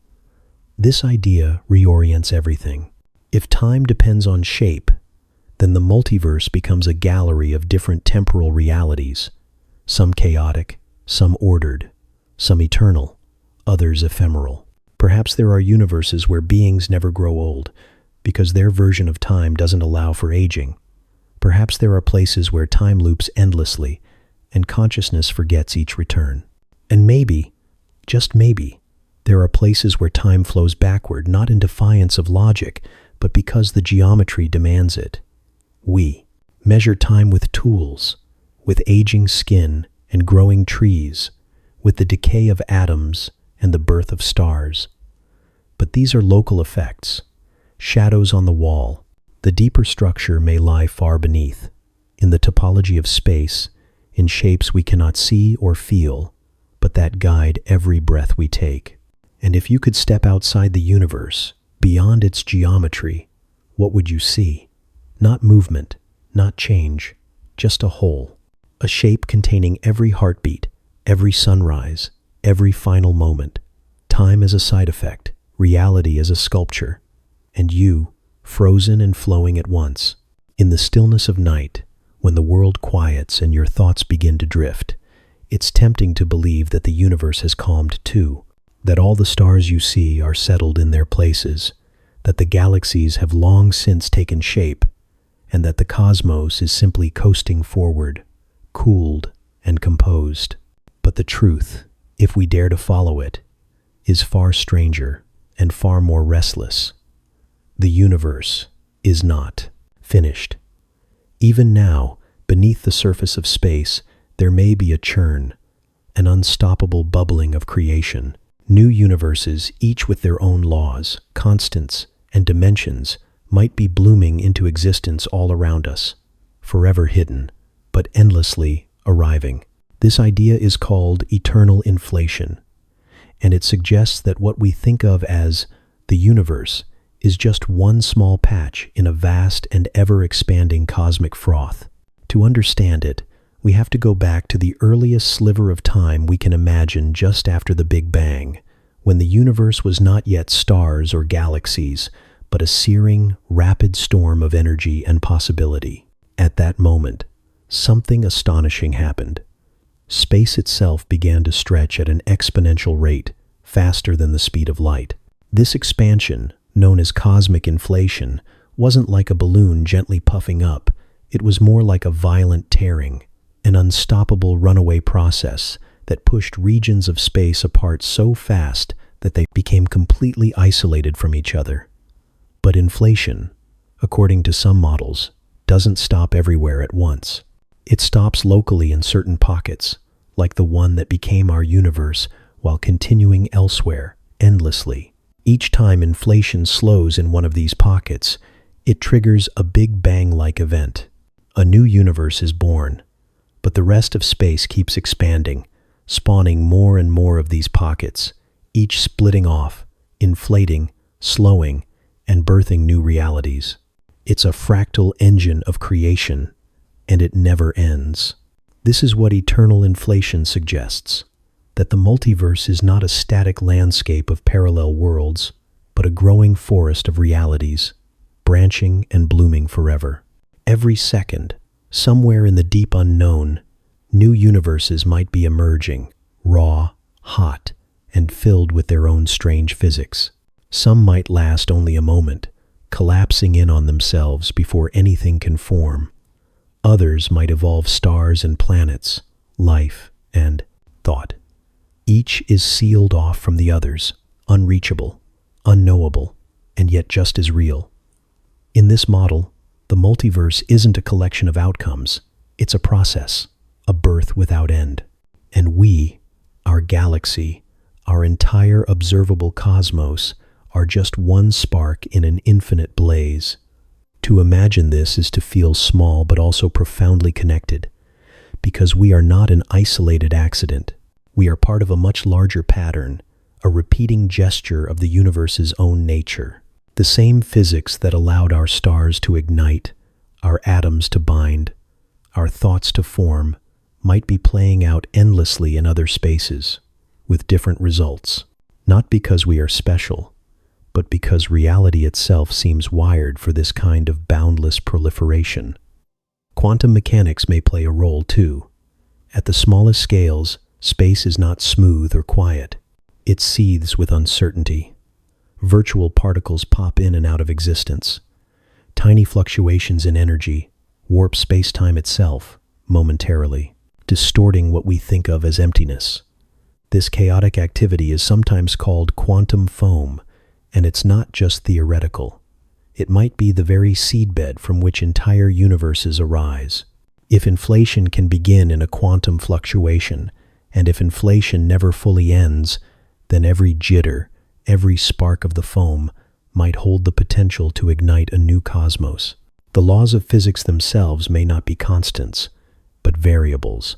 This idea reorients everything. If time depends on shape, then the multiverse becomes a gallery of different temporal realities, some chaotic, some ordered, some eternal, others ephemeral. Perhaps there are universes where beings never grow old, because their version of time doesn't allow for aging. Perhaps there are places where time loops endlessly, and consciousness forgets each return. And maybe, just maybe, there are places where time flows backward, not in defiance of logic, but because the geometry demands it. We measure time with tools, with aging skin and growing trees, with the decay of atoms and the birth of stars. But these are local effects, shadows on the wall. The deeper structure may lie far beneath, in the topology of space, in shapes we cannot see or feel, but that guide every breath we take. And if you could step outside the universe, beyond its geometry, what would you see? Not movement, not change, just a whole. A shape containing every heartbeat, every sunrise, every final moment. Time as a side effect, reality as a sculpture, and you, frozen and flowing at once. In the stillness of night, when the world quiets and your thoughts begin to drift, it's tempting to believe that the universe has calmed too, that all the stars you see are settled in their places, that the galaxies have long since taken shape, and that the cosmos is simply coasting forward, cooled and composed. But the truth, if we dare to follow it, is far stranger and far more restless. The universe is not finished. Even now, beneath the surface of space, there may be a churn, an unstoppable bubbling of creation. New universes, each with their own laws, constants, and dimensions, might be blooming into existence all around us, forever hidden, but endlessly arriving. This idea is called eternal inflation, and it suggests that what we think of as the universe is just one small patch in a vast and ever-expanding cosmic froth. To understand it, we have to go back to the earliest sliver of time we can imagine, just after the Big Bang, when the universe was not yet stars or galaxies, but a searing, rapid storm of energy and possibility. At that moment, something astonishing happened. Space itself began to stretch at an exponential rate, faster than the speed of light. This expansion, known as cosmic inflation, wasn't like a balloon gently puffing up. It was more like a violent tearing, an unstoppable runaway process that pushed regions of space apart so fast that they became completely isolated from each other. But inflation, according to some models, doesn't stop everywhere at once. It stops locally in certain pockets, like the one that became our universe, while continuing elsewhere, endlessly. Each time inflation slows in one of these pockets, it triggers a Big Bang-like event. A new universe is born, but the rest of space keeps expanding, spawning more and more of these pockets, each splitting off, inflating, slowing, and birthing new realities. It's a fractal engine of creation, and it never ends. This is what eternal inflation suggests, that the multiverse is not a static landscape of parallel worlds, but a growing forest of realities, branching and blooming forever. Every second, somewhere in the deep unknown, new universes might be emerging, raw, hot, and filled with their own strange physics. Some might last only a moment, collapsing in on themselves before anything can form. Others might evolve stars and planets, life and thought. Each is sealed off from the others, unreachable, unknowable, and yet just as real. In this model, the multiverse isn't a collection of outcomes. It's a process, a birth without end. And we, our galaxy, our entire observable cosmos, are just one spark in an infinite blaze. To imagine this is to feel small but also profoundly connected, because we are not an isolated accident. We are part of a much larger pattern, a repeating gesture of the universe's own nature. The same physics that allowed our stars to ignite, our atoms to bind, our thoughts to form, might be playing out endlessly in other spaces, with different results. Not because we are special, but because reality itself seems wired for this kind of boundless proliferation. Quantum mechanics may play a role too. At the smallest scales, space is not smooth or quiet. It seethes with uncertainty. Virtual particles pop in and out of existence. Tiny fluctuations in energy warp space-time itself momentarily, distorting what we think of as emptiness. This chaotic activity is sometimes called quantum foam, and it's not just theoretical. It might be the very seedbed from which entire universes arise. If inflation can begin in a quantum fluctuation, and if inflation never fully ends, then every jitter, every spark of the foam, might hold the potential to ignite a new cosmos. The laws of physics themselves may not be constants, but variables,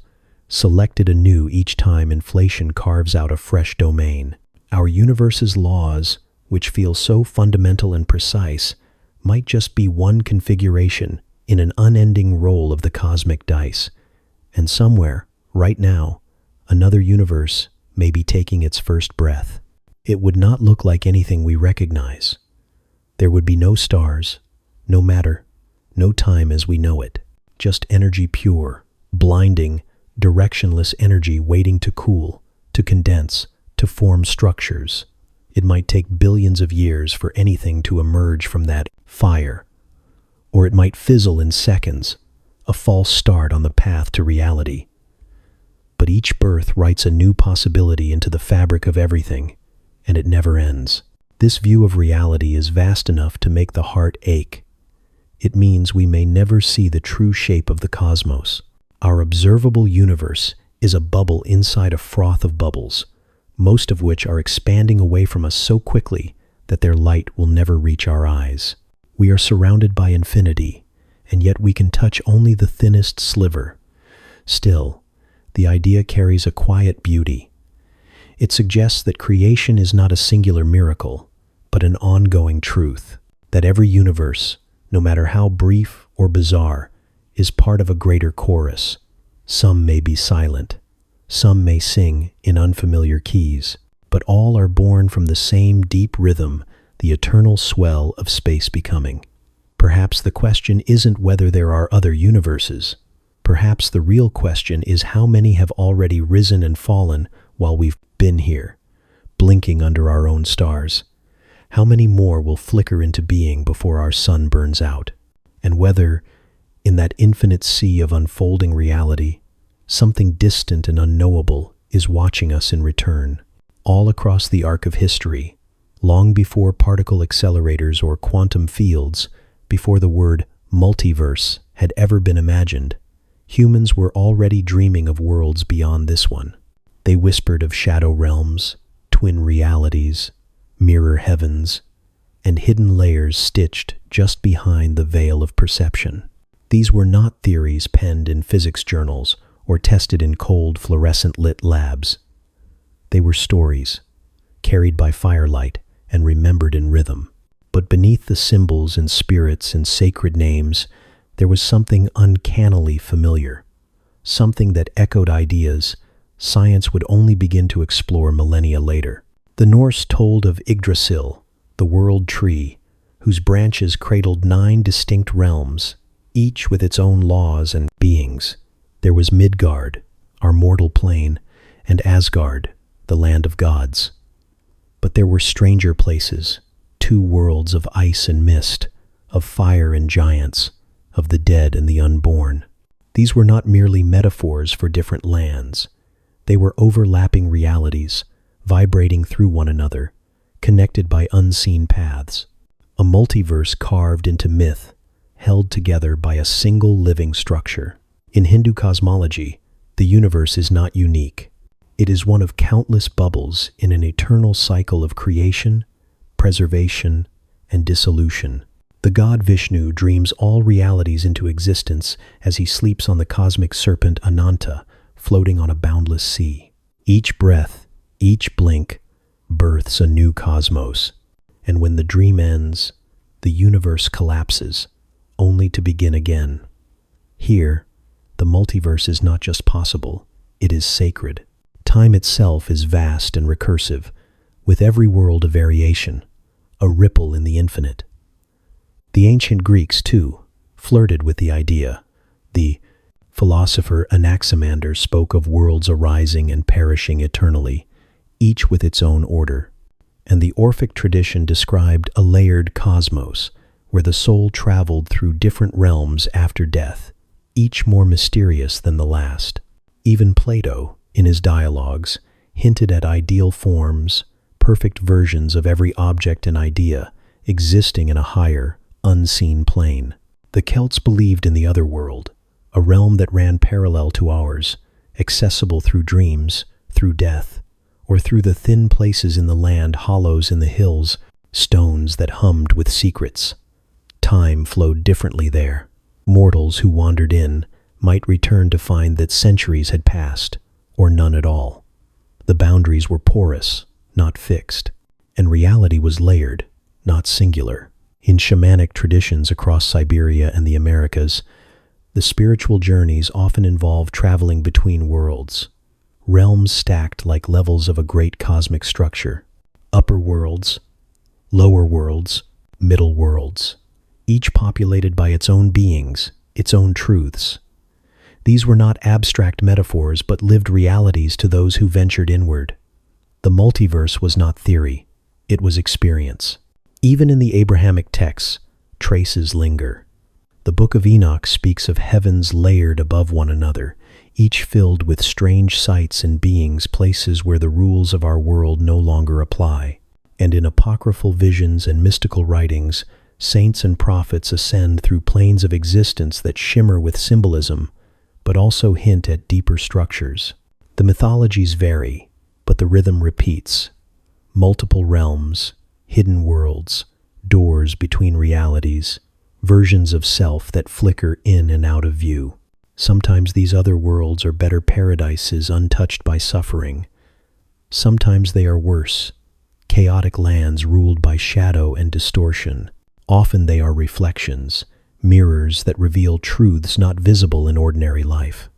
selected anew each time inflation carves out a fresh domain. Our universe's laws, which feel so fundamental and precise, might just be one configuration in an unending roll of the cosmic dice. And somewhere, right now, another universe may be taking its first breath. It would not look like anything we recognize. There would be no stars, no matter, no time as we know it. Just energy pure, blinding, directionless energy waiting to cool, to condense, to form structures. It might take billions of years for anything to emerge from that fire, or it might fizzle in seconds, a false start on the path to reality. But each birth writes a new possibility into the fabric of everything, and it never ends. This view of reality is vast enough to make the heart ache. It means we may never see the true shape of the cosmos. Our observable universe is a bubble inside a froth of bubbles, most of which are expanding away from us so quickly that their light will never reach our eyes. We are surrounded by infinity, and yet we can touch only the thinnest sliver. Still, the idea carries a quiet beauty. It suggests that creation is not a singular miracle, but an ongoing truth, that every universe, no matter how brief or bizarre, is part of a greater chorus. Some may be silent, some may sing in unfamiliar keys, but all are born from the same deep rhythm, the eternal swell of space becoming. Perhaps the question isn't whether there are other universes. Perhaps the real question is how many have already risen and fallen while we've been here, blinking under our own stars. How many more will flicker into being before our sun burns out? And whether, in that infinite sea of unfolding reality, something distant and unknowable is watching us in return. All across the arc of history, long before particle accelerators or quantum fields, before the word multiverse had ever been imagined, humans were already dreaming of worlds beyond this one. They whispered of shadow realms, twin realities, mirror heavens, and hidden layers stitched just behind the veil of perception. These were not theories penned in physics journals or tested in cold, fluorescent-lit labs. They were stories, carried by firelight and remembered in rhythm. But beneath the symbols and spirits and sacred names, there was something uncannily familiar, something that echoed ideas science would only begin to explore millennia later. The Norse told of Yggdrasil, the world tree, whose branches cradled 9 distinct realms, each with its own laws and beings. There was Midgard, our mortal plane, and Asgard, the land of gods. But there were stranger places, 2 worlds of ice and mist, of fire and giants, of the dead and the unborn. These were not merely metaphors for different lands. They were overlapping realities, vibrating through one another, connected by unseen paths. A multiverse carved into myth, held together by a single living structure. In Hindu cosmology, the universe is not unique. It is one of countless bubbles in an eternal cycle of creation, preservation, and dissolution. The god Vishnu dreams all realities into existence as he sleeps on the cosmic serpent Ananta, floating on a boundless sea. Each breath, each blink, births a new cosmos. And when the dream ends, the universe collapses, only to begin again. Here, the multiverse is not just possible, it is sacred. Time itself is vast and recursive, with every world a variation, a ripple in the infinite. The ancient Greeks, too, flirted with the idea. The philosopher Anaximander spoke of worlds arising and perishing eternally, each with its own order. And the Orphic tradition described a layered cosmos, where the soul traveled through different realms after death, each more mysterious than the last. Even Plato, in his dialogues, hinted at ideal forms, perfect versions of every object and idea existing in a higher, unseen plane. The Celts believed in the other world, a realm that ran parallel to ours, accessible through dreams, through death, or through the thin places in the land, hollows in the hills, stones that hummed with secrets. Time flowed differently there. Mortals who wandered in might return to find that centuries had passed, or none at all. The boundaries were porous, not fixed, and reality was layered, not singular. In shamanic traditions across Siberia and the Americas, the spiritual journeys often involve traveling between worlds, realms stacked like levels of a great cosmic structure. Upper worlds, lower worlds, middle worlds, each populated by its own beings, its own truths. These were not abstract metaphors, but lived realities to those who ventured inward. The multiverse was not theory, it was experience. Even in the Abrahamic texts, traces linger. The Book of Enoch speaks of heavens layered above one another, each filled with strange sights and beings, places where the rules of our world no longer apply. And in apocryphal visions and mystical writings, saints and prophets ascend through planes of existence that shimmer with symbolism, but also hint at deeper structures. The mythologies vary, but the rhythm repeats. Multiple realms, hidden worlds, doors between realities, versions of self that flicker in and out of view. Sometimes these other worlds are better paradises untouched by suffering. Sometimes they are worse, chaotic lands ruled by shadow and distortion. Often they are reflections, mirrors that reveal truths not visible in ordinary life.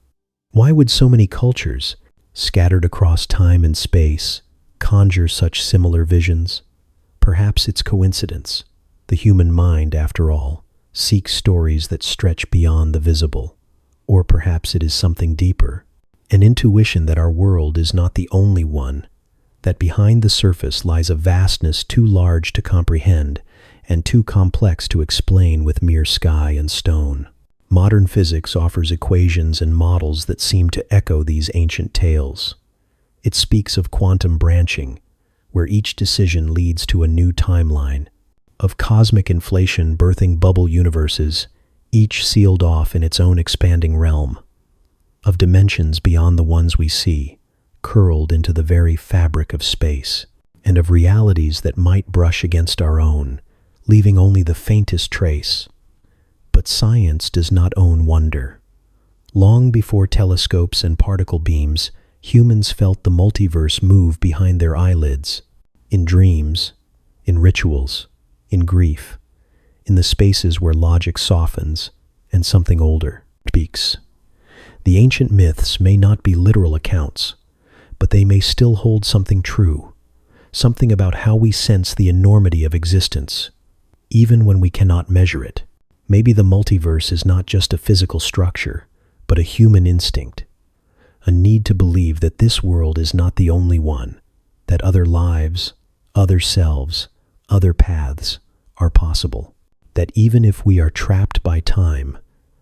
Why would so many cultures, scattered across time and space, conjure such similar visions? Perhaps it's coincidence. The human mind, after all, seeks stories that stretch beyond the visible. Or perhaps it is something deeper, an intuition that our world is not the only one, that behind the surface lies a vastness too large to comprehend and too complex to explain with mere sky and stone. Modern physics offers equations and models that seem to echo these ancient tales. It speaks of quantum branching, where each decision leads to a new timeline, of cosmic inflation birthing bubble universes, each sealed off in its own expanding realm, of dimensions beyond the ones we see, curled into the very fabric of space, and of realities that might brush against our own, leaving only the faintest trace. But science does not own wonder. Long before telescopes and particle beams, humans felt the multiverse move behind their eyelids, in dreams, in rituals, in grief, in the spaces where logic softens and something older speaks. The ancient myths may not be literal accounts, but they may still hold something true, something about how we sense the enormity of existence, even when we cannot measure it. Maybe the multiverse is not just a physical structure, but a human instinct, a need to believe that this world is not the only one, that other lives, other selves, other paths are possible, that even if we are trapped by time,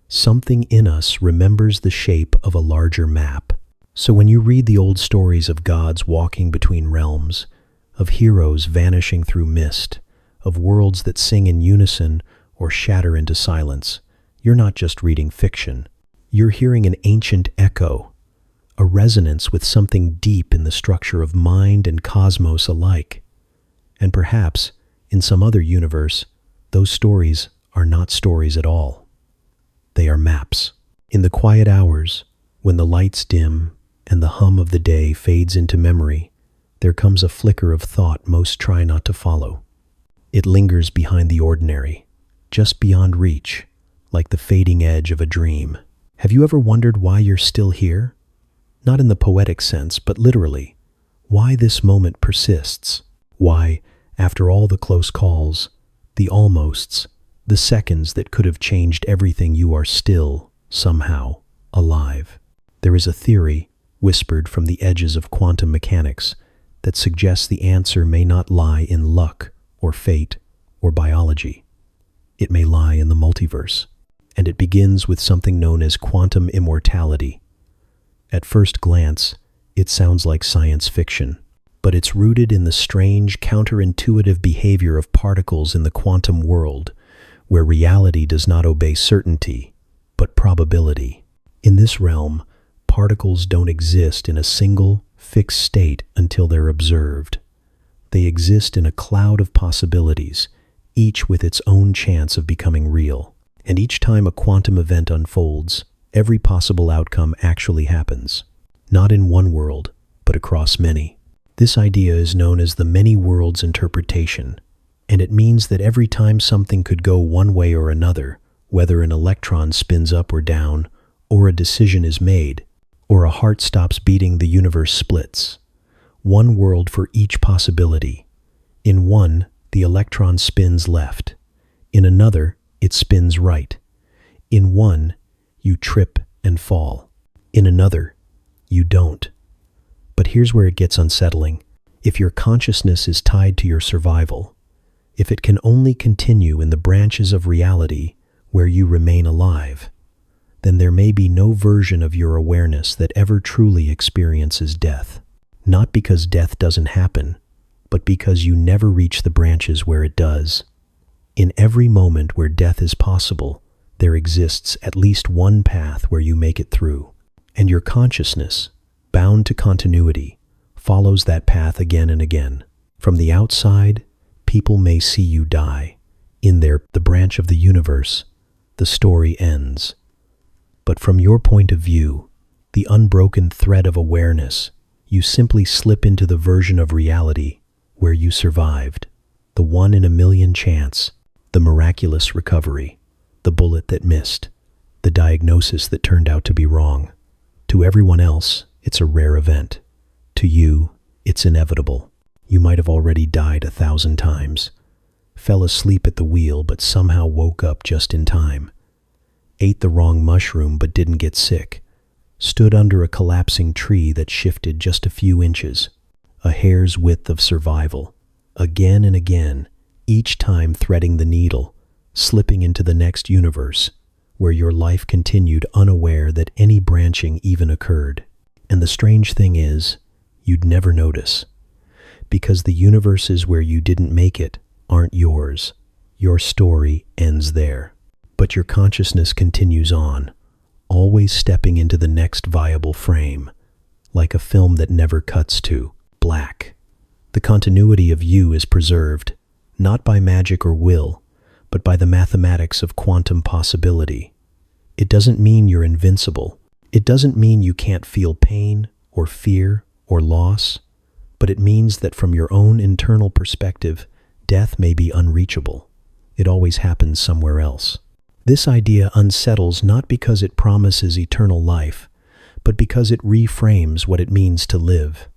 something in us remembers the shape of a larger map. So when you read the old stories of gods walking between realms, of heroes vanishing through mist, of worlds that sing in unison or shatter into silence, you're not just reading fiction. You're hearing an ancient echo, a resonance with something deep in the structure of mind and cosmos alike. And perhaps, in some other universe, those stories are not stories at all. They are maps. In the quiet hours, when the lights dim and the hum of the day fades into memory, there comes a flicker of thought most try not to follow. It lingers behind the ordinary, just beyond reach, like the fading edge of a dream. Have you ever wondered why you're still here? Not in the poetic sense, but literally. Why this moment persists? Why, after all the close calls, the almosts, the seconds that could have changed everything, you are still, somehow, alive? There is a theory, whispered from the edges of quantum mechanics, that suggests the answer may not lie in luck, or fate, or biology. It may lie in the multiverse, and it begins with something known as quantum immortality. At first glance, it sounds like science fiction, but it's rooted in the strange, counterintuitive behavior of particles in the quantum world, where reality does not obey certainty, but probability. In this realm, particles don't exist in a single, fixed state until they're observed. They exist in a cloud of possibilities, each with its own chance of becoming real. And each time a quantum event unfolds, every possible outcome actually happens, not in one world, but across many. This idea is known as the many worlds interpretation, and it means that every time something could go one way or another, whether an electron spins up or down, or a decision is made, or a heart stops beating, the universe splits. One world for each possibility. In one, the electron spins left. In another, it spins right. In one, you trip and fall. In another, you don't. But here's where it gets unsettling. If your consciousness is tied to your survival, if it can only continue in the branches of reality where you remain alive, then there may be no version of your awareness that ever truly experiences death. Not because death doesn't happen, but because you never reach the branches where it does. In every moment where death is possible, there exists at least one path where you make it through, and your consciousness, bound to continuity, follows that path again and again. From the outside, people may see you die. In the branch of the universe, the story ends. But from your point of view, the unbroken thread of awareness, you simply slip into the version of reality where you survived, the one in a million chance, the miraculous recovery, the bullet that missed, the diagnosis that turned out to be wrong. To everyone else, it's a rare event. To you, it's inevitable. You might have already died 1,000 times, fell asleep at the wheel but somehow woke up just in time, ate the wrong mushroom but didn't get sick, stood under a collapsing tree that shifted just a few inches, a hair's width of survival, again and again, each time threading the needle, slipping into the next universe, where your life continued unaware that any branching even occurred. And the strange thing is, you'd never notice, because the universes where you didn't make it aren't yours. Your story ends there. But your consciousness continues on, always stepping into the next viable frame, like a film that never cuts to black. The continuity of you is preserved, not by magic or will, but by the mathematics of quantum possibility. It doesn't mean you're invincible. It doesn't mean you can't feel pain or fear or loss, but it means that from your own internal perspective, death may be unreachable. It always happens somewhere else. This idea unsettles not because it promises eternal life, but because it reframes what it means to live.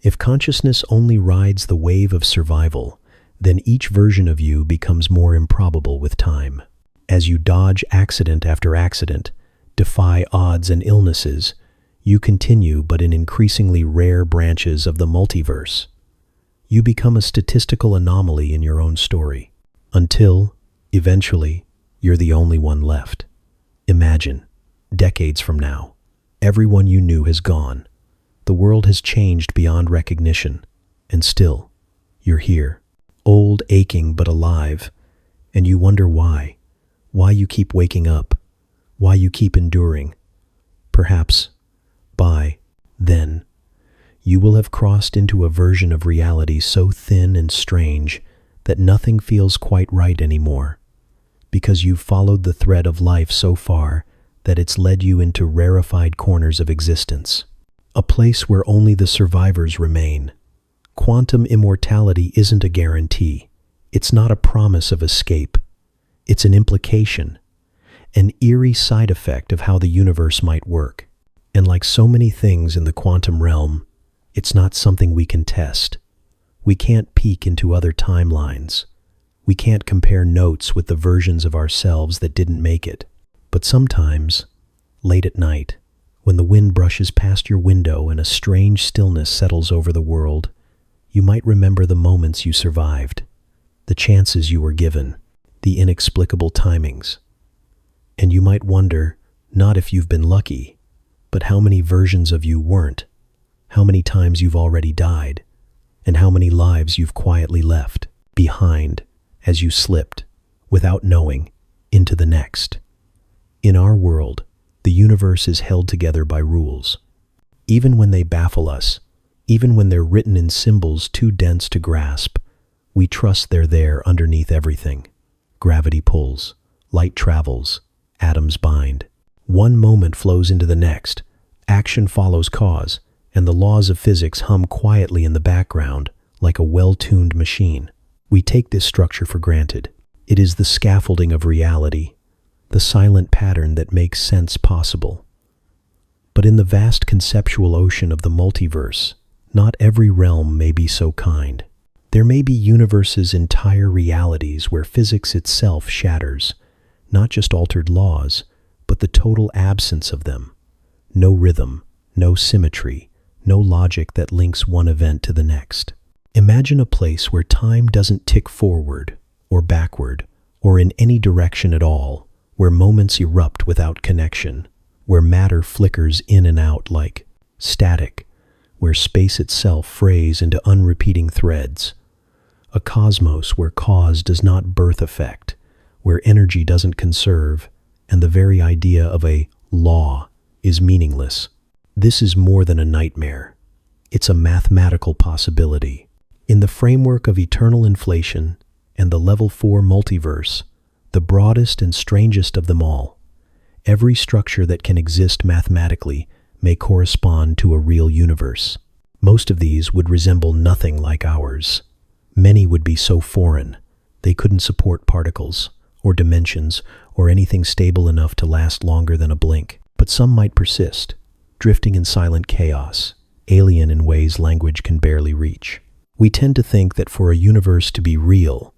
If consciousness only rides the wave of survival, then each version of you becomes more improbable with time. As you dodge accident after accident, defy odds and illnesses, you continue but in increasingly rare branches of the multiverse. You become a statistical anomaly in your own story, until, eventually, you're the only one left. Imagine, decades from now, everyone you knew has gone. The world has changed beyond recognition, and still, you're here, old, aching, but alive, and you wonder why you keep waking up, why you keep enduring. Perhaps, by then, you will have crossed into a version of reality so thin and strange that nothing feels quite right anymore, because you've followed the thread of life so far that it's led you into rarefied corners of existence, a place where only the survivors remain. Quantum immortality isn't a guarantee. It's not a promise of escape. It's an implication, an eerie side effect of how the universe might work. And like so many things in the quantum realm, it's not something we can test. We can't peek into other timelines. We can't compare notes with the versions of ourselves that didn't make it. But sometimes, late at night, when the wind brushes past your window and a strange stillness settles over the world, you might remember the moments you survived, the chances you were given, the inexplicable timings. And you might wonder, not if you've been lucky, but how many versions of you weren't, how many times you've already died, and how many lives you've quietly left behind as you slipped, without knowing, into the next. In our world, the universe is held together by rules. Even when they baffle us, even when they're written in symbols too dense to grasp, we trust they're there underneath everything. Gravity pulls, light travels, atoms bind. One moment flows into the next, action follows cause, and the laws of physics hum quietly in the background like a well-tuned machine. We take this structure for granted. It is the scaffolding of reality, the silent pattern that makes sense possible. But in the vast conceptual ocean of the multiverse, not every realm may be so kind. There may be universes' entire realities where physics itself shatters, not just altered laws, but the total absence of them. No rhythm, no symmetry, no logic that links one event to the next. Imagine a place where time doesn't tick forward or backward or in any direction at all, where moments erupt without connection, where matter flickers in and out like static, where space itself frays into unrepeating threads. A cosmos where cause does not birth effect, where energy doesn't conserve, and the very idea of a law is meaningless. This is more than a nightmare. It's a mathematical possibility. In the framework of eternal inflation and the Level 4 multiverse, the broadest and strangest of them all, every structure that can exist mathematically may correspond to a real universe. Most of these would resemble nothing like ours. Many would be so foreign, they couldn't support particles, or dimensions, or anything stable enough to last longer than a blink. But some might persist, drifting in silent chaos, alien in ways language can barely reach. We tend to think that for a universe to be real,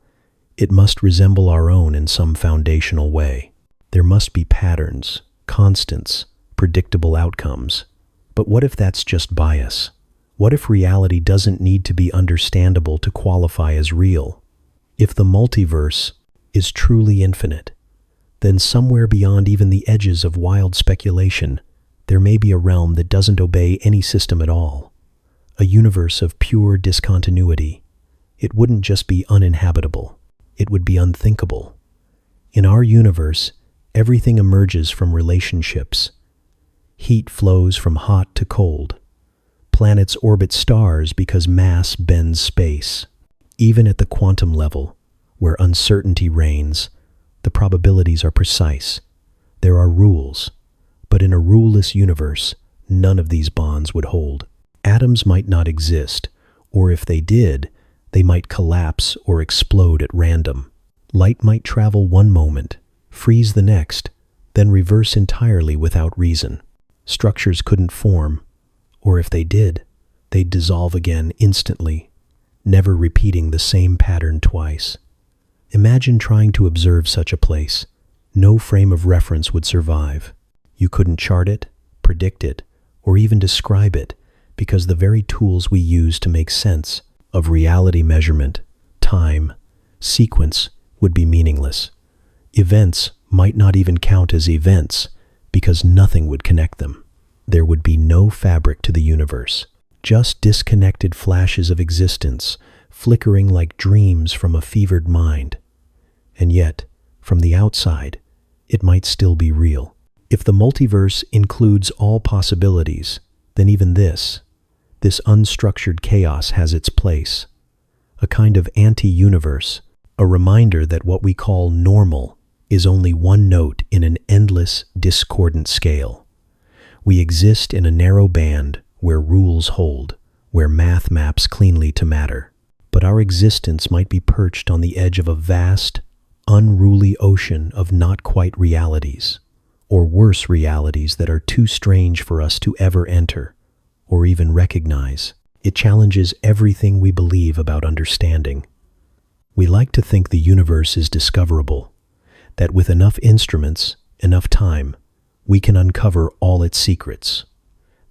it must resemble our own in some foundational way. There must be patterns, constants, predictable outcomes. But what if that's just bias? What if reality doesn't need to be understandable to qualify as real? If the multiverse is truly infinite, then somewhere beyond even the edges of wild speculation, there may be a realm that doesn't obey any system at all. A universe of pure discontinuity. It wouldn't just be uninhabitable. It would be unthinkable. In our universe, everything emerges from relationships. Heat flows from hot to cold. Planets orbit stars because mass bends space. Even at the quantum level, where uncertainty reigns, the probabilities are precise. There are rules. But in a ruleless universe, none of these bonds would hold. Atoms might not exist, or if they did, they might collapse or explode at random. Light might travel one moment, freeze the next, then reverse entirely without reason. Structures couldn't form, or if they did, they'd dissolve again instantly, never repeating the same pattern twice. Imagine trying to observe such a place. No frame of reference would survive. You couldn't chart it, predict it, or even describe it, because the very tools we use to make sense of reality measurement, time, sequence would be meaningless. Events might not even count as events because nothing would connect them. There would be no fabric to the universe, just disconnected flashes of existence flickering like dreams from a fevered mind. And yet, from the outside, it might still be real. If the multiverse includes all possibilities, then even this unstructured chaos has its place. A kind of anti-universe, a reminder that what we call normal is only one note in an endless, discordant scale. We exist in a narrow band where rules hold, where math maps cleanly to matter. But our existence might be perched on the edge of a vast, unruly ocean of not quite realities, or worse realities that are too strange for us to ever enter, or even recognize. It challenges everything we believe about understanding. We like to think the universe is discoverable, that with enough instruments, enough time, we can uncover all its secrets.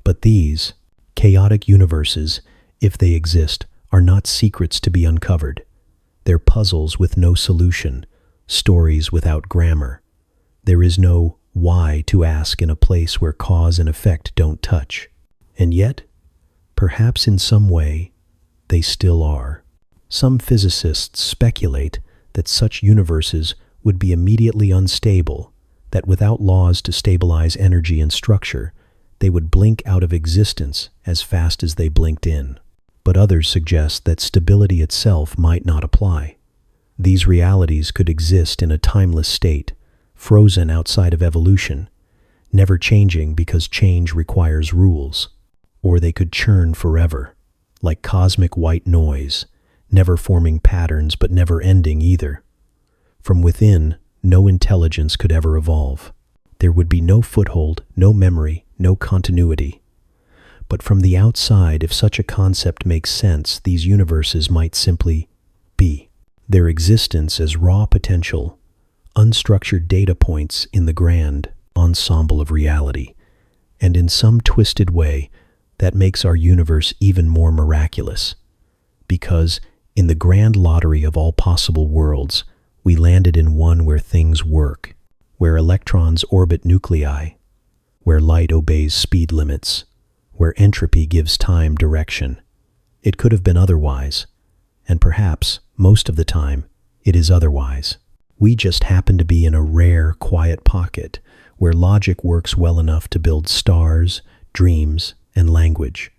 But these chaotic universes, if they exist, are not secrets to be uncovered. They're puzzles with no solution, stories without grammar. There is no why to ask in a place where cause and effect don't touch. And yet, perhaps in some way, they still are. Some physicists speculate that such universes would be immediately unstable, that without laws to stabilize energy and structure, they would blink out of existence as fast as they blinked in. But others suggest that stability itself might not apply. These realities could exist in a timeless state, frozen outside of evolution, never changing because change requires rules. Or they could churn forever, like cosmic white noise, never forming patterns but never ending either. From within, no intelligence could ever evolve. There would be no foothold, no memory, no continuity. But from the outside, if such a concept makes sense, these universes might simply be. Their existence as raw potential, unstructured data points in the grand ensemble of reality. And in some twisted way, that makes our universe even more miraculous. Because in the grand lottery of all possible worlds, we landed in one where things work, where electrons orbit nuclei, where light obeys speed limits, where entropy gives time direction. It could have been otherwise, and perhaps, most of the time, it is otherwise. We just happen to be in a rare, quiet pocket where logic works well enough to build stars, dreams, and language.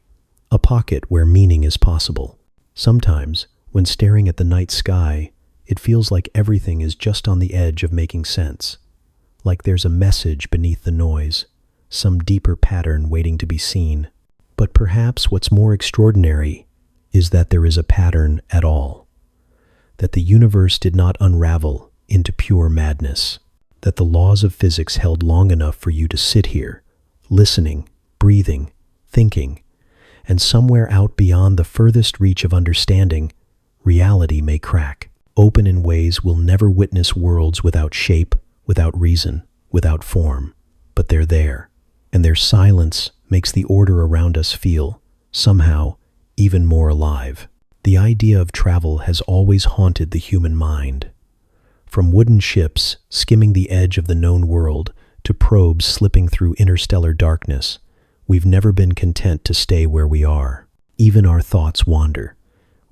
A pocket where meaning is possible. Sometimes, when staring at the night sky, it feels like everything is just on the edge of making sense. Like there's a message beneath the noise, some deeper pattern waiting to be seen. But perhaps what's more extraordinary is that there is a pattern at all. That the universe did not unravel into pure madness. That the laws of physics held long enough for you to sit here, listening, breathing, thinking, and somewhere out beyond the furthest reach of understanding, reality may crack, open in ways we'll never witness, worlds without shape, without reason, without form. But they're there, and their silence makes the order around us feel, somehow, even more alive. The idea of travel has always haunted the human mind. From wooden ships skimming the edge of the known world to probes slipping through interstellar darkness, we've never been content to stay where we are. Even our thoughts wander.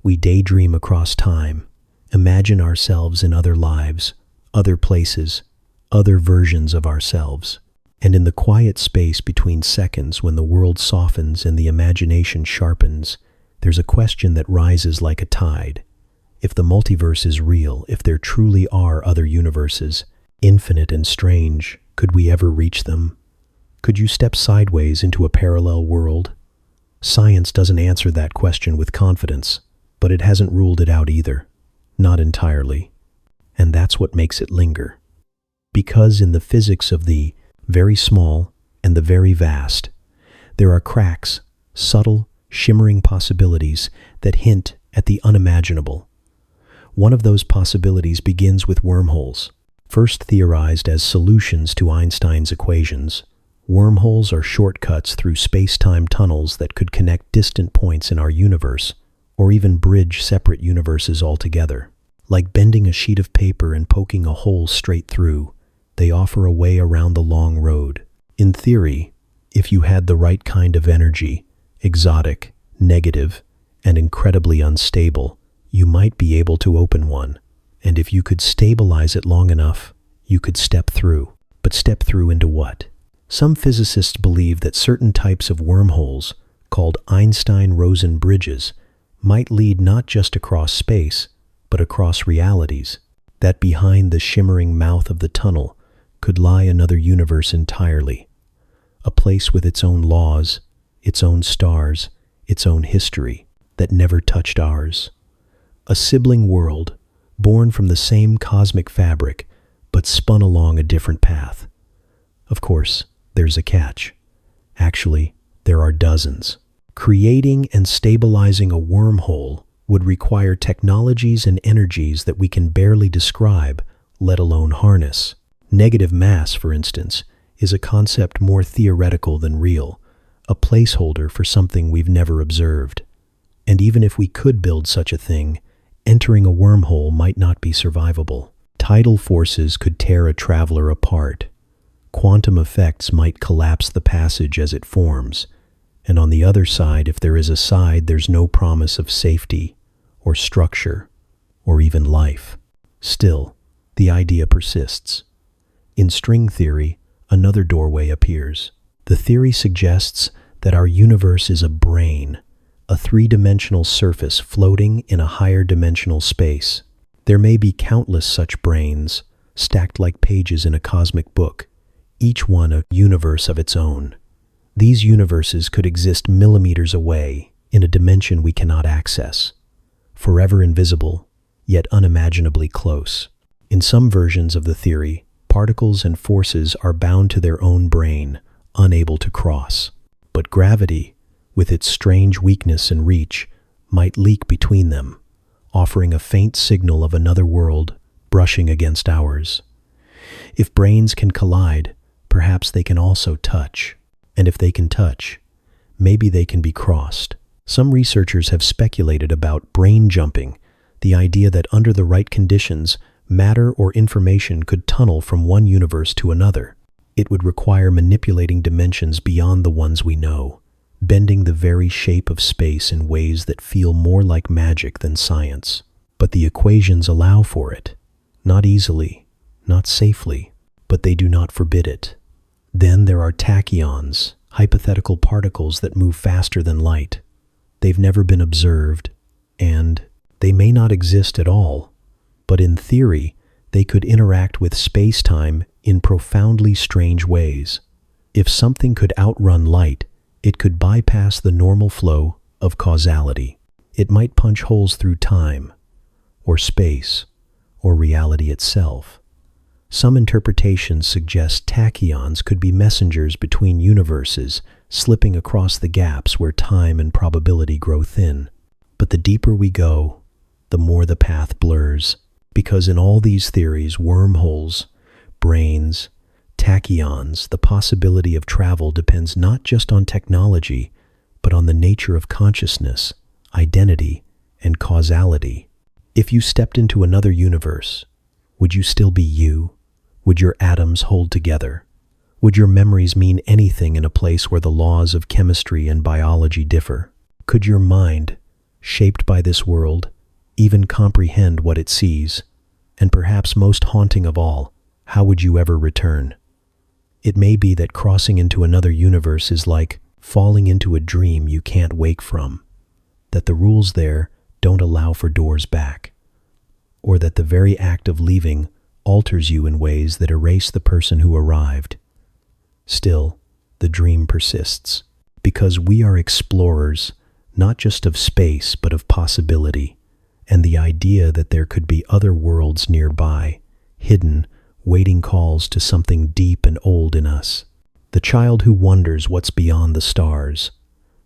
We daydream across time, imagine ourselves in other lives, other places, other versions of ourselves. And in the quiet space between seconds when the world softens and the imagination sharpens, there's a question that rises like a tide. If the multiverse is real, if there truly are other universes, infinite and strange, could we ever reach them? Could you step sideways into a parallel world? Science doesn't answer that question with confidence, but it hasn't ruled it out either. Not entirely. And that's what makes it linger. Because in the physics of the very small and the very vast, there are cracks, subtle, shimmering possibilities that hint at the unimaginable. One of those possibilities begins with wormholes. First theorized as solutions to Einstein's equations, wormholes are shortcuts through space-time tunnels that could connect distant points in our universe, or even bridge separate universes altogether. Like bending a sheet of paper and poking a hole straight through, they offer a way around the long road. In theory, if you had the right kind of energy, exotic, negative, and incredibly unstable, you might be able to open one. And if you could stabilize it long enough, you could step through. But step through into what? Some physicists believe that certain types of wormholes, called Einstein-Rosen bridges, might lead not just across space, but across realities. That behind the shimmering mouth of the tunnel could lie another universe entirely. A place with its own laws, its own stars, its own history, that never touched ours. A sibling world, born from the same cosmic fabric, but spun along a different path. Of course, there's a catch. Actually, there are dozens. Creating and stabilizing a wormhole would require technologies and energies that we can barely describe, let alone harness. Negative mass, for instance, is a concept more theoretical than real, a placeholder for something we've never observed. And even if we could build such a thing, entering a wormhole might not be survivable. Tidal forces could tear a traveler apart. Quantum effects might collapse the passage as it forms. And on the other side, if there is a side, there's no promise of safety, or structure, or even life. Still, the idea persists. In string theory, another doorway appears. The theory suggests that our universe is a brane, a three-dimensional surface floating in a higher dimensional space. There may be countless such branes, stacked like pages in a cosmic book, each one a universe of its own. These universes could exist millimeters away in a dimension we cannot access, forever invisible, yet unimaginably close. In some versions of the theory, particles and forces are bound to their own brane, unable to cross. But gravity, with its strange weakness and reach, might leak between them, offering a faint signal of another world brushing against ours. If brains can collide, perhaps they can also touch. And if they can touch, maybe they can be crossed. Some researchers have speculated about brain jumping, the idea that under the right conditions, matter or information could tunnel from one universe to another. It would require manipulating dimensions beyond the ones we know, bending the very shape of space in ways that feel more like magic than science. But the equations allow for it. Not easily, not safely, but they do not forbid it. Then there are tachyons, hypothetical particles that move faster than light. They've never been observed, and they may not exist at all. But in theory, they could interact with space-time in profoundly strange ways. If something could outrun light, it could bypass the normal flow of causality. It might punch holes through time, or space, or reality itself. Some interpretations suggest tachyons could be messengers between universes, slipping across the gaps where time and probability grow thin. But the deeper we go, the more the path blurs, because in all these theories, wormholes, branes, tachyons, the possibility of travel depends not just on technology, but on the nature of consciousness, identity, and causality. If you stepped into another universe, would you still be you? Would your atoms hold together? Would your memories mean anything in a place where the laws of chemistry and biology differ? Could your mind, shaped by this world, even comprehend what it sees? And perhaps most haunting of all, how would you ever return? It may be that crossing into another universe is like falling into a dream you can't wake from, that the rules there don't allow for doors back, or that the very act of leaving alters you in ways that erase the person who arrived. Still, the dream persists, because we are explorers, not just of space, but of possibility, and the idea that there could be other worlds nearby, hidden, waiting calls to something deep and old in us. The child who wonders what's beyond the stars,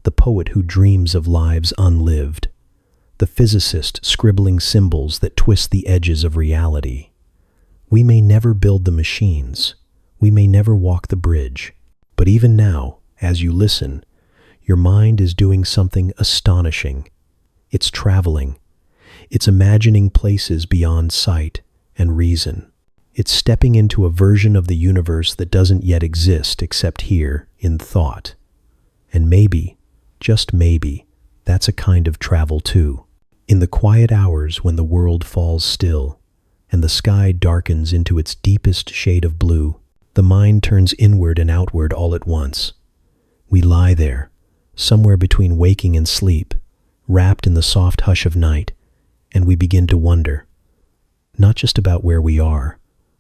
the poet who dreams of lives unlived, the physicist scribbling symbols that twist the edges of reality. We may never build the machines, we may never walk the bridge, but even now, as you listen, your mind is doing something astonishing. It's traveling. It's imagining places beyond sight and reason. It's stepping into a version of the universe that doesn't yet exist except here in thought. And maybe, just maybe, that's a kind of travel too. In the quiet hours when the world falls still, and the sky darkens into its deepest shade of blue, the mind turns inward and outward all at once. We lie there, somewhere between waking and sleep, wrapped in the soft hush of night, and we begin to wonder, not just about where we are,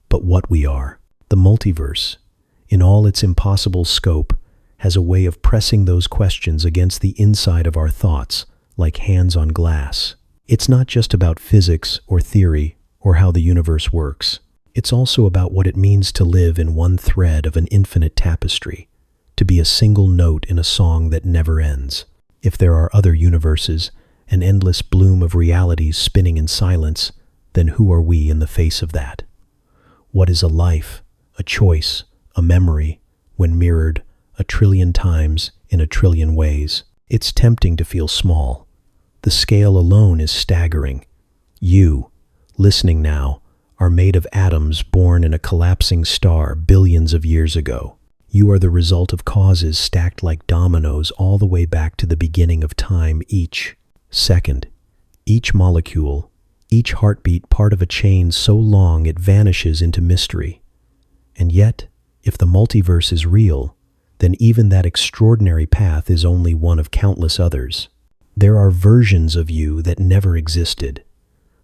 but what we are. The multiverse, in all its impossible scope, has a way of pressing those questions against the inside of our thoughts, like hands on glass. It's not just about physics or theory or how the universe works. It's also about what it means to live in one thread of an infinite tapestry, to be a single note in a song that never ends. If there are other universes, an endless bloom of realities spinning in silence, then who are we in the face of that? What is a life, a choice, a memory, when mirrored a trillion times in a trillion ways? It's tempting to feel small. The scale alone is staggering. You, listening now, are made of atoms born in a collapsing star billions of years ago. You are the result of causes stacked like dominoes all the way back to the beginning of time, each second, each molecule, each heartbeat part of a chain so long it vanishes into mystery. And yet, if the multiverse is real, then even that extraordinary path is only one of countless others. There are versions of you that never existed,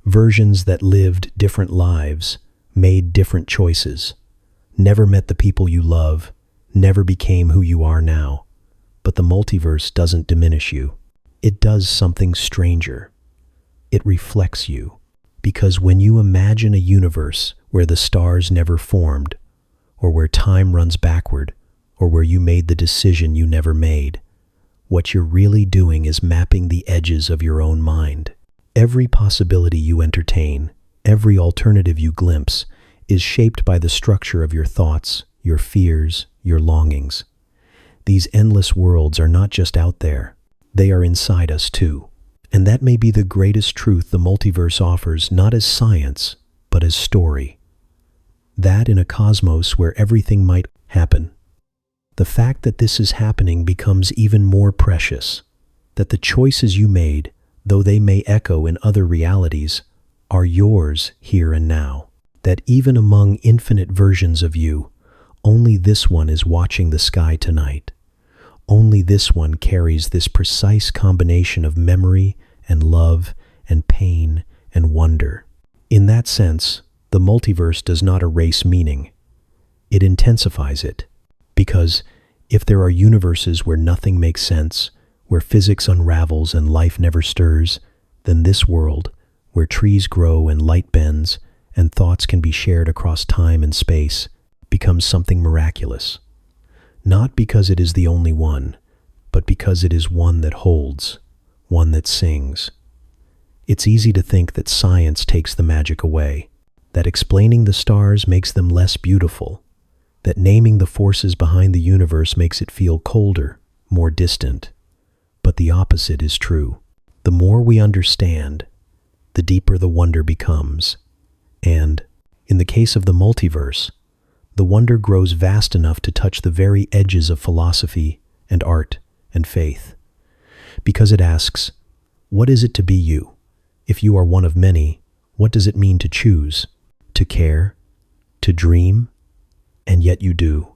versions that lived different lives, made different choices. never met the people you love, never became who you are now. But the multiverse doesn't diminish you. It does something stranger. It reflects you. Because when you imagine a universe where the stars never formed, or where time runs backward, or where you made the decision you never made, what you're really doing is mapping the edges of your own mind. Every possibility you entertain, every alternative you glimpse, is shaped by the structure of your thoughts, your fears, your longings. These endless worlds are not just out there, they are inside us too. And that may be the greatest truth the multiverse offers, not as science, but as story. That in a cosmos where everything might happen. The fact that this is happening becomes even more precious, that the choices you made, though they may echo in other realities, are yours here and now. That even among infinite versions of you, only this one is watching the sky tonight. Only this one carries this precise combination of memory and love and pain and wonder. In that sense, the multiverse does not erase meaning. It intensifies it. Because if there are universes where nothing makes sense, where physics unravels and life never stirs, then this world, where trees grow and light bends, and thoughts can be shared across time and space, becomes something miraculous. Not because it is the only one, but because it is one that holds, one that sings. It's easy to think that science takes the magic away, that explaining the stars makes them less beautiful, that naming the forces behind the universe makes it feel colder, more distant. But the opposite is true. The more we understand, the deeper the wonder becomes. And, in the case of the multiverse, the wonder grows vast enough to touch the very edges of philosophy and art and faith. Because it asks, what is it to be you? If you are one of many, what does it mean to choose? To care? To dream? And yet you do.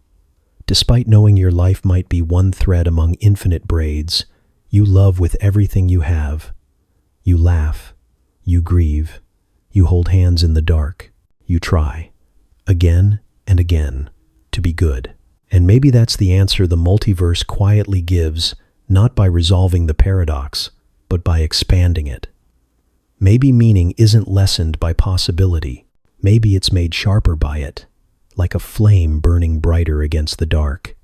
Despite knowing your life might be one thread among infinite braids, you love with everything you have. You laugh. You grieve. You hold hands in the dark. You try. Again and again. To be good. And maybe that's the answer the multiverse quietly gives, not by resolving the paradox, but by expanding it. Maybe meaning isn't lessened by possibility. Maybe it's made sharper by it. Like a flame burning brighter against the dark.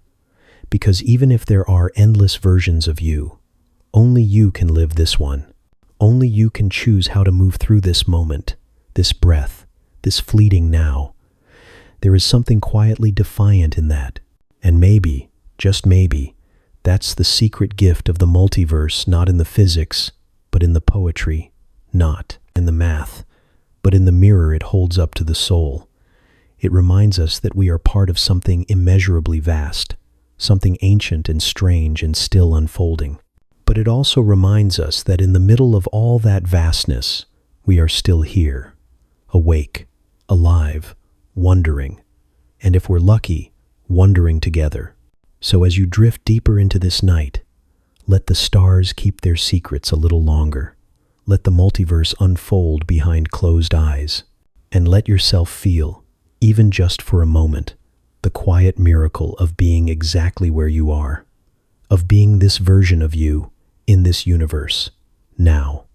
Because even if there are endless versions of you, only you can live this one. Only you can choose how to move through this moment, this breath, this fleeting now. There is something quietly defiant in that. And maybe, just maybe, that's the secret gift of the multiverse, not in the physics, but in the poetry, not in the math, but in the mirror it holds up to the soul. It reminds us that we are part of something immeasurably vast, something ancient and strange and still unfolding. But it also reminds us that in the middle of all that vastness, we are still here, awake, alive, wondering, and if we're lucky, wondering together. So as you drift deeper into this night, let the stars keep their secrets a little longer. Let the multiverse unfold behind closed eyes, and let yourself feel, even just for a moment, the quiet miracle of being exactly where you are, of being this version of you in this universe, now.